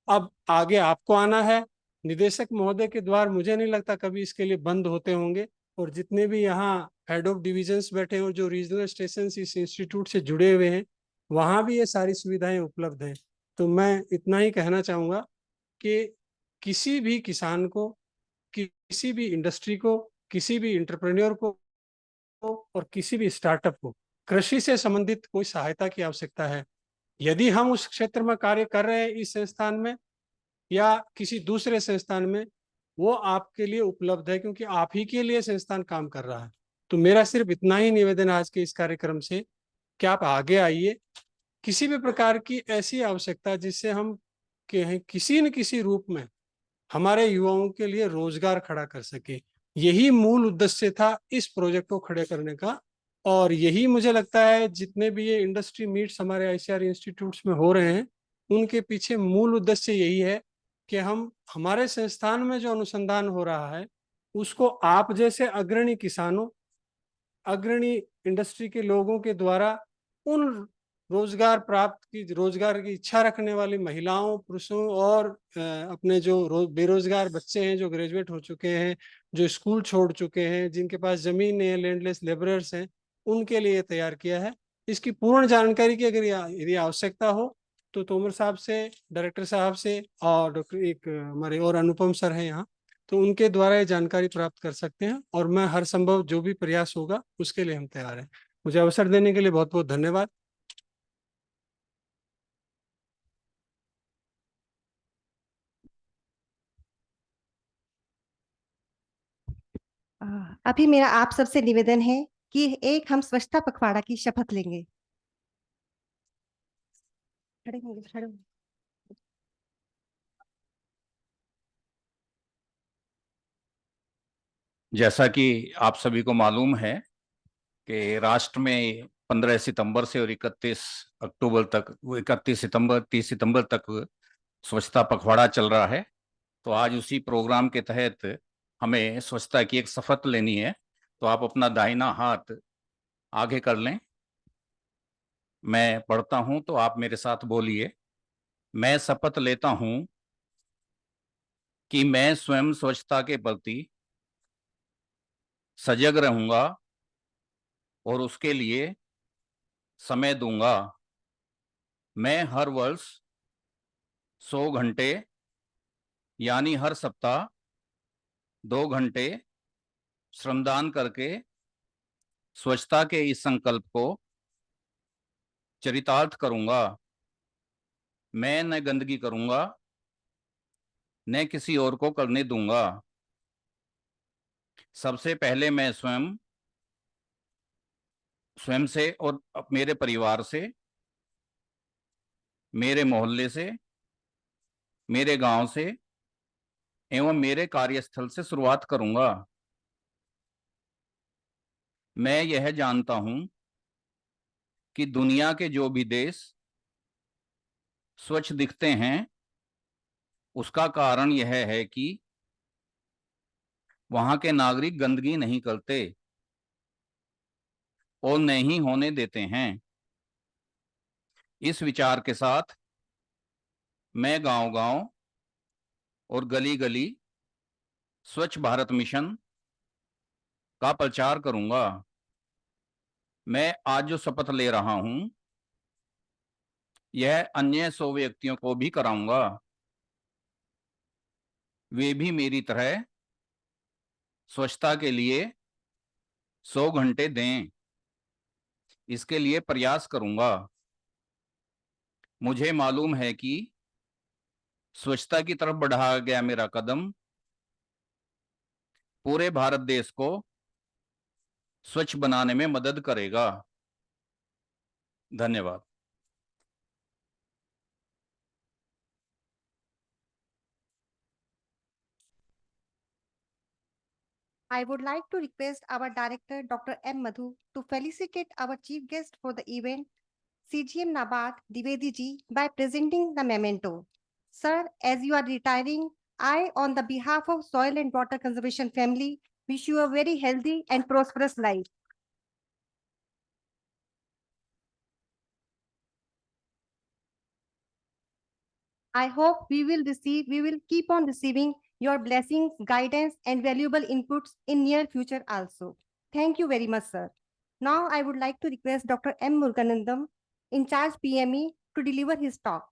अब आगे आपको आना है, निदेशक महोदय के द्वार मुझे नहीं लगता कभी इसके लिए बंद होते होंगे, और जितने भी यहाँ हेड ऑफ डिविजन्स बैठे हैं और जो रीजनल स्टेशन इस इंस्टीट्यूट से जुड़े हुए हैं, वहाँ भी ये सारी सुविधाएं उपलब्ध हैं। तो मैं इतना ही कहना चाहूँगा कि किसी भी किसान को, किसी भी इंडस्ट्री को, किसी भी एंटरप्रेन्योर को और किसी भी स्टार्टअप को कृषि से संबंधित कोई सहायता की आवश्यकता है, यदि हम उस क्षेत्र में कार्य कर रहे हैं इस संस्थान में या किसी दूसरे संस्थान में, वो आपके लिए उपलब्ध है, क्योंकि आप ही के लिए संस्थान काम कर रहा है। तो मेरा सिर्फ इतना ही निवेदन है आज के इस कार्यक्रम से कि आप आगे आइए। किसी भी प्रकार की ऐसी आवश्यकता जिससे हम किसी न किसी रूप में हमारे युवाओं के लिए रोजगार खड़ा कर सके, यही मूल उद्देश्य था इस प्रोजेक्ट को खड़े करने का। और यही मुझे लगता है जितने भी ये इंडस्ट्री मीट्स हमारे आईसीआर इंस्टीट्यूट्स में हो रहे हैं, उनके पीछे मूल उद्देश्य यही है कि हम हमारे संस्थान में जो अनुसंधान हो रहा है उसको आप जैसे अग्रणी किसानों, अग्रणी इंडस्ट्री के लोगों के द्वारा उन रोजगार की इच्छा रखने वाली महिलाओं, पुरुषों और अपने जो बेरोजगार बच्चे हैं, जो ग्रेजुएट हो चुके हैं, जो स्कूल छोड़ चुके हैं, जिनके पास जमीन है, लैंडलेस लेबरर्स हैं, उनके लिए तैयार किया है। इसकी पूर्ण जानकारी की अगर यदि आवश्यकता हो तो तोमर साहब से, डायरेक्टर साहब से और डॉक्टर एक हमारे और अनुपम सर हैं यहाँ, तो उनके द्वारा ये जानकारी प्राप्त कर सकते हैं। और मैं हर संभव जो भी प्रयास होगा उसके लिए हम तैयार हैं। मुझे अवसर देने के लिए बहुत बहुत धन्यवाद। अभी मेरा आप सबसे निवेदन है कि एक हम स्वच्छता पखवाड़ा की शपथ लेंगे। खड़े होंगे, खड़े होंगे। जैसा कि आप सभी को मालूम है कि राष्ट्र में 15 सितंबर से और 31 अक्टूबर तक, 30 सितंबर तक स्वच्छता पखवाड़ा चल रहा है। तो आज उसी प्रोग्राम के तहत हमें स्वच्छता की एक शपथ लेनी है। तो आप अपना दाहिना हाथ आगे कर लें, मैं पढ़ता हूं तो आप मेरे साथ बोलिए। मैं शपथ लेता हूं कि मैं स्वयं स्वच्छता के प्रति सजग रहूंगा और उसके लिए समय दूंगा। मैं हर वर्ष 100 घंटे यानी हर सप्ताह 2 घंटे श्रमदान करके स्वच्छता के इस संकल्प को चरितार्थ करूंगा। मैं न गंदगी करूंगा, न किसी और को करने दूंगा। सबसे पहले मैं स्वयं से और मेरे परिवार से, मेरे मोहल्ले से, मेरे गांव से एवं मेरे कार्यस्थल से शुरुआत करूंगा। मैं यह जानता हूं कि दुनिया के जो भी देश स्वच्छ दिखते हैं उसका कारण यह है कि वहां के नागरिक गंदगी नहीं करते और न ही होने देते हैं। इस विचार के साथ मैं गांव-गांव और गली-गली स्वच्छ भारत मिशन का प्रचार करूंगा। मैं आज जो शपथ ले रहा हूं यह अन्य 100 व्यक्तियों को भी कराऊंगा। वे भी मेरी तरह स्वच्छता के लिए 100 घंटे दें, इसके लिए प्रयास करूंगा। मुझे मालूम है कि स्वच्छता की तरफ बढ़ाया गया मेरा कदम पूरे भारत देश को स्वच्छ बनाने में मदद करेगा। धन्यवाद। I would like to request our director, Dr. M. Madhu, to felicitate our chief guest for the event, CGM Nabat Dwivedi ji, by presenting the memento. Sir, as you are retiring, I, on the behalf of Soil and Water Conservation family, wish you a very healthy and prosperous life. I hope we will keep on receiving your blessings, guidance, and valuable inputs in near future also. Thank you very much, sir. Now I would like to request Dr. M. Muruganandam, in charge PME, to deliver his talk.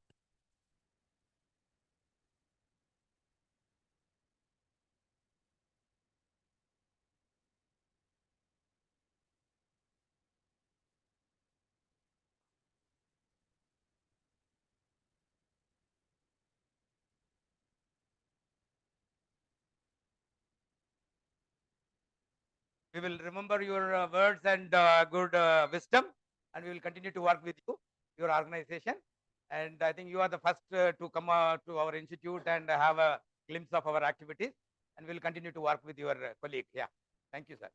We will remember your words and good wisdom, and we will continue to work with you, your organization. And I think you are the first to come to our institute and have a glimpse of our activities, and we will continue to work with your colleague. Yeah. Thank you, sir.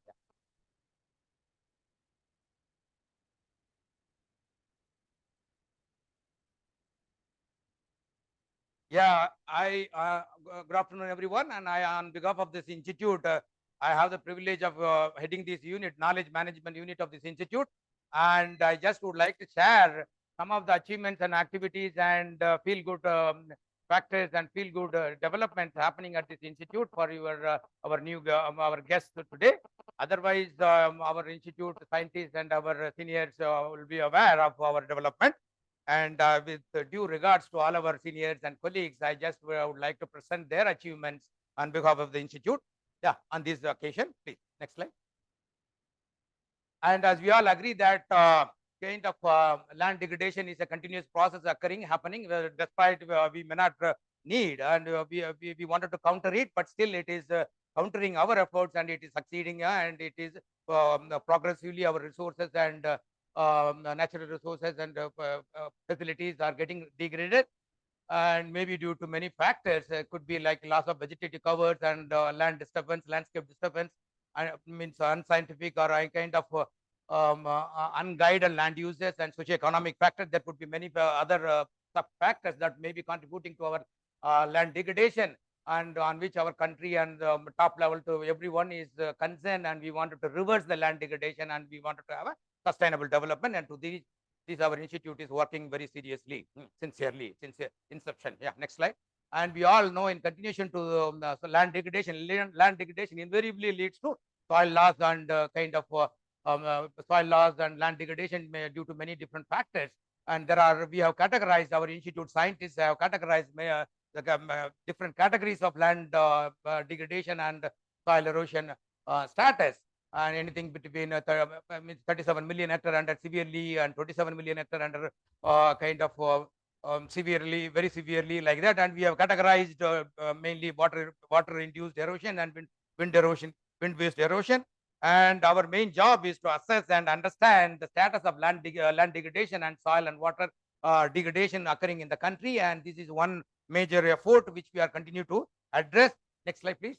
Yeah. Yeah, good afternoon, everyone. And on behalf of this institute, I have the privilege of heading this unit, knowledge management unit of this institute. And I just would like to share some of the achievements and activities and feel good factors and feel good developments happening at this institute for your our guests today. Otherwise, our institute scientists and our seniors will be aware of our development. And with due regards to all our seniors and colleagues, I just would like to present their achievements on behalf of the institute. Yeah, on this occasion, please. Next slide. And as we all agree that kind of land degradation is a continuous process happening, despite we may not need, and we wanted to counter it, but still it is countering our efforts, and it is succeeding, and it is progressively our resources and natural resources and facilities are getting degraded, and maybe due to many factors. Could be like loss of vegetative covers and land disturbance, landscape disturbance, means unscientific or any kind of unguided land uses and socioeconomic factors. There could be many other sub factors that may be contributing to our land degradation, and on which our country and top level to everyone is concerned, and we wanted to reverse the land degradation, and we wanted to have a sustainable development, and to this our institute is working very seriously, sincerely, since inception. Yeah, next slide. And we all know, in continuation to so land degradation invariably leads to soil loss and kind of soil loss and land degradation due to many different factors. And we have categorized, our institute scientists have categorized different categories of land degradation and soil erosion status. And anything between 37 million hectare under severely and 27 million hectare under kind of severely, very severely, like that. And we have categorized mainly water-induced erosion and wind erosion, wind-based erosion. And our main job is to assess and understand the status of land degradation and soil and water degradation occurring in the country. And this is one major effort which we are continue to address. Next slide, please.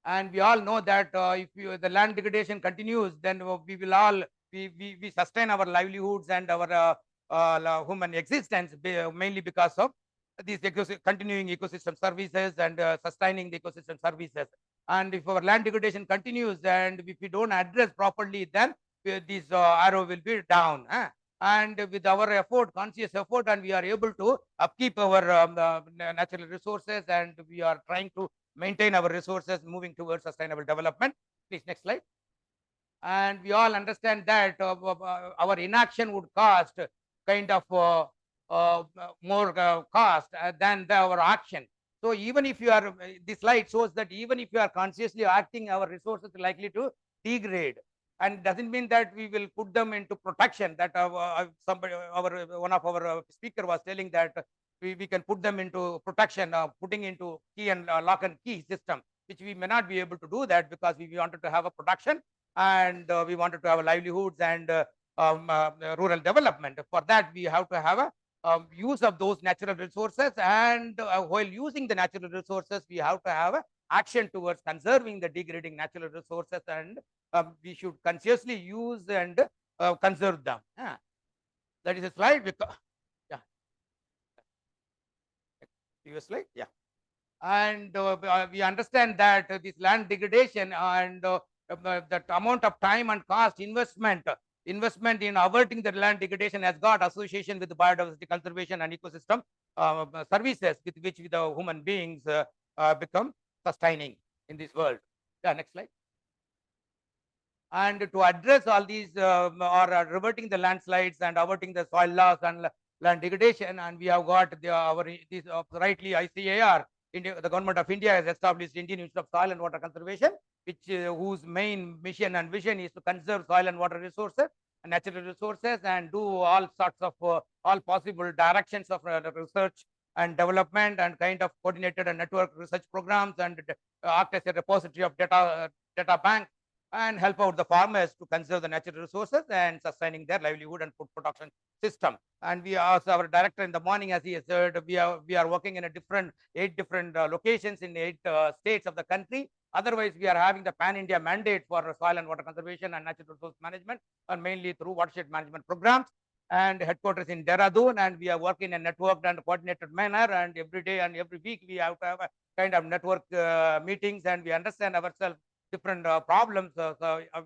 And we all know that if the land degradation continues, then we will all we sustain our livelihoods and our human existence mainly because of these continuing ecosystem services and sustaining the ecosystem services. And if our land degradation continues, and if we don't address properly, then this arrow will be down. And with our effort, conscious effort, and we are able to upkeep our natural resources, and we are trying to maintain our resources, moving towards sustainable development. Please, next slide. And we all understand that our inaction would cost kind of more cost than our action. So even if you are, this slide shows that even if you are consciously acting, our resources are likely to degrade. And doesn't mean that we will put them into protection. That one of our speaker was telling that we can put them into protection, putting into key and lock and key system, which we may not be able to do that, because we wanted to have a production, and we wanted to have livelihoods and rural development. For that, we have to have a use of those natural resources, and while using the natural resources, we have to have a action towards conserving the degrading natural resources, and we should consciously use and conserve them. That is a slide. Yeah. Previous slide. Yeah. And we understand that this land degradation and that amount of time and cost investment investment in averting the land degradation has got association with biodiversity conservation and ecosystem services with which the human beings become sustaining in this world. Yeah, next slide. And to address all these or reverting the landslides and averting the soil loss and land degradation, and we have got rightly ICAR, India, the government of India has established Indian Institute of Soil and Water Conservation, which whose main mission and vision is to conserve soil and water resources and natural resources and do all sorts of all possible directions of research and development and kind of coordinated and network research programs and act as a repository of data bank and help out the farmers to conserve the natural resources and sustaining their livelihood and food production system. And we are, as our director in the morning, as he has said, we are working in a 8 different locations in 8 states of the country. Otherwise, we are having the pan-India mandate for soil and water conservation and natural resource management, and mainly through watershed management programs. And headquarters in Dehradun, and we are working in a networked and coordinated manner. And every day and every week, we have to have a kind of network meetings, and we understand ourselves different problems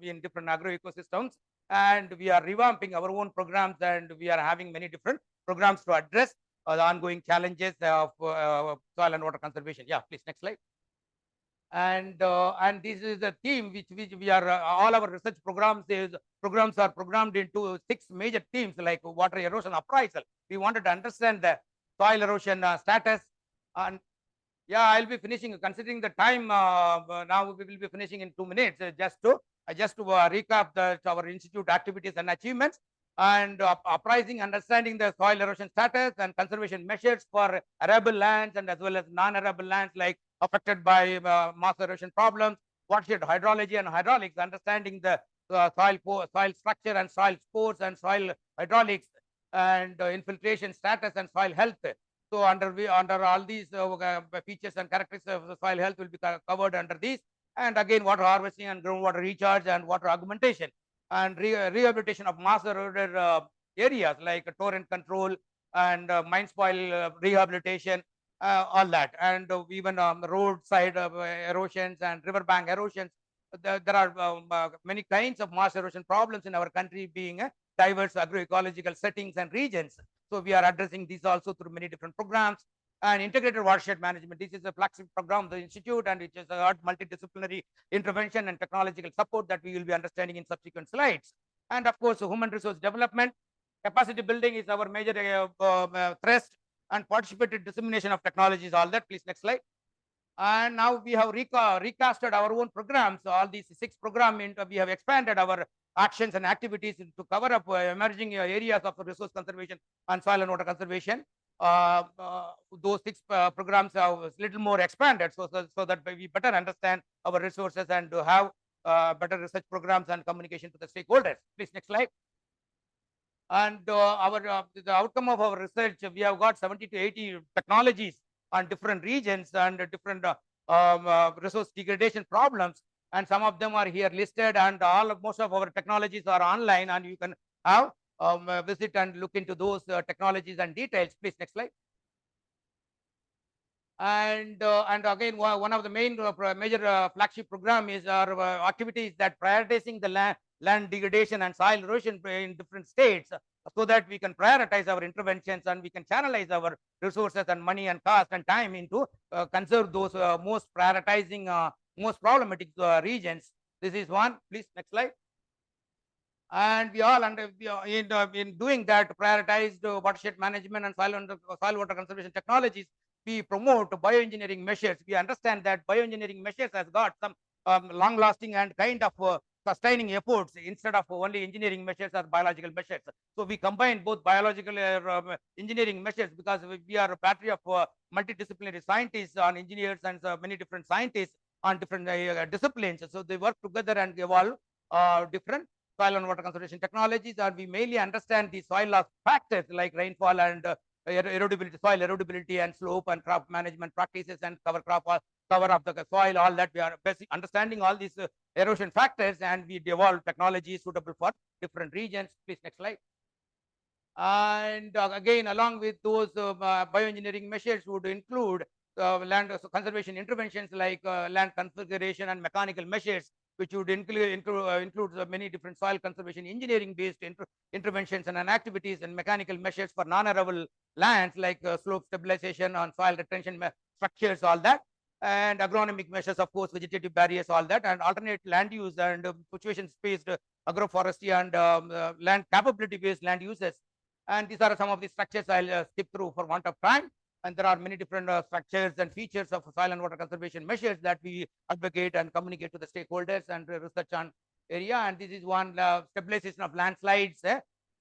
in different agro ecosystems, and we are revamping our own programs, and we are having many different programs to address the ongoing challenges of soil and water conservation. Yeah, please, next slide. And this is a theme which we are all our research programs are programmed into 6 major themes like water erosion appraisal. We wanted to understand the soil erosion status. And yeah, I'll be finishing. Considering the time, now we will be finishing in 2 minutes. Just to recap our institute activities and achievements, and uprising, understanding the soil erosion status and conservation measures for arable lands and as well as non-arable lands like affected by mass erosion problems, watershed hydrology and hydraulics, understanding the soil structure and soil spores and soil hydraulics and infiltration status and soil health. So under all these features and characteristics of the soil health will be covered under these. And again, water harvesting and groundwater recharge and water augmentation and rehabilitation of mass eroded areas like torrent control and mine spoil rehabilitation, all that. And even roadside erosions and riverbank erosions. There are many kinds of mass erosion problems in our country, being diverse agroecological settings and regions. So we are addressing these also through many different programs. And integrated watershed management. This is a flagship program of the institute, and it is a multidisciplinary intervention and technological support that we will be understanding in subsequent slides. And of course, human resource development, capacity building is our major thrust, and participated dissemination of technologies, all that. Please, next slide. And now we have recasted our own programs. So all these 6 programs, we have expanded our actions and activities to cover up emerging areas of resource conservation and soil and water conservation. Those 6 programs are a little more expanded so that we better understand our resources and to have better research programs and communication to the stakeholders. Please, next slide. And the outcome of our research, we have got 70 to 80 technologies on different regions and different resource degradation problems, and some of them are here listed, and most of our technologies are online, and you can have visit and look into those technologies and details. Please, next slide. And again, one of the main major flagship program is our activities that prioritizing the land degradation and soil erosion in different states, so that we can prioritize our interventions and we can channelize our resources and money and cost and time into conserve those most prioritizing most problematic regions. This is one. Please, next slide. And we all in doing that prioritized watershed management and soil water conservation technologies, we promote bioengineering measures. We understand that bioengineering measures has got some long lasting and kind of sustaining efforts instead of only engineering measures or biological measures. So we combine both biological engineering measures, because we are a battery of multidisciplinary scientists on engineers and many different scientists on different disciplines. So they work together and evolve different soil and water conservation technologies, and we mainly understand the soil loss factors like rainfall and erodibility, soil erodibility and slope and crop management practices and cover of the soil, all that. We are understanding all these erosion factors, and we develop technologies suitable for different regions. Please, next slide. And again, along with those bioengineering measures would include land conservation interventions like land configuration and mechanical measures which would include many different soil conservation engineering based interventions and activities and mechanical measures for non-arable lands like slope stabilization on soil retention structures, all that, and agronomic measures, of course, vegetative barriers, all that, and alternate land use and situation based agroforestry and land capability based land uses. And these are some of the structures I'll skip through for want of time. And there are many different structures and features of soil and water conservation measures that we advocate and communicate to the stakeholders and research on area. And this is one stabilization of landslides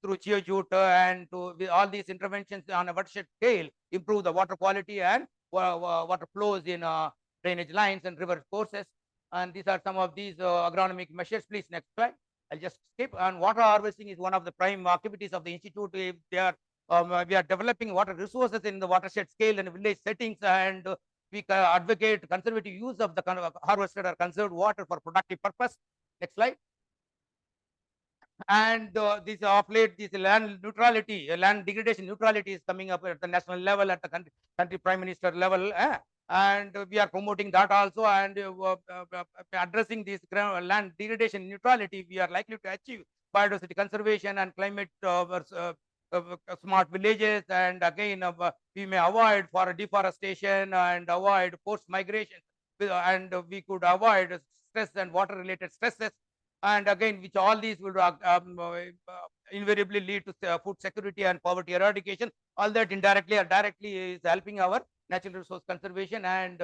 through geojute and with all these interventions on a watershed scale, improve the water quality and water flows in drainage lines and river courses. And these are some of these agronomic measures. Please, next slide. I'll just skip. And water harvesting is one of the prime activities of the institute. We are developing water resources in the watershed scale and village settings, and we advocate conservative use of the harvested or conserved water for productive purpose. Next slide. And this of late, this land neutrality, land degradation neutrality is coming up at the national level, at the country prime minister level, and we are promoting that also, and addressing this land degradation neutrality. We are likely to achieve biodiversity conservation and climate smart villages, and again we may avoid for deforestation and avoid forced migration, and we could avoid stress and water related stresses, and again which all these will invariably lead to food security and poverty eradication. All that indirectly or directly is helping our natural resource conservation and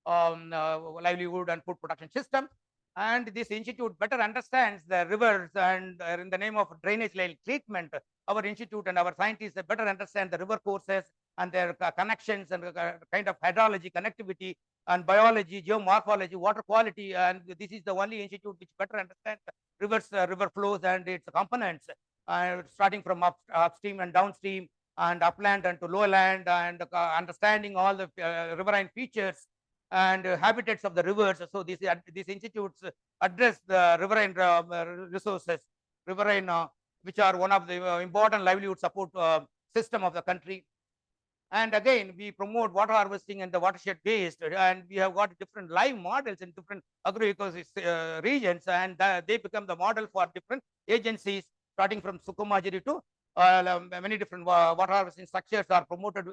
livelihood and food production system. And this institute better understands the rivers, and in the name of drainage line treatment, our institute and our scientists better understand the river courses and their connections and kind of hydrology, connectivity, and biology, geomorphology, water quality. And this is the only institute which better understands rivers, river flows and its components, starting from upstream and downstream and upland and to lowland, and understanding all the riverine features and habitats of the rivers. So these institutes address the riverine resources, riverine, which are one of the important livelihood support system of the country. And again, we promote water harvesting and the watershed based, and we have got different live models in different agro-ecosystem regions, and they become the model for different agencies, starting from Sukumajiri to many different water harvesting structures are promoted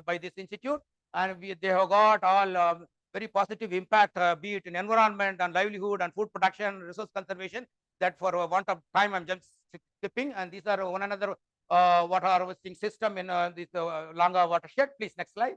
by this institute, and they have got all very positive impact, be it in environment and livelihood and food production, resource conservation. That for want of time, I'm just skipping. And these are one another water harvesting system in this Langa watershed. Please, next slide.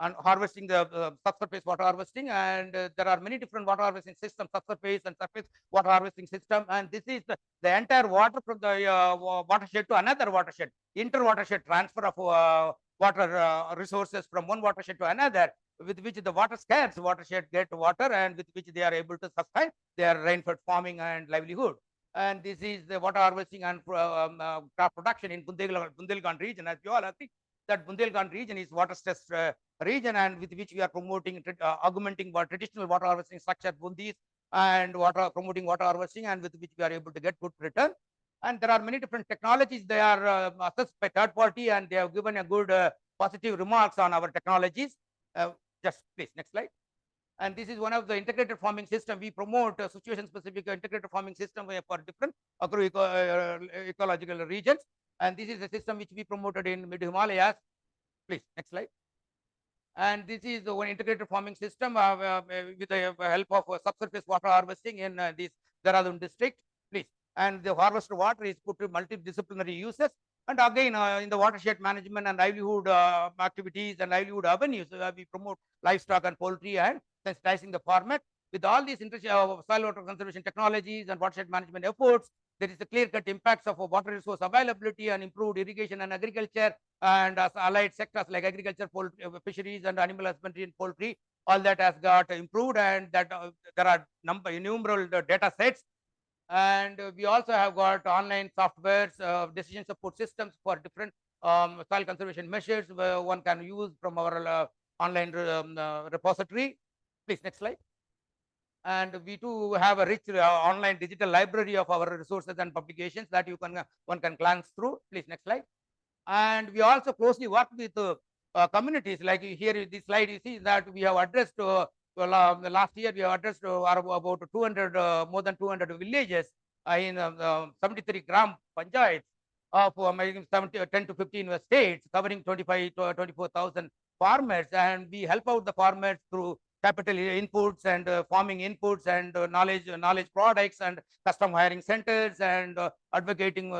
And harvesting the subsurface water harvesting, and there are many different water harvesting systems, subsurface and surface water harvesting system. And this is the entire water from the watershed to another watershed, inter-watershed transfer of water resources from one watershed to another, with which the water scarce watershed get water, and with which they are able to sustain their rainfed farming and livelihood. And this is the water harvesting and crop production in Bundelkhand region. As you all think that Bundelkhand region is water stressed region, and with which we are promoting augmenting traditional water harvesting structure bundis and promoting water harvesting, and with which we are able to get good return. And there are many different technologies. They are assessed by third party, and they have given a good positive remarks on our technologies. Just please, next slide. And this is one of the integrated farming system. We promote situation specific integrated farming system for different ecological regions. And this is a system which we promoted in mid Himalayas. Please, next slide. And this is the one integrated farming system with the help of subsurface water harvesting in this Dehradun district. Please. And the harvested water is put to multidisciplinary uses. And again, in the watershed management and livelihood activities and livelihood avenues, we promote livestock and poultry and sensitizing the farmer. With all these soil water conservation technologies and watershed management efforts, there is a clear-cut impacts of water resource availability and improved irrigation and agriculture, and allied sectors like agriculture, poultry, fisheries, and animal husbandry and poultry. All that has got improved, and that there are innumerable data sets. And we also have got online softwares, decision support systems for different soil conservation measures where one can use from our online repository. Please, next slide. And we too have a rich online digital library of our resources and publications that one can glance through. Please, next slide. And we also closely work with communities. Like here in this slide, you see that we have addressed last year we have addressed about 200, more than 200 villages in 73 gram panchayats of 10 to 15 states, covering 25 to 24,000 farmers, and we help out the farmers through capital inputs and farming inputs and knowledge products and custom hiring centers and advocating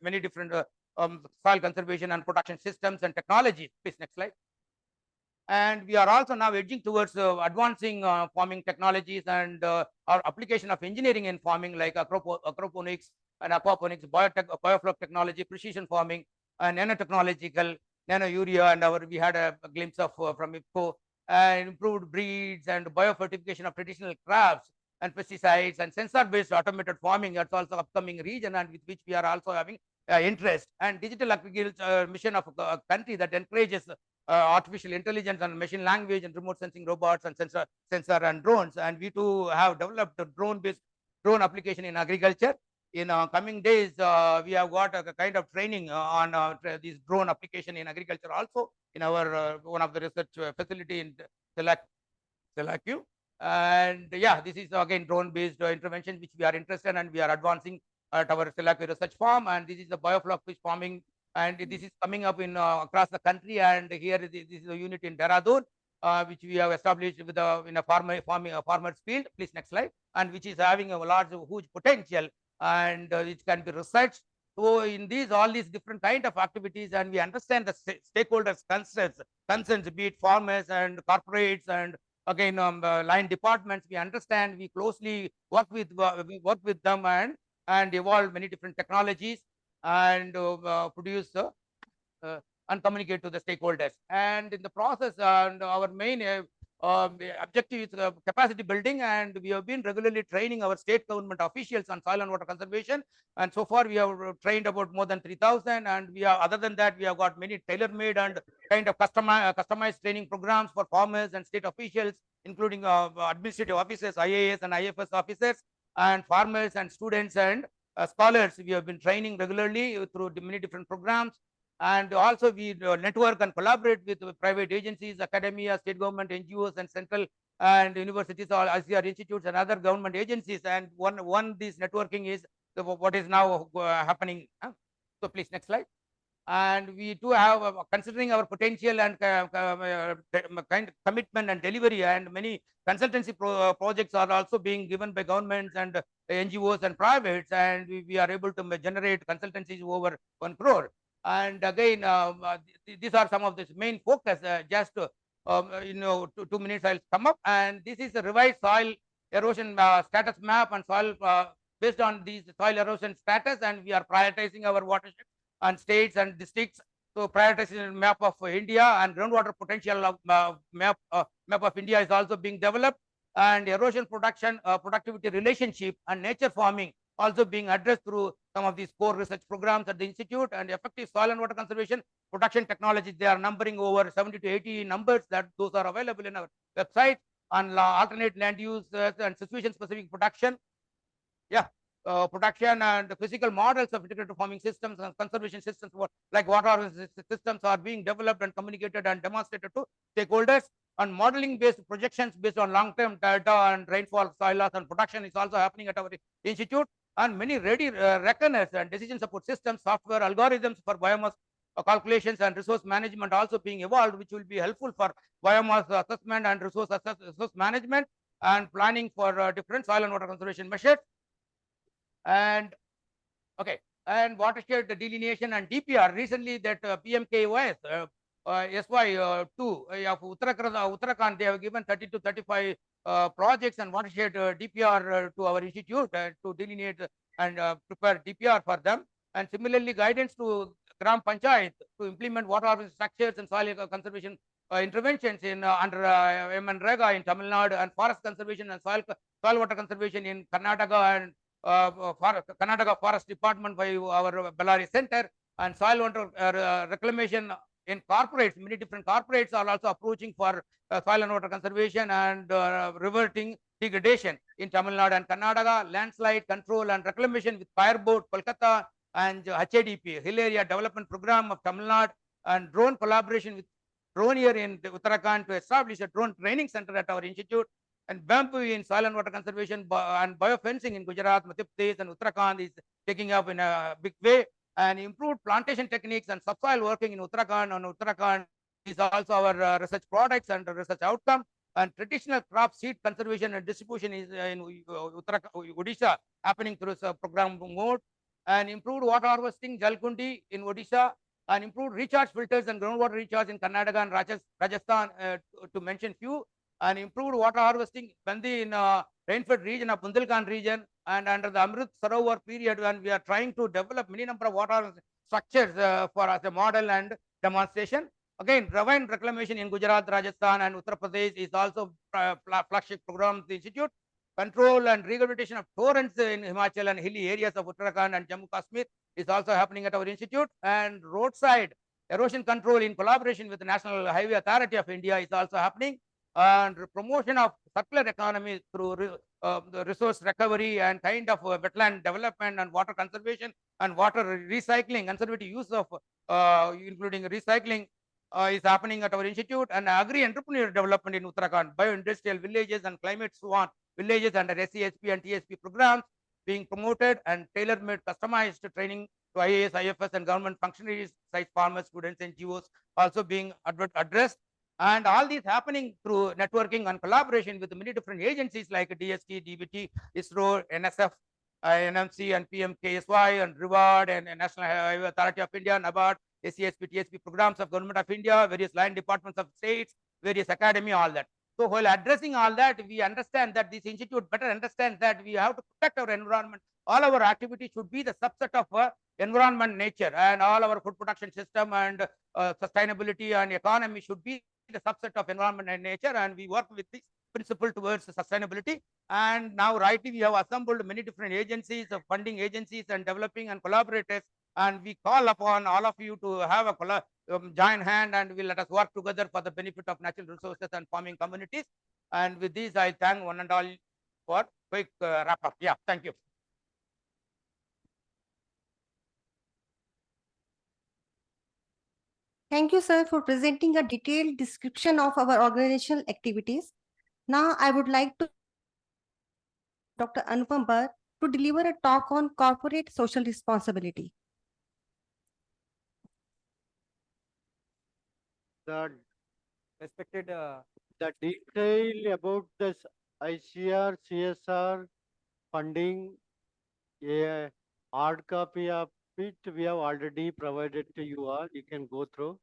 many different soil conservation and production systems and technologies. Please, next slide. And we are also now edging towards advancing farming technologies and our application of engineering in farming, like acroponics and aquaponics, biofloc technology, precision farming, and nanotechnological, nano-urea, and we had a glimpse of from IFCO, and improved breeds and biofortification of traditional crops and pesticides and sensor-based automated farming. That's also upcoming region, and with which we are also having interest. And digital agriculture mission of a country that encourages artificial intelligence and machine language and remote sensing robots and sensor and drones. And we too have developed a drone application in agriculture. In coming days, we have got a kind of training on this drone application in agriculture also in our one of the research facility in Selacu. And yeah, this is again drone-based intervention which we are interested in, and we are advancing at our Selacu research farm. And this is the biofloc fish farming, and this is coming up in across the country. And here this is a unit in Dehradun, which we have established with in a farmer's field. Please, next slide. And which is having a large, huge potential, and it can be researched. So in all these different kind of activities, and we understand the stakeholders' concerns, be it farmers and corporates and again line departments. We understand, we closely work with them and evolve many different technologies and produce and communicate to the stakeholders. And in the process, and our main objective is capacity building, and we have been regularly training our state government officials on soil and water conservation. And so far we have trained about more than 3,000, and we have, other than that, we have got many tailor-made and kind of customized training programs for farmers and state officials, including administrative officers, IAS and IFS officers, and farmers and students and scholars. We have been training regularly through many different programs. And also we network and collaborate with private agencies, academia, state government, NGOs, and central and universities, or ICAR institutes and other government agencies. And one this networking is what is now happening. So please, next slide. And we do have, considering our potential and kind of commitment and delivery, and many consultancy projects are also being given by governments and NGOs and privates, and we are able to generate consultancies over 1 crore. And again, these are some of the main focus. Just 2 minutes I'll sum up. And this is a revised soil erosion status map and soil based on these soil erosion status, and we are prioritizing our watershed and states and districts. So prioritization map of India and groundwater potential of map of India is also being developed, and erosion productivity relationship and nature farming also being addressed through some of these core research programs at the institute. And effective soil and water conservation production technologies, they are numbering over 70 to 80 numbers, that those are available in our website, on alternate land use and situation specific production. Yeah. Production and physical models of integrated farming systems and conservation systems like water systems are being developed and communicated and demonstrated to stakeholders. And modeling based projections based on long-term data and rainfall, soil loss, and production is also happening at our institute. And many ready reckoners and decision support systems, software algorithms for biomass calculations and resource management also being evolved, which will be helpful for biomass assessment and resource management and planning for different soil and water conservation measures. And okay, and watershed delineation and DPR. Recently, that PMKOS SY2 of Uttarakhand, they have given 30 to 35 projects and watershed DPR to our institute to delineate and prepare DPR for them. And similarly, guidance to Gram Panchayat to implement water harvesting structures and soil conservation interventions in under MNREGA in Tamil Nadu, and forest conservation and soil water conservation in Karnataka, and Karnataka Forest Department by our Bellary Center, and soil water reclamation in corporates. Many different corporates are also approaching for soil and water conservation and reverting degradation in Tamil Nadu and Karnataka. Landslide control and reclamation with Fireboat, Kolkata, and HADP, Hill Area Development Program of Tamil Nadu, and drone collaboration with drone here in Uttarakhand to establish a drone training center at our institute, and bamboo in soil and water conservation and biofencing in Gujarat, Madhya Pradesh and Uttarakhand is taking up in a big way, and improved plantation techniques and subsoil working in Uttarakhand. And Uttarakhand is also our research products and research outcome, and traditional crop seed conservation and distribution is in Uttarakhand, Odisha, happening through a program mode, and improved water harvesting Jalkundi in Odisha, and improved recharge filters and groundwater recharge in Karnataka and Rajasthan, to mention few, and improved water harvesting Bandi in rainfed region of Bundelkhand region, and under the Amrit Sarovar period, when we are trying to develop many number of water structures for as a model and demonstration. Again, ravine reclamation in Gujarat, Rajasthan and Uttar Pradesh is also flagship program of the institute. Control and rehabilitation of torrents in Himachal and hilly areas of Uttarakhand and Jammu Kashmir is also happening at our institute, and roadside erosion control in collaboration with the National Highway Authority of India is also happening, and promotion of circular economy through the resource recovery and kind of wetland development and water conservation and water recycling, conservative use of including recycling is happening at our institute, and agri-entrepreneur development in Uttarakhand, bio-industrial villages and climate swan villages under SCSP and TSP programs being promoted, and tailor-made customized training to IAS, IFS and government functionaries, sites, farmers, students, NGOs also being addressed. And all these happening through networking and collaboration with many different agencies like DST, DBT, ISRO, NSF, NMC and PMKSY and Reward and National Highway Authority of India, NABARD, SCSP, TSP programs of Government of India, various line departments of states, various academy, all that. So while addressing all that, we understand that this institute better understands that we have to protect our environment. All our activities should be the subset of environment, nature, and all our food production system and sustainability and economy should be the subset of environment and nature, and we work with this principle towards sustainability. And now rightly we have assembled many different agencies, funding agencies and developing and collaborators, and we call upon all of you to have a joint hand, and let us work together for the benefit of natural resources and farming communities. And with this, I thank one and all for quick wrap up. Yeah, thank you. Thank you, sir, for presenting a detailed description of our organizational activities. Now, I would like to Dr. Anupam to deliver a talk on corporate social responsibility. The respected the detail about this ICR CSR funding, a hard copy of it we have already provided to you all. You can go through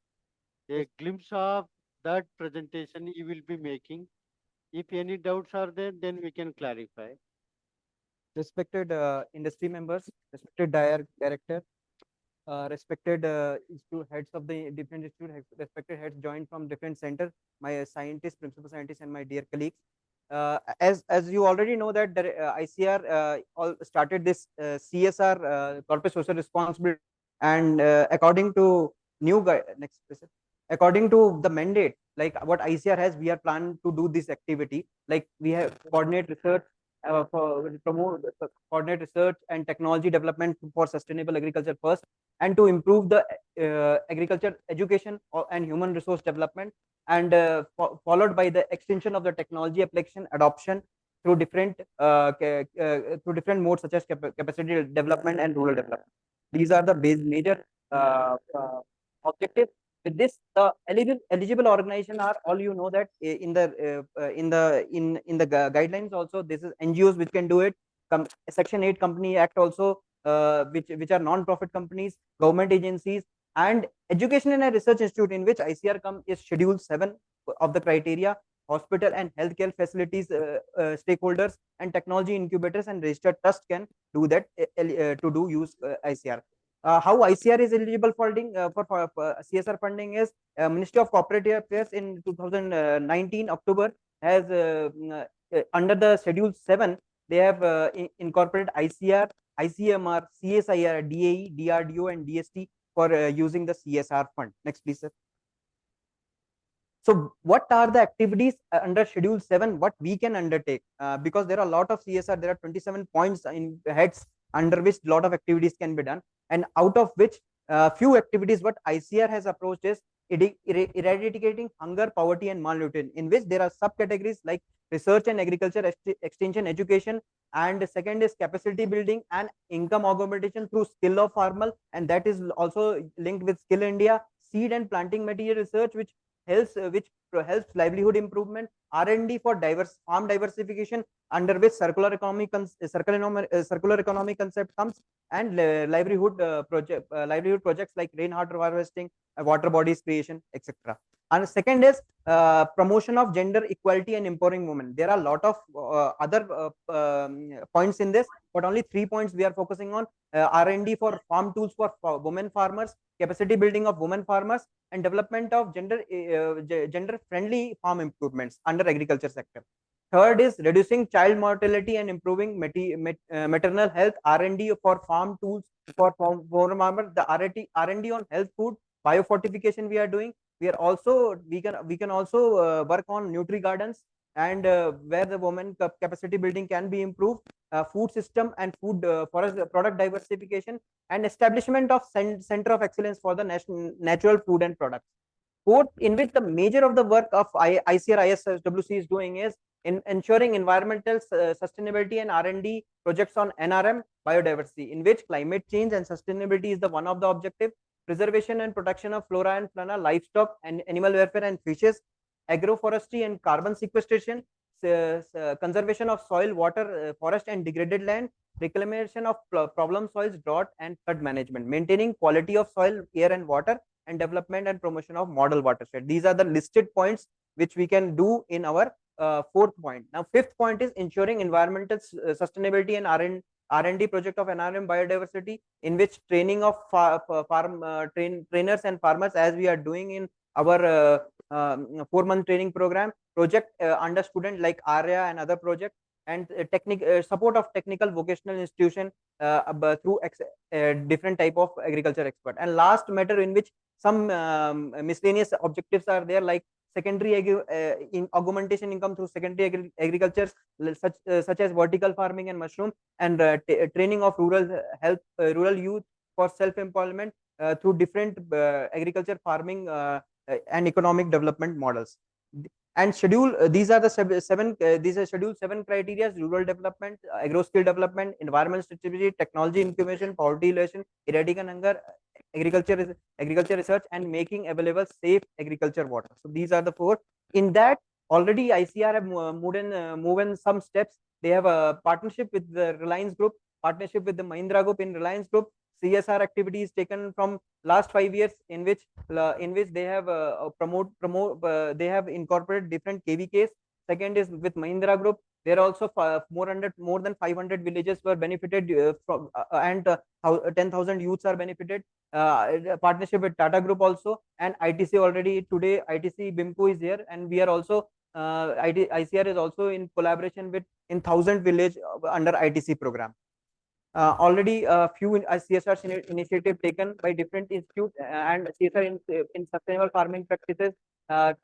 a glimpse of that presentation you will be making. If any doubts are there, then we can clarify. Respected industry members, respected director, respected heads of the different institute, respected heads joined from different centers, my scientists, principal scientists, and my dear colleagues. As you already know that the ICR started this CSR, corporate social responsibility, and according to according to the mandate, like what ICR has, we are planning to do this activity. Like we have coordinate research, coordinate research and technology development for sustainable agriculture first, and to improve the agriculture education and human resource development, and followed by the extension of the technology application adoption through different modes such as capacity development and rural development. These are the major objectives. With this, the eligible organization are all you know that in the guidelines also, this is NGOs which can do it. Section 8 Company Act also, which are non-profit companies, government agencies, and education and research institute in which ICR is Schedule 7 of the criteria. Hospital and healthcare facilities stakeholders and technology incubators and registered trust can do that to use ICR. How ICR is eligible for CSR funding is Ministry of Cooperative Affairs in 2019 October has under the Schedule 7 they have incorporated ICR, ICMR, CSIR, DAE, DRDO, and DST for using the CSR fund. Next, please, sir. So, what are the activities under Schedule 7? What we can undertake? Because there are a lot of CSR, there are 27 points in heads under which a lot of activities can be done, and out of which few activities what ICR has approached is eradicating hunger, poverty, and malnutrition, in which there are subcategories like research and agriculture extension education, and the second is capacity building and income augmentation through skill of farmer, and that is also linked with Skill India, seed and planting material research, which helps livelihood improvement, R&D for farm diversification, under which circular economy concept comes, and livelihood projects like rainwater harvesting, water bodies creation, etc. And second is promotion of gender equality and empowering women. There are a lot of other points in this, but only 3 points we are focusing on: R&D for farm tools for women farmers, capacity building of women farmers, and development of gender friendly farm improvements under agriculture sector. Third is reducing child mortality and improving maternal health, R&D for farm tools for farmers, the R&D on health food, biofortification we are doing. We can also work on nutri gardens, and where the women capacity building can be improved, food system and food forest product diversification, and establishment of center of excellence for the natural food and products. Fourth, in which the major of the work of ICAR-IISWC is doing is in ensuring environmental sustainability and R&D projects on NRM biodiversity, in which climate change and sustainability is the one of the objective, preservation and protection of flora and fauna, livestock and animal welfare and fishes, agroforestry and carbon sequestration, conservation of soil, water, forest and degraded land, reclamation of problem soils, drought and flood management, maintaining quality of soil, air and water, and development and promotion of model watershed. These are the listed points which we can do in our fourth point. Now, fifth point is ensuring environmental sustainability and R&D project of NRM biodiversity, in which training of trainers and farmers, as we are doing in our 4-month training program project under student like ARYA and other projects, and support of technical vocational institution through different type of agriculture expert. And last matter, in which some miscellaneous objectives are there, like secondary augmentation income through secondary agriculture, such as vertical farming and mushroom, and training of rural youth for self-employment through different agriculture farming and economic development models. And these are schedule 7 criteria: rural development, agro skill development, environmental stability, technology incubation, poverty elimination, eradicating hunger, agriculture research, and making available safe agriculture water. So these are the 4. In that, already ICAR have moved in some steps. They have a partnership with the Reliance Group, partnership with the Mahindra Group. In Reliance Group, CSR activities taken from last 5 years, in which they have they have incorporated different KVKs. Second is with Mahindra Group. There are also more than 500 villages were benefited from, and 10,000 youths are benefited. Partnership with Tata Group also, and ITC already today. ITC BIMCO is here, and we are also ICAR is also in collaboration with in 1,000 village under ITC program. Already a few CSR initiative taken by different institutes and CSR in sustainable farming practices.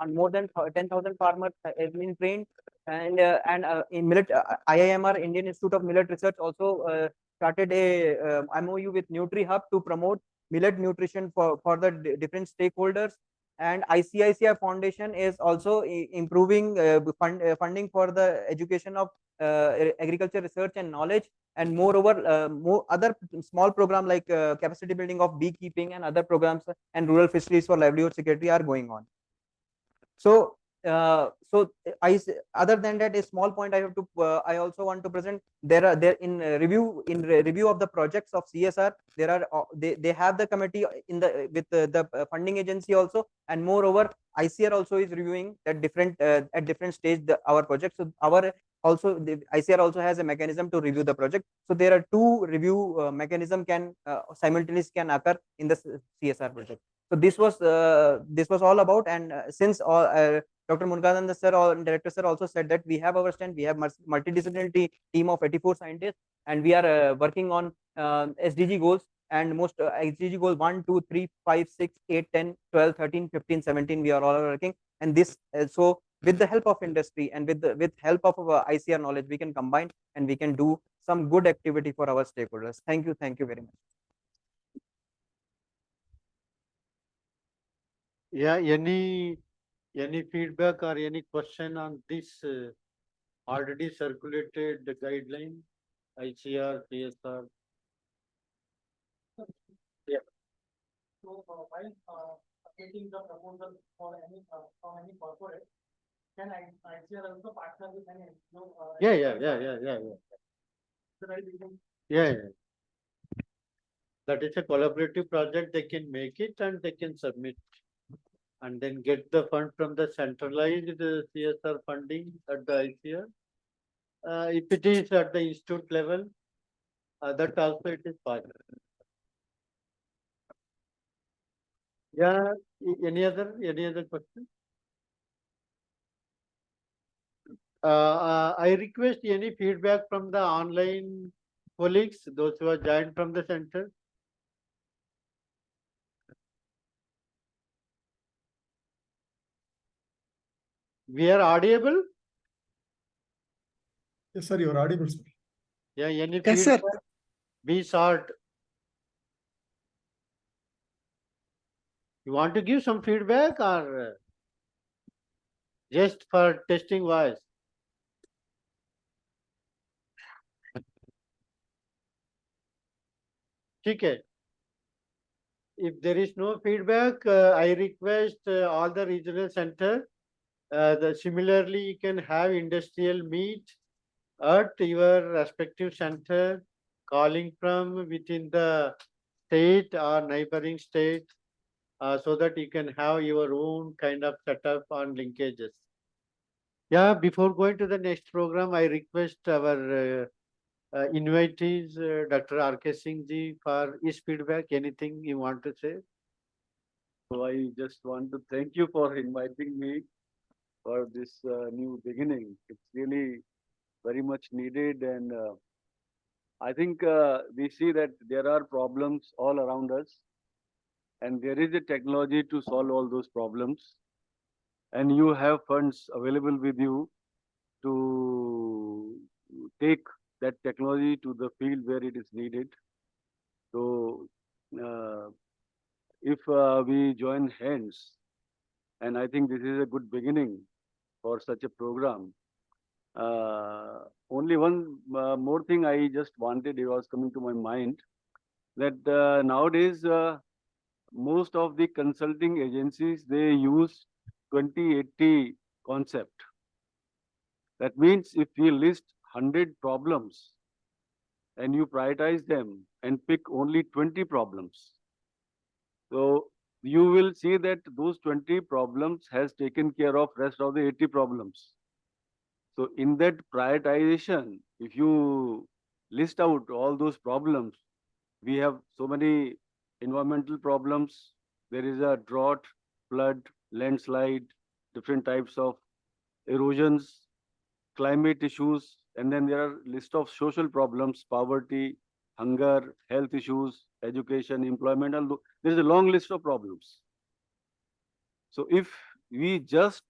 More than 10,000 farmers have been trained, and in millet, IIMR, Indian Institute of Millet Research, also started a MOU with NutriHub to promote millet nutrition for the different stakeholders. And ICICI Foundation is also improving funding for the education of agriculture research and knowledge, and moreover more other small program like capacity building of beekeeping and other programs and rural fisheries for livelihood security are going on. So other than that, a small point I have to I also want to present. There in review of the projects of CSR, there are they have the committee in the with the funding agency also, and moreover ICAR also is reviewing at different stage our projects. So our also the ICAR also has a mechanism to review the project. So there are 2 review mechanism can simultaneously can occur in the CSR project. So this was all about, and since Dr. Munkadan sir or director sir also said that we have our strength, we have multidisciplinary team of 84 scientists, and we are working on SDG goals, and most SDG goals 1, 2, 3, 5, 6, 8, 10, 12, 13, 15, 17, we are all working. And this so with the help of industry and with help of our ICAR knowledge, we can combine and we can do some good activity for our stakeholders. Thank you very much. Yeah, any feedback or any question on this already circulated the guideline, ICR, PSR? Yeah. So while submitting the proposal for any from any corporate, can ICAR also partner with any NGO? Yeah. The right reason. Yeah. That is a collaborative project. They can make it and they can submit, and then get the fund from the centralized CSR funding at the ICR. If it is at the institute level, that also it is possible. Yeah. Any other question? I request any feedback from the online colleagues, those who are joined from the center. We are audible? Yes, sir, you are audible, sir. Yeah, any Yes, sir. feedback? Be short. You want to give some feedback or just for testing voice? Okay. If there is no feedback, I request all the regional center. Similarly, you can have industrial meet at your respective center, calling from within the state or neighboring state, so that you can have your own kind of setup on linkages. Yeah, before going to the next program, I request our invitees, Dr. R.K. Singh ji, for his feedback. Anything you want to say? So I just want to thank you for inviting me for this new beginning. It's really very much needed, and I think we see that there are problems all around us, and there is a technology to solve all those problems, and you have funds available with you to take that technology to the field where it is needed. So if we join hands, and I think this is a good beginning for such a program. Only one more thing I just wanted, it was coming to my mind, that nowadays most of the consulting agencies, they use 2080 concept. That means if we list 100 problems and you prioritize them and pick only 20 problems, so you will see that those 20 problems has taken care of rest of the 80 problems. So in that prioritization, if you list out all those problems, we have so many environmental problems. There is a drought, flood, landslide, different types of erosions, climate issues, and then there are list of social problems, poverty, hunger, health issues, education, employment. There is a long list of problems. So if we just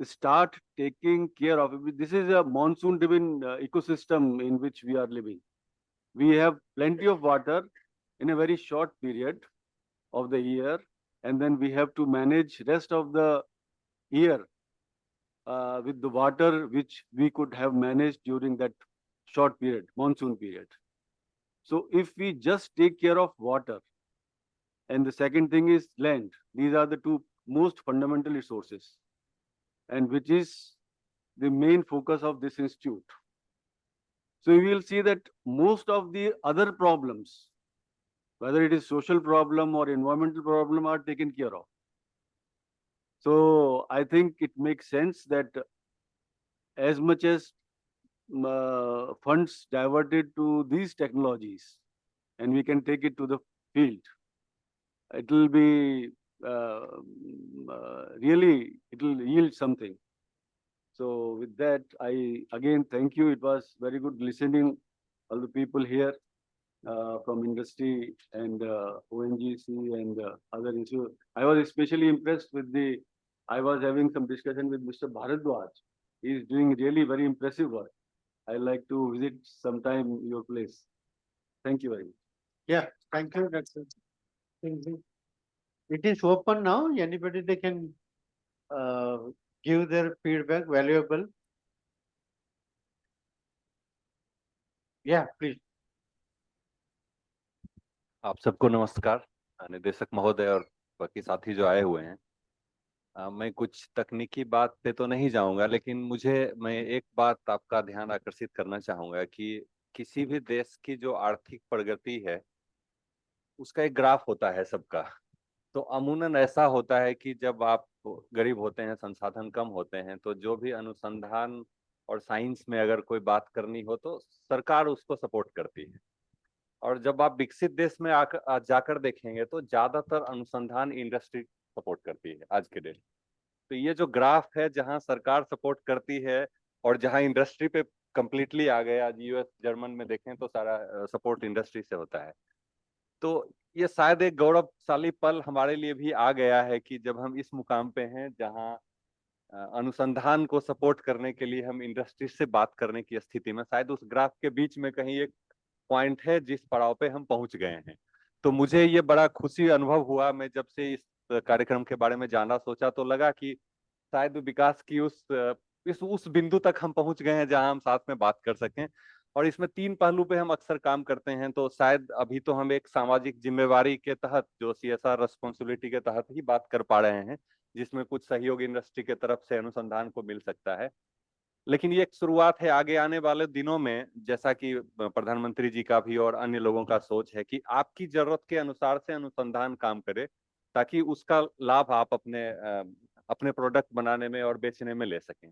start taking care of it, this is a monsoon-driven ecosystem in which we are living. We have plenty of water in a very short period of the year, and then we have to manage rest of the year with the water which we could have managed during that short period, monsoon period. So if we just take care of water, and the second thing is land, these are the two most fundamental resources, and which is the main focus of this institute. So we will see that most of the other problems, whether it is social problem or environmental problem, are taken care of. So I think it makes sense that as much as funds diverted to these technologies, and we can take it to the field, it will be really, it will yield something. So with that, I again thank you. It was very good listening all the people here from industry and ONGC and other issues. I was especially impressed with I was having some discussion with Mr. Bharadwaj. He is doing really very impressive work. I like to visit sometime your place. Thank you very much. Yeah, thank you, Dr. Singh. It is open now. Anybody they can give their feedback, valuable. Yeah, please. आप सबको नमस्कार, निदेशक महोदय और बाकी साथी जो आए हुए हैं। मैं कुछ तकनीकी बात पे तो नहीं जाऊंगा, लेकिन मैं एक बात आपका ध्यान आकर्षित करना चाहूंगा कि किसी भी देश की जो आर्थिक प्रगति है उसका एक ग्राफ होता है सबका। तो अमूमन ऐसा होता है कि जब आप गरीब होते हैं, संसाधन कम होते हैं, तो जो भी अनुसंधान और साइंस में अगर कोई बात करनी हो तो सरकार उसको सपोर्ट करती है। और जब आप विकसित देश में जाकर देखेंगे तो ज्यादातर अनुसंधान इंडस्ट्री सपोर्ट करती है आज के डेट। तो ये जो ग्राफ है, जहां सरकार सपोर्ट करती है और जहां इंडस्ट्री पे कंप्लीटली आ गया, आज यूएस जर्मन में देखें तो सारा सपोर्ट इंडस्ट्री से होता है। तो ये शायद एक गौरवशाली पल हमारे लिए भी आ गया है कि जब हम इस मुकाम पे हैं जहां अनुसंधान को सपोर्ट करने के लिए हम इंडस्ट्री से बात करने की स्थिति में, शायद उस ग्राफ के बीच में कहीं एक पॉइंट है जिस पड़ाव पे हम पहुंच गए हैं। तो मुझे ये बड़ा खुशी अनुभव हुआ। मैं जब से इस कार्यक्रम के बारे में जानना सोचा तो लगा कि शायद विकास की उस बिंदु तक हम पहुंच गए हैं जहां हम साथ में बात कर सकें। और इसमें 3 पहलू पे हम अक्सर काम करते हैं। तो शायद अभी तो हम एक सामाजिक जिम्मेवारी के तहत, जो सीएसआर रिस्पॉन्सिबिलिटी के तहत ही बात कर पा रहे हैं, जिसमें कुछ सहयोग इंडस्ट्री के तरफ से अनुसंधान को मिल सकता है। लेकिन ये एक शुरुआत है। आगे आने वाले दिनों में, जैसा कि प्रधानमंत्री जी का भी और अन्य लोगों का सोच है कि आपकी जरूरत के अनुसार से अनुसंधान काम करे, ताकि उसका लाभ आप अपने प्रोडक्ट बनाने में और बेचने में ले सकें।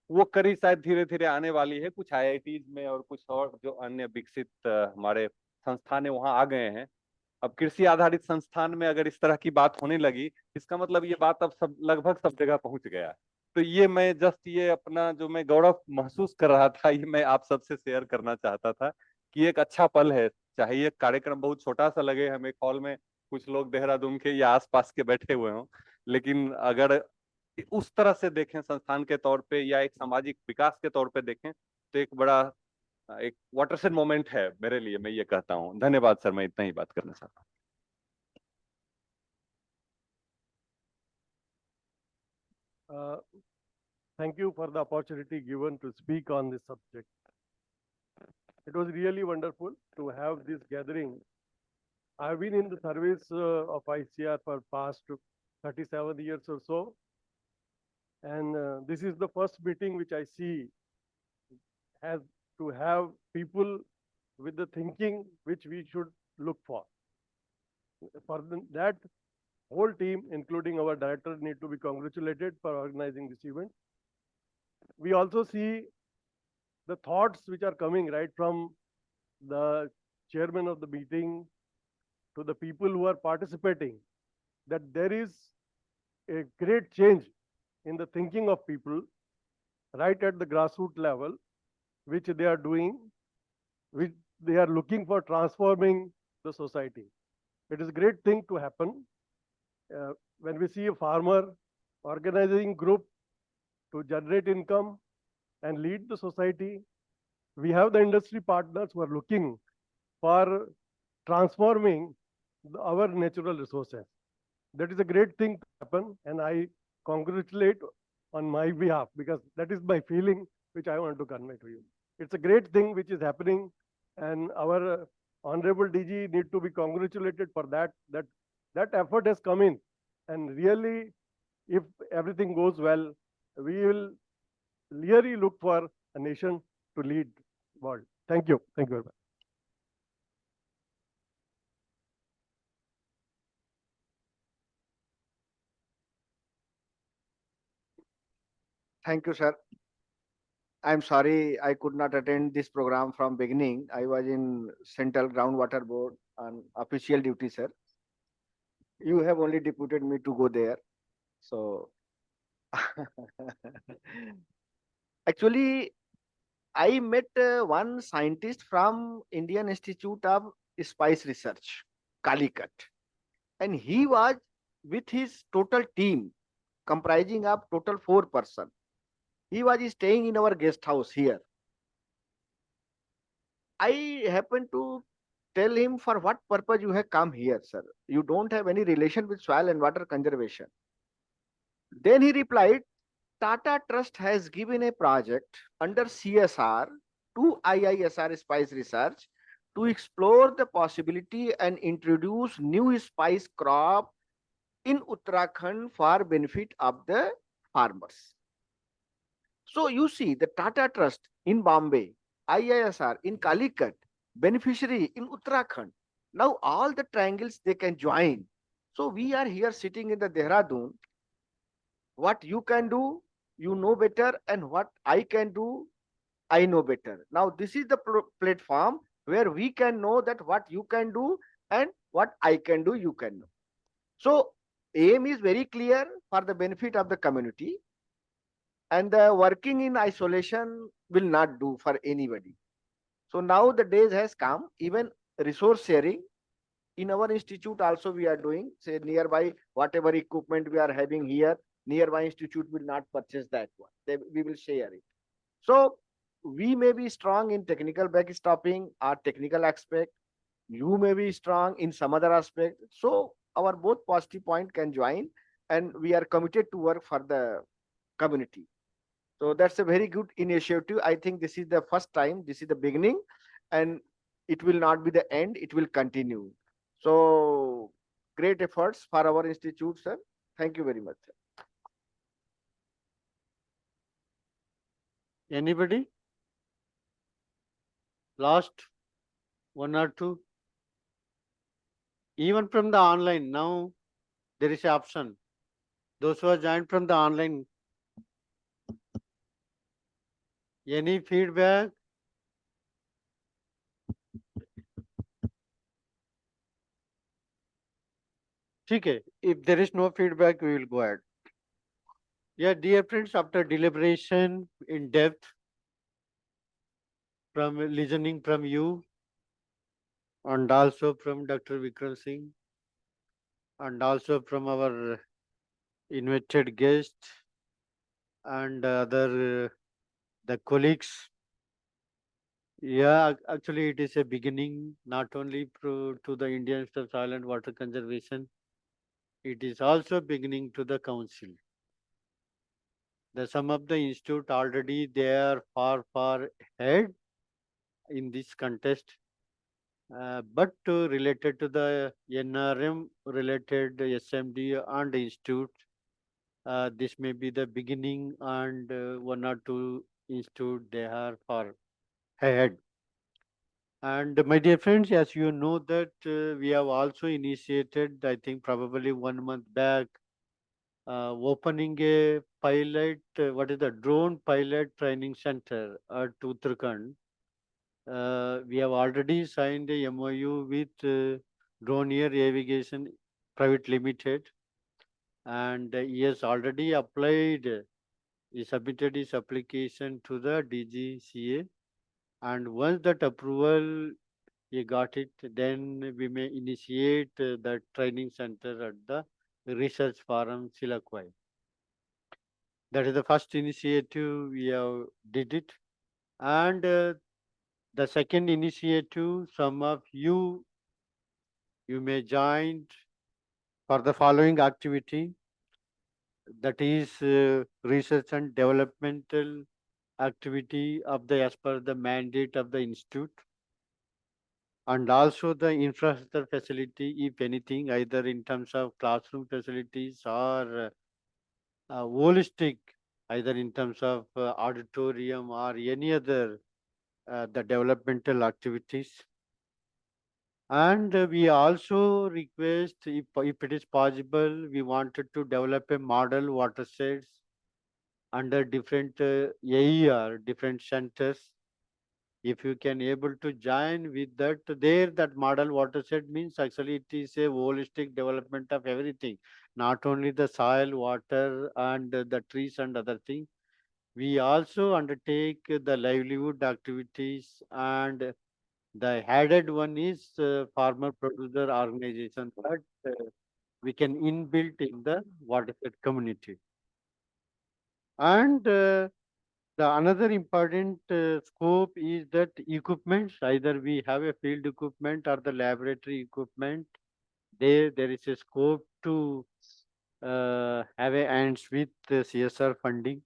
वो कड़ी शायद धीरे धीरे आने वाली है। कुछ आईआईटीज में और कुछ और जो अन्य विकसित हमारे संस्थान है वहां आ गए हैं। अब कृषि आधारित संस्थान में अगर इस तरह की बात होने लगी, इसका मतलब ये बात अब लगभग सब जगह पहुंच गया है। तो ये मैं ये अपना जो मैं गौरव महसूस कर रहा था, ये मैं आप सबसे शेयर करना चाहता था कि एक अच्छा पल है। चाहे ये कार्यक्रम बहुत छोटा सा लगे, हम एक हॉल में कुछ लोग देहरादून के या आसपास के बैठे हुए हों, लेकिन अगर उस तरह से देखें संस्थान के तौर पे या एक सामाजिक विकास के तौर पे देखें तो एक बड़ा एक वाटरशेड मोमेंट है मेरे लिए, मैं ये कहता हूँ। धन्यवाद सर, मैं इतना ही बात करना चाहता हूँ। Thank you for the opportunity given to speak on this subject. It was really wonderful to have this gathering. I have been in the service of ICAR for past 37 years or so. And this is the first meeting which I see has to have people with the thinking which we should look for. For that, whole team, including our director, need to be congratulated for organizing this event. We also see the thoughts which are coming right from the chairman of the meeting to the people who are participating, that there is a great change in the thinking of people right at the grassroots level, which they are doing, which they are looking for transforming the society. It is a great thing to happen. When we see a farmer organizing group to generate income and lead the society, we have the industry partners who are looking for transforming our natural resources. That is a great thing to happen, and I congratulate on my behalf, because that is my feeling which I want to convey to you. It's a great thing which is happening, and our honorable DG need to be congratulated for that. That effort has come in, and really, if everything goes well, we will really look for a nation to lead world. Thank you. Thank you very much. Thank you, sir. I'm sorry I could not attend this program from beginning. I was in Central Groundwater Board on official duty, sir. You have only deputed me to go there. So actually, I met one scientist from Indian Institute of Spice Research, Calicut, and he was with his total team comprising of total 4 persons. He was staying in our guest house here. I happened to tell him for what purpose you have come here, sir. You don't have any relation with soil and water conservation. Then he replied, Tata Trust has given a project under CSR to IISR Spice Research to explore the possibility and introduce new spice crop in Uttarakhand for benefit of the farmers. So you see the Tata Trust in Bombay, IISR in Calicut, beneficiary in Uttarakhand. Now all the triangles they can join. So we are here sitting in the Dehradun. What you can do, you know better, and what I can do, I know better. Now this is the platform where we can know that what you can do and what I can do, you can know. So aim is very clear for the benefit of the community, and the working in isolation will not do for anybody. So now the days has come, even resource sharing in our institute also we are doing, say nearby whatever equipment we are having here, nearby institute will not purchase that one. We will share it. So we may be strong in technical backstopping or technical aspect. You may be strong in some other aspect. So our both positive point can join, and we are committed to work for the community. So that's a very good initiative. I think this is the first time, this is the beginning, and it will not be the end, it will continue. So great efforts for our institute, sir. Thank you very much, sir. Anybody? Last one or two? Even from the online, now there is an option. Those who are joined from the online, any feedback? Okay, if there is no feedback, we will go ahead. Yeah, dear friends, after deliberation in depth, from listening from you, and also from Dr. Vikram Singh, and also from our invited guest and other the colleagues. Yeah, actually it is a beginning not only to the Indian Institute of Soil and Water Conservation, it is also beginning to the council. Some of the institute already they are far ahead in this contest, but related to the NRM related SMD and institute, this may be the beginning, and one or two institute they are far ahead. And my dear friends, as you know that we have also initiated, I think probably 1 month back, opening a pilot, what is the drone pilot training center at Uttarakhand. We have already signed a MOU with Drone Air Aviation Private Limited, and he has already applied, he submitted his application to the DGCA, and once that approval he got it, then we may initiate the training center at the research forum Silakwai. That is the first initiative we have did it. And the second initiative, some of you may join for the following activity, that is research and developmental activity of the as per the mandate of the institute, and also the infrastructure facility, if anything, either in terms of classroom facilities or holistic, either in terms of auditorium or any other the developmental activities. And we also request, if it is possible, we wanted to develop a model watersheds under different AER, different centers. If you can able to join with that, there that model watershed means actually it is a holistic development of everything, not only the soil, water, and the trees and other things. We also undertake the livelihood activities, and the added one is farmer producer organization that we can inbuilt in the watershed community. And The another important scope is that equipments, either we have a field equipment or the laboratory equipment. There is a scope to have a hands with CSR funding.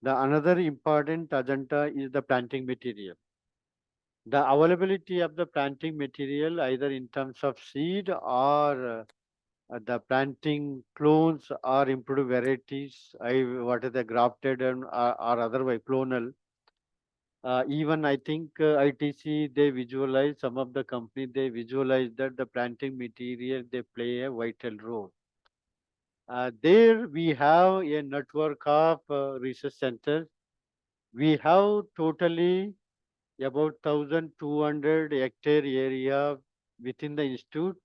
The another important agenda is the planting material. The availability of the planting material, either in terms of seed or the planting clones or improved varieties, what is the grafted and or otherwise clonal. Even I think ITC, they visualize, some of the company, they visualize that the planting material, they play a vital role. There we have a network of research centers. We have totally about 1,200 hectare area within the institute.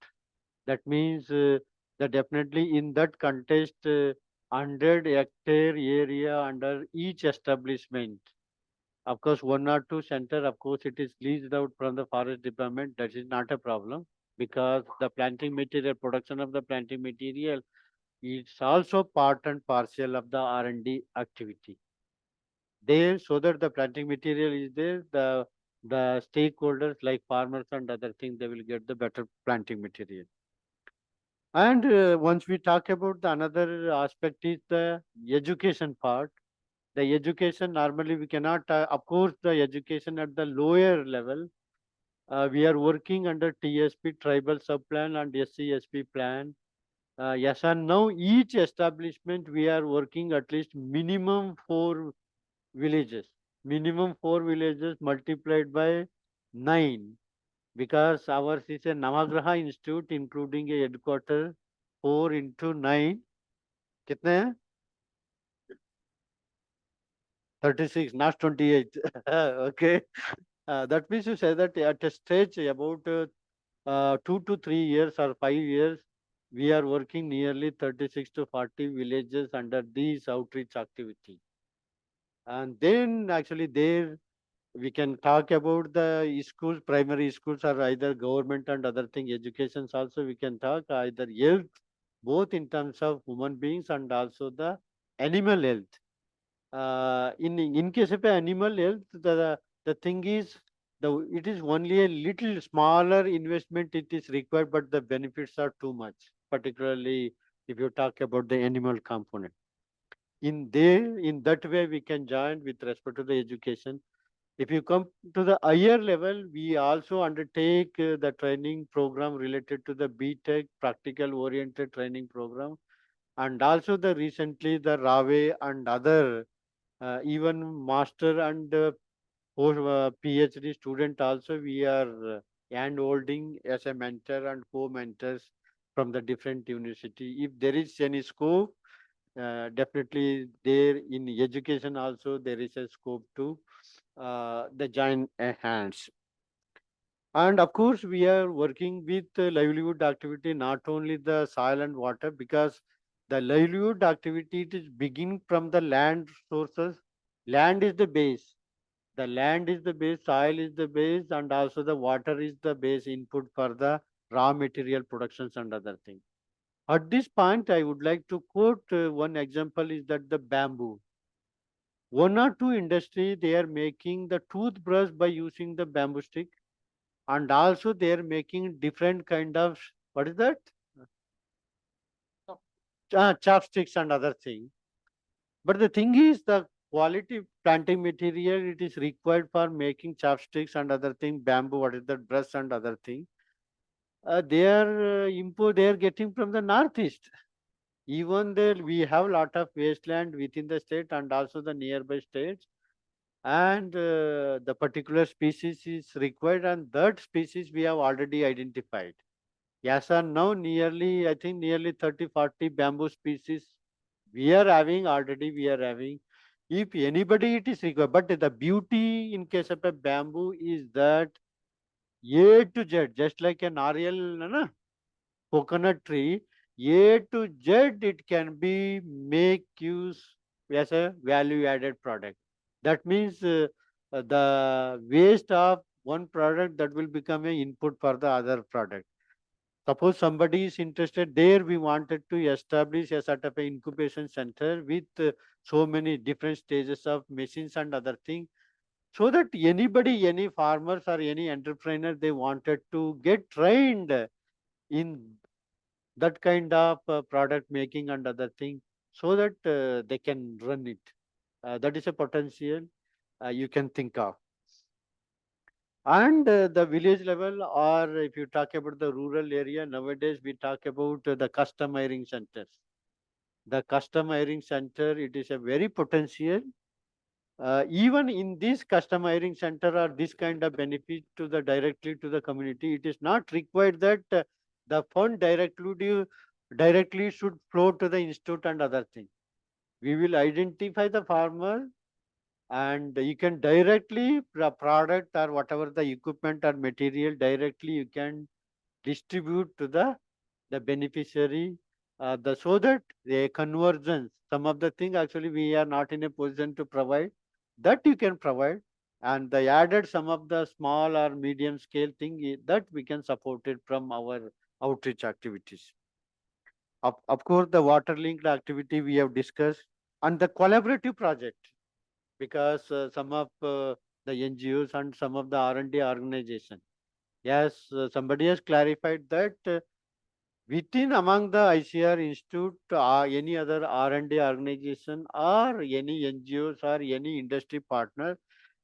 That means that definitely in that context, 100 hectare area under each establishment. Of course, 1 or 2 center, of course, it is leased out from the forest department. That is not a problem because the planting material, production of the planting material is also part and parcel of the R&D activity. There, so that the planting material is there, the stakeholders like farmers and other things, they will get the better planting material. And once we talk about the another aspect is the education part. The education, normally we cannot, of course, the education at the lower level, we are working under TSP, tribal sub-plan and SCSP plan. Yes, and now each establishment, we are working at least minimum 4 villages. Minimum 4 villages multiplied by 9. Because ours is a Navagraha Institute, including a headquarter, 4 into 9. कितने हैं? 36, not 28. Okay. That means you say that at a stage about 2 to 3 years or 5 years, we are working nearly 36 to 40 villages under these outreach activity. And then actually there we can talk about the schools, primary schools are either government and other thing, educations also we can talk, either health, both in terms of human beings and also the animal health. In case of animal health, the thing is, it is only a little smaller investment it is required, but the benefits are too much, particularly if you talk about the animal component. In that way, we can join with respect to the education. If you come to the higher level, we also undertake the training program related to the BTech practical oriented training program, and also the recently the RAWE and other even master and PhD student also we are hand holding as a mentor and co-mentors from the different university. If there is any scope, definitely there in education also there is a scope to the join hands. And of course, we are working with livelihood activity, not only the soil and water, because the livelihood activity it is beginning from the land sources. Land is the base. The land is the base, soil is the base, and also the water is the base input for the raw material productions and other things. At this point, I would like to quote one example is that the bamboo. 1 or 2 industry, they are making the toothbrush by using the bamboo stick, and also they are making different kind of, what is that? Chopsticks and other thing. But the thing is, the quality planting material, it is required for making chopsticks and other thing, bamboo, what is that, brush and other thing. They are getting from the northeast. Even there we have a lot of wasteland within the state and also the nearby states, and the particular species is required, and that species we have already identified. Yes, and now nearly, I think nearly 30-40 bamboo species we are having already. We are having. If anybody it is required, but the beauty in case of a bamboo is that A to Z, just like an Ariel coconut tree, A to Z, it can be make use as a value added product. That means the waste of one product that will become an input for the other product. Suppose somebody is interested there, we wanted to establish a sort of an incubation center with so many different stages of machines and other things, so that anybody, any farmers or any entrepreneur, they wanted to get trained in that kind of product making and other things, so that they can run it. That is a potential you can think of. And the village level, or if you talk about the rural area, nowadays we talk about the custom hiring centers. The custom hiring center, it is a very potential. Even in this custom hiring center or this kind of benefit to the directly to the community, it is not required that the fund directly should flow to the institute and other things. We will identify the farmer, and you can directly product or whatever the equipment or material directly you can distribute to the beneficiary, so that the convergence, some of the thing actually we are not in a position to provide, that you can provide, and the added some of the small or medium scale thing that we can support it from our outreach activities. Of course, the water linked activity we have discussed, and the collaborative project, because some of the NGOs and some of the R&D organization, yes, somebody has clarified that within among the ICR Institute, any other R&D organization or any NGOs or any industry partner,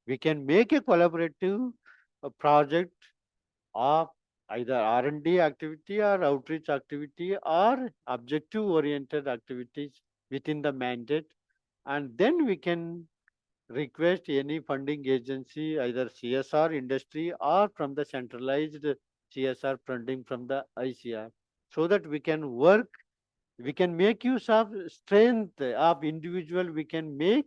we can make a collaborative project of either R&D activity or outreach activity or objective oriented activities within the mandate, and then we can request any funding agency, either CSR industry or from the centralized CSR funding from the ICR, so that we can work, we can make use of strength of individual, we can make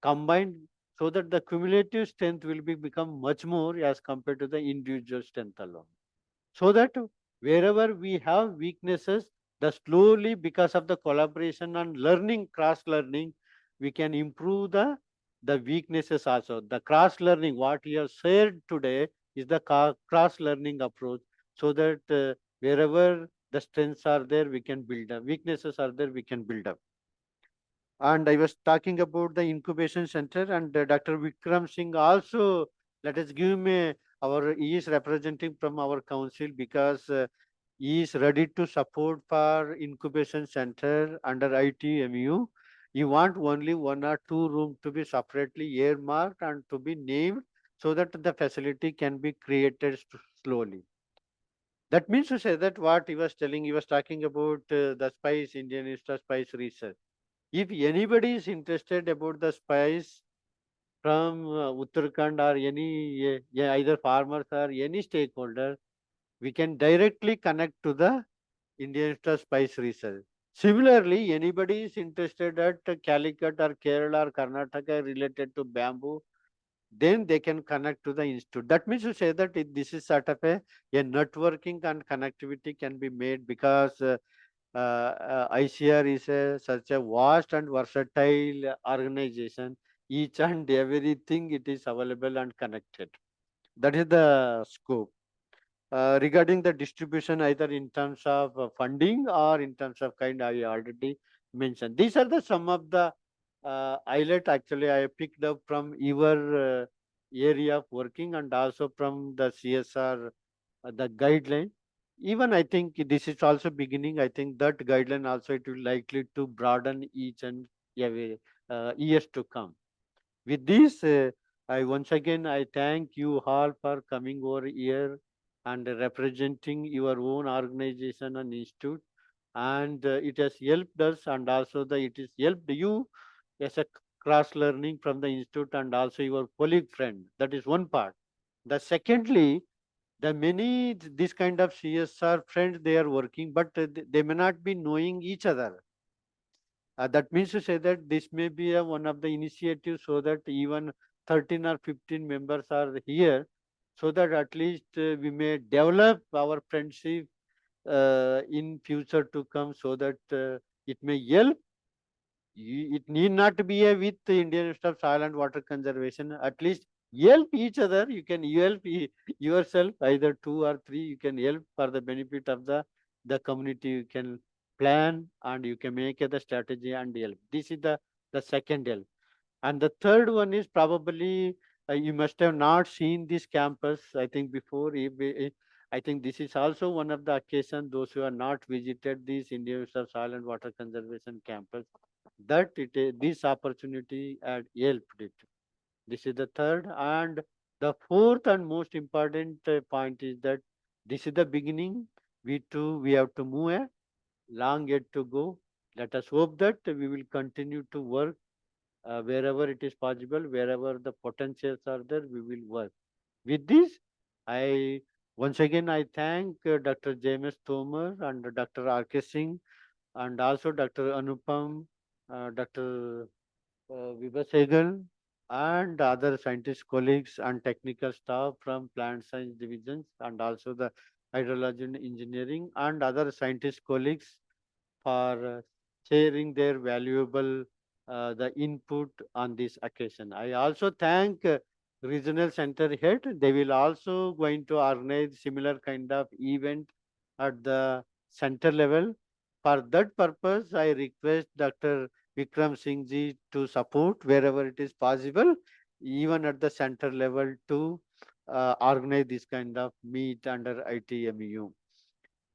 combined, so that the cumulative strength will become much more as compared to the individual strength alone. So that wherever we have weaknesses, the slowly because of the collaboration and learning, cross learning, we can improve the weaknesses also. The cross learning, what you have shared today, is the cross learning approach, so that wherever the strengths are there, we can build up. Weaknesses are there, we can build up. And I was talking about the incubation center, and Dr. Vikram Singh also, let us give him he is representing from our council, because he is ready to support for incubation center under ITMU. You want only 1 or 2 rooms to be separately earmarked and to be named, so that the facility can be created slowly. That means to say that what he was telling, he was talking about the spice, Indian Institute of Spice Research. If anybody is interested about the spice from Uttarakhand or any either farmers or any stakeholder, we can directly connect to the Indian Institute of Spice Research. Similarly, anybody is interested at Calicut or Kerala or Karnataka related to bamboo, then they can connect to the institute. That means to say that this is sort of a networking and connectivity can be made, because ICR is such a vast and versatile organization. Each and everything it is available and connected. That is the scope. Regarding the distribution, either in terms of funding or in terms of kind, I already mentioned. These are the some of the highlight actually I picked up from your area of working, and also from the CSR, the guideline. Even I think this is also beginning. I think that guideline also it will likely to broaden each and every years to come. With this, I once again I thank you all for coming over here and representing your own organization and institute, and it has helped us, and also it has helped you as a cross learning from the institute and also your colleague friend. That is one part. The secondly, the many this kind of CSR friends they are working, but they may not be knowing each other. That means to say that this may be one of the initiatives, so that even 13 or 15 members are here, so that at least we may develop our friendship in future to come, so that it may help. It need not be with the Indian Institute of Soil and Water Conservation. At least help each other. You can help yourself, either 2 or 3. You can help for the benefit of the community. You can plan and you can make the strategy and help. This is the second help. And the third one is probably you must have not seen this campus, I think, before. I think this is also one of the occasions, those who have not visited this Indian Institute of Soil and Water Conservation campus, that this opportunity had helped it. This is the third. And the fourth and most important point is that this is the beginning. We have to move a long yet to go. Let us hope that we will continue to work wherever it is possible, wherever the potentials are there, we will work. With this, once again I thank Dr. James Tomar and Dr. R.K. Singh and also Dr. Anupam, Dr. Vibha Sehgal, and other scientist colleagues and technical staff from plant science divisions, and also the hydrology and engineering and other scientist colleagues for sharing their valuable the input on this occasion. I also thank regional center head. They will also going to organize similar kind of event at the center level. For that purpose, I request Dr. Vikram Singh ji to support wherever it is possible, even at the center level, to organize this kind of meet under ITMU.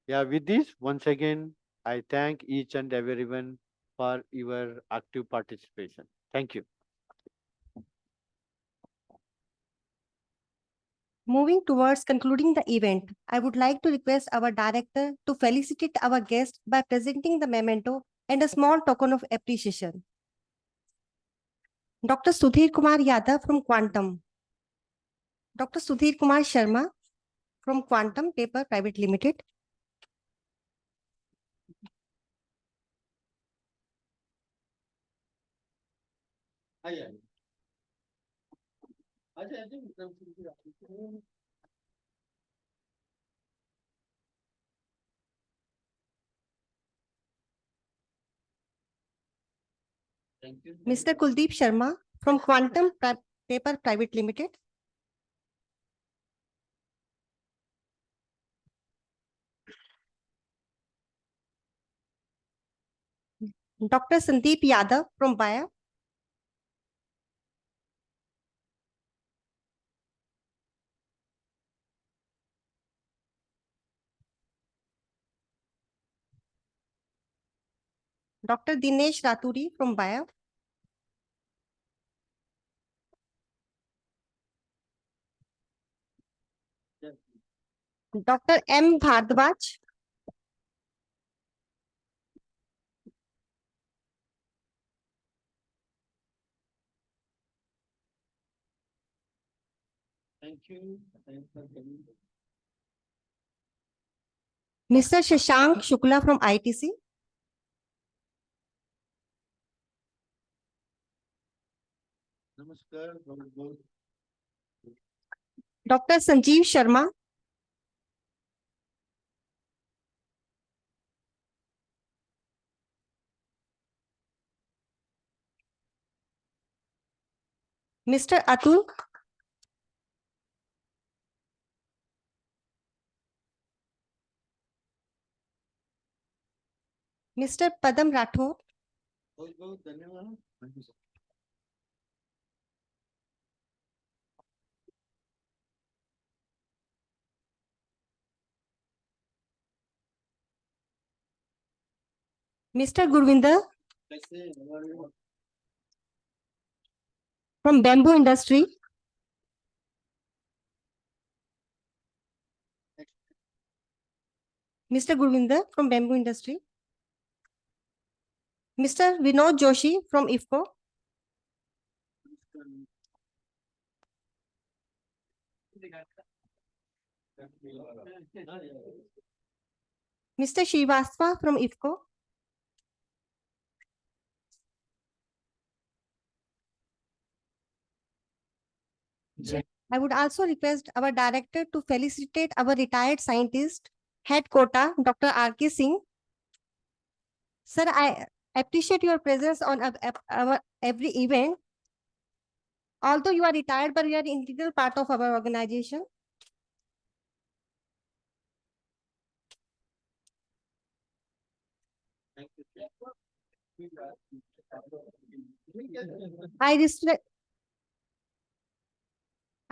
Yeah, with this, once again, I thank each and everyone for your active participation. Thank you. Moving towards concluding the event, I would like to request our director to felicitate our guest by presenting the memento and a small token of appreciation. Dr. Sudhir Kumar Yadav from Quantum. Dr. Sudhir Kumar Sharma from Quantum Paper Private Limited. Mr. Kuldeep Sharma from Quantum Paper Private Limited. Dr. Sandeep Yadav from Bayer. Dr. Dinesh Raturi from Bayer. Dr. M. Bhardwaj. Thank you. Mr. Shashank Shukla from ITC. Namaskar. Dr. Sanjeev Sharma. Mr. Atul. Mr. Padam Rathod. Mr. Gurvinder from Bamboo Industry. Mr. Gurvinder from Bamboo Industry. Mr. Vinod Joshi from IFCO. Mr. Srivastava from IFCO. I would also request our director to felicitate our retired scientist, head quota, Dr. R.K. Singh. Sir, I appreciate your presence on our every event. Although you are retired, but you are an integral part of our organization. I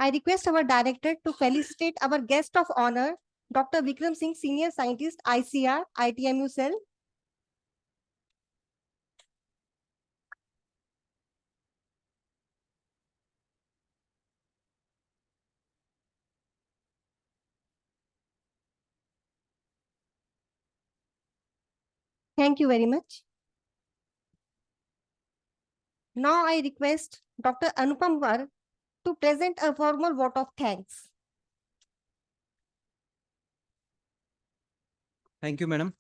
request our director to felicitate our guest of honor, Dr. Vikram Singh, Senior Scientist, ICR, ITMU Cell. Thank you very much. Now I request Dr. Anupam Varg to present a formal vote of thanks. Thank you, madam.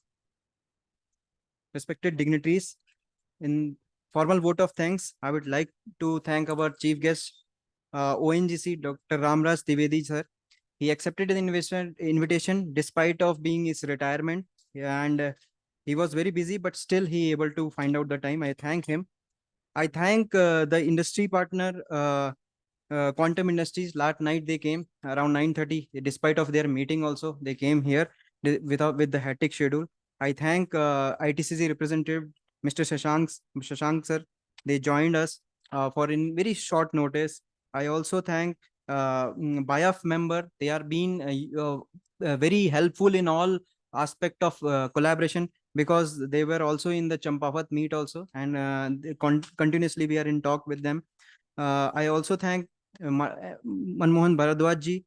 Respected dignitaries, in formal vote of thanks, I would like to thank our chief guest, ONGC, Dr. Ramraj Trivedi, sir. He accepted the invitation despite of being his retirement, and he was very busy, but still he able to find out the time. I thank him. I thank the industry partner, Quantum Industries. Last night they came around 9:30. Despite of their meeting, also they came here with the hectic schedule. I thank ITCC representative Mr. Shashank sir. They joined us for in very short notice. I also thank BIAF member. They are being very helpful in all aspect of collaboration, because they were also in the Champavat meet also, and continuously we are in talk with them. I also thank Manmohan Bharadwaj ji.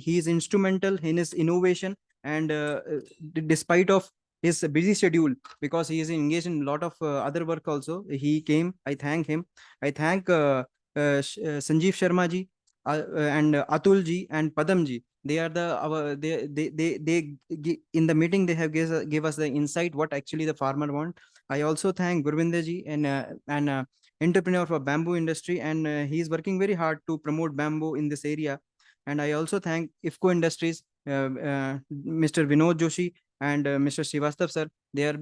He is instrumental in his innovation, and despite of his busy schedule, because he is engaged in a lot of other work also, he came. I thank him. I thank Sanjeev Sharma ji and Atul ji and Padam ji. They are they in the meeting they have gave us the insight what actually the farmer want. I also thank Gurvinder ji and entrepreneur for bamboo industry, and he is working very hard to promote bamboo in this area. And I also thank IFCO Industries, Mr. Vinod Joshi and Mr. Srivastav sir. They are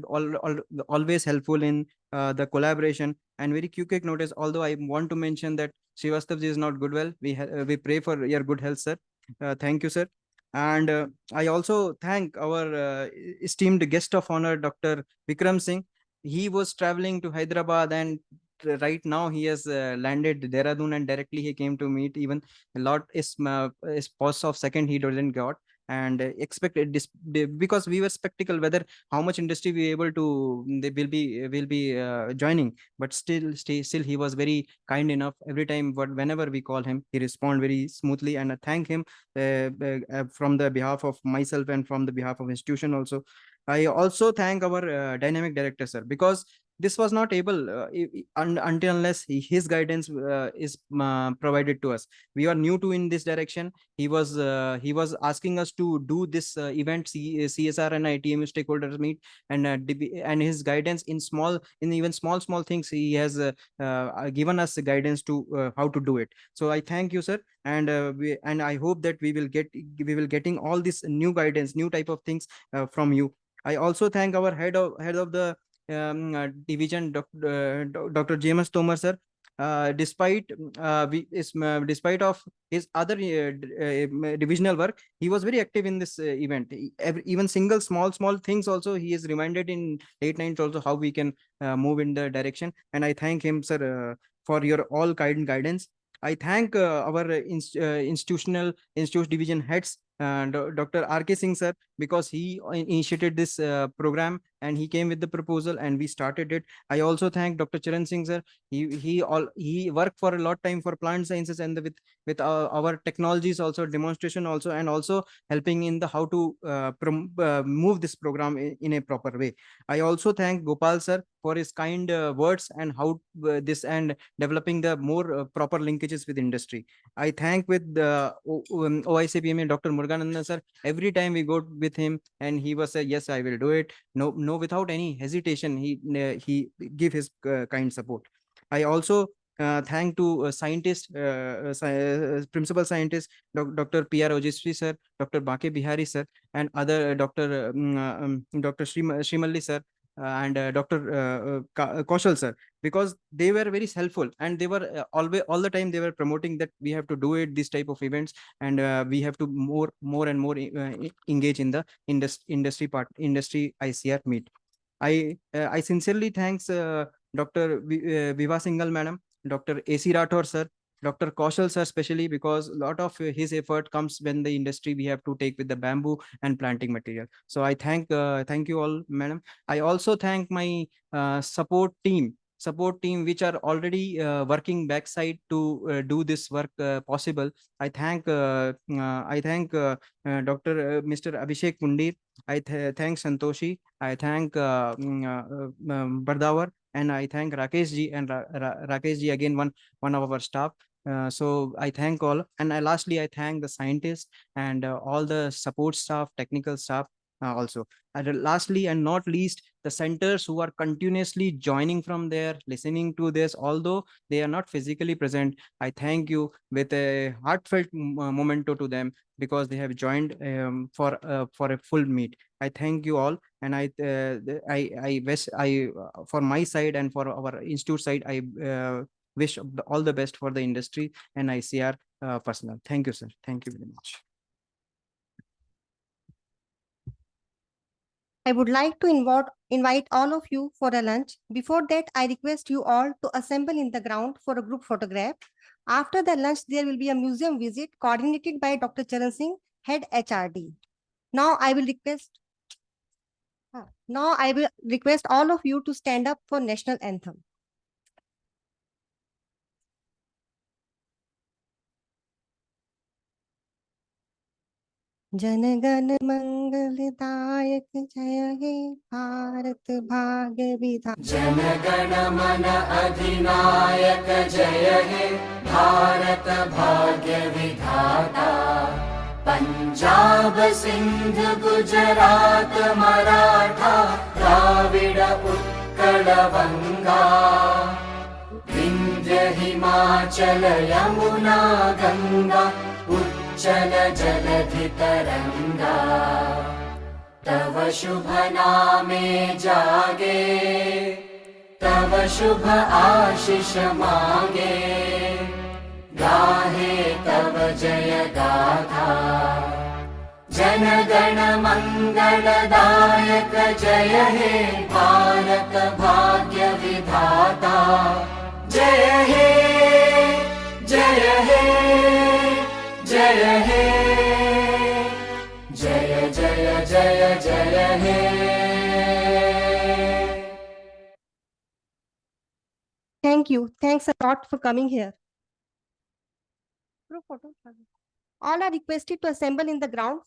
always helpful in the collaboration. And very quick notice, although I want to mention that Srivastav ji is not good well, we pray for your good health, sir. Thank you, sir. And I also thank our esteemed guest of honor, Dr. Vikram Singh. He was traveling to Hyderabad, and right now he has landed Dehradun, and directly he came to meet. Even a lot is post of second he doesn't got, and expected this, because we were skeptical whether how much industry we able to they will be joining, but still he was very kind enough. Every time whenever we call him, he respond very smoothly, and I thank him from the behalf of myself and from the behalf of institution also. I also thank our dynamic director, sir, because this was not able until unless his guidance is provided to us. We are new to in this direction. He was asking us to do this event, CSR and ITMU stakeholders meet, and his guidance in even small things, he has given us the guidance to how to do it. So I thank you, sir, and I hope that we will getting all this new guidance, new type of things from you. I also thank our head of the division, Dr. James Tomar sir. Despite of his other divisional work, he was very active in this event. Even single small things also he is reminded in late nights also how we can move in the direction. And I thank him, sir, for your all kind guidance. I thank our institution division heads, Dr. R.K. Singh sir, because he initiated this program, and he came with the proposal and we started it. I also thank Dr. Charan Singh sir. He worked for a lot time for plant sciences, and with our technologies also, demonstration also, and also helping in the how to move this program in a proper way. I also thank Gopal sir for his kind words, and how this and developing the more proper linkages with industry. I thank with the OICPMA Dr. Muruganandan sir. Every time we go with him, and he was say, yes, I will do it. No, without any hesitation, he give his kind support. I also thank to scientist, principal scientist, Dr. P.R. Ojasvi sir, Dr. Bake Bihari sir, and other Dr. Shrimalli sir. and Dr. Kaushal sir, because they were very helpful, and they were always all the time they were promoting that we have to do it, this type of events, and we have to more and more engage in the industry ICR meet. I sincerely thanks Dr. Viva Singhal madam, Dr. AC Rathore sir, Dr. Kaushal sir, especially because a lot of his effort comes when the industry we have to take with the bamboo and planting material. So I thank you all, madam. I also thank my support team which are already working backside to do this work possible. I thank Dr. Mr. Abhishek Pundir. I thank Santoshi. I thank Bardawar, and I thank Rakesh ji, and Rakesh ji again one of our staff. So I thank all, and lastly I thank the scientists and all the support staff, technical staff also. And lastly and not least, the centers who are continuously joining from there, listening to this, although they are not physically present. I thank you with a heartfelt memento to them, because they have joined for a full meet. I thank you all, and I for my side and for our institute side, I wish all the best for the industry and ICR personnel. Thank you, sir. Thank you very much. I would like to invite all of you for a lunch. Before that, I request you all to assemble in the ground for a group photograph. After the lunch, there will be a museum visit coordinated by Dr. Charan Singh, Head HRD. Now I will request all of you to stand up for national anthem. Jana Gana मंगलदायक जय हे भारत भाग्य विधाता। जन गण मन अधिनायक जय हे भारत भाग्य विधाता। पंजाब सिंध गुजरात मराठा द्राविड़ उत्कल बंगा। विंध्य हिमाचल यमुना गंगा उच्चल जलधि तरंगा। तव शुभ नामे जागे तव शुभ आशीष मांगे। गाहे तव जय गाथा। जन गण मंगलदायक जय हे भारत भाग्य विधाता। जय हे जय हे जय हे जय जय जय जय हे। Thank you. Thanks a lot for coming here. All are requested to assemble in the ground.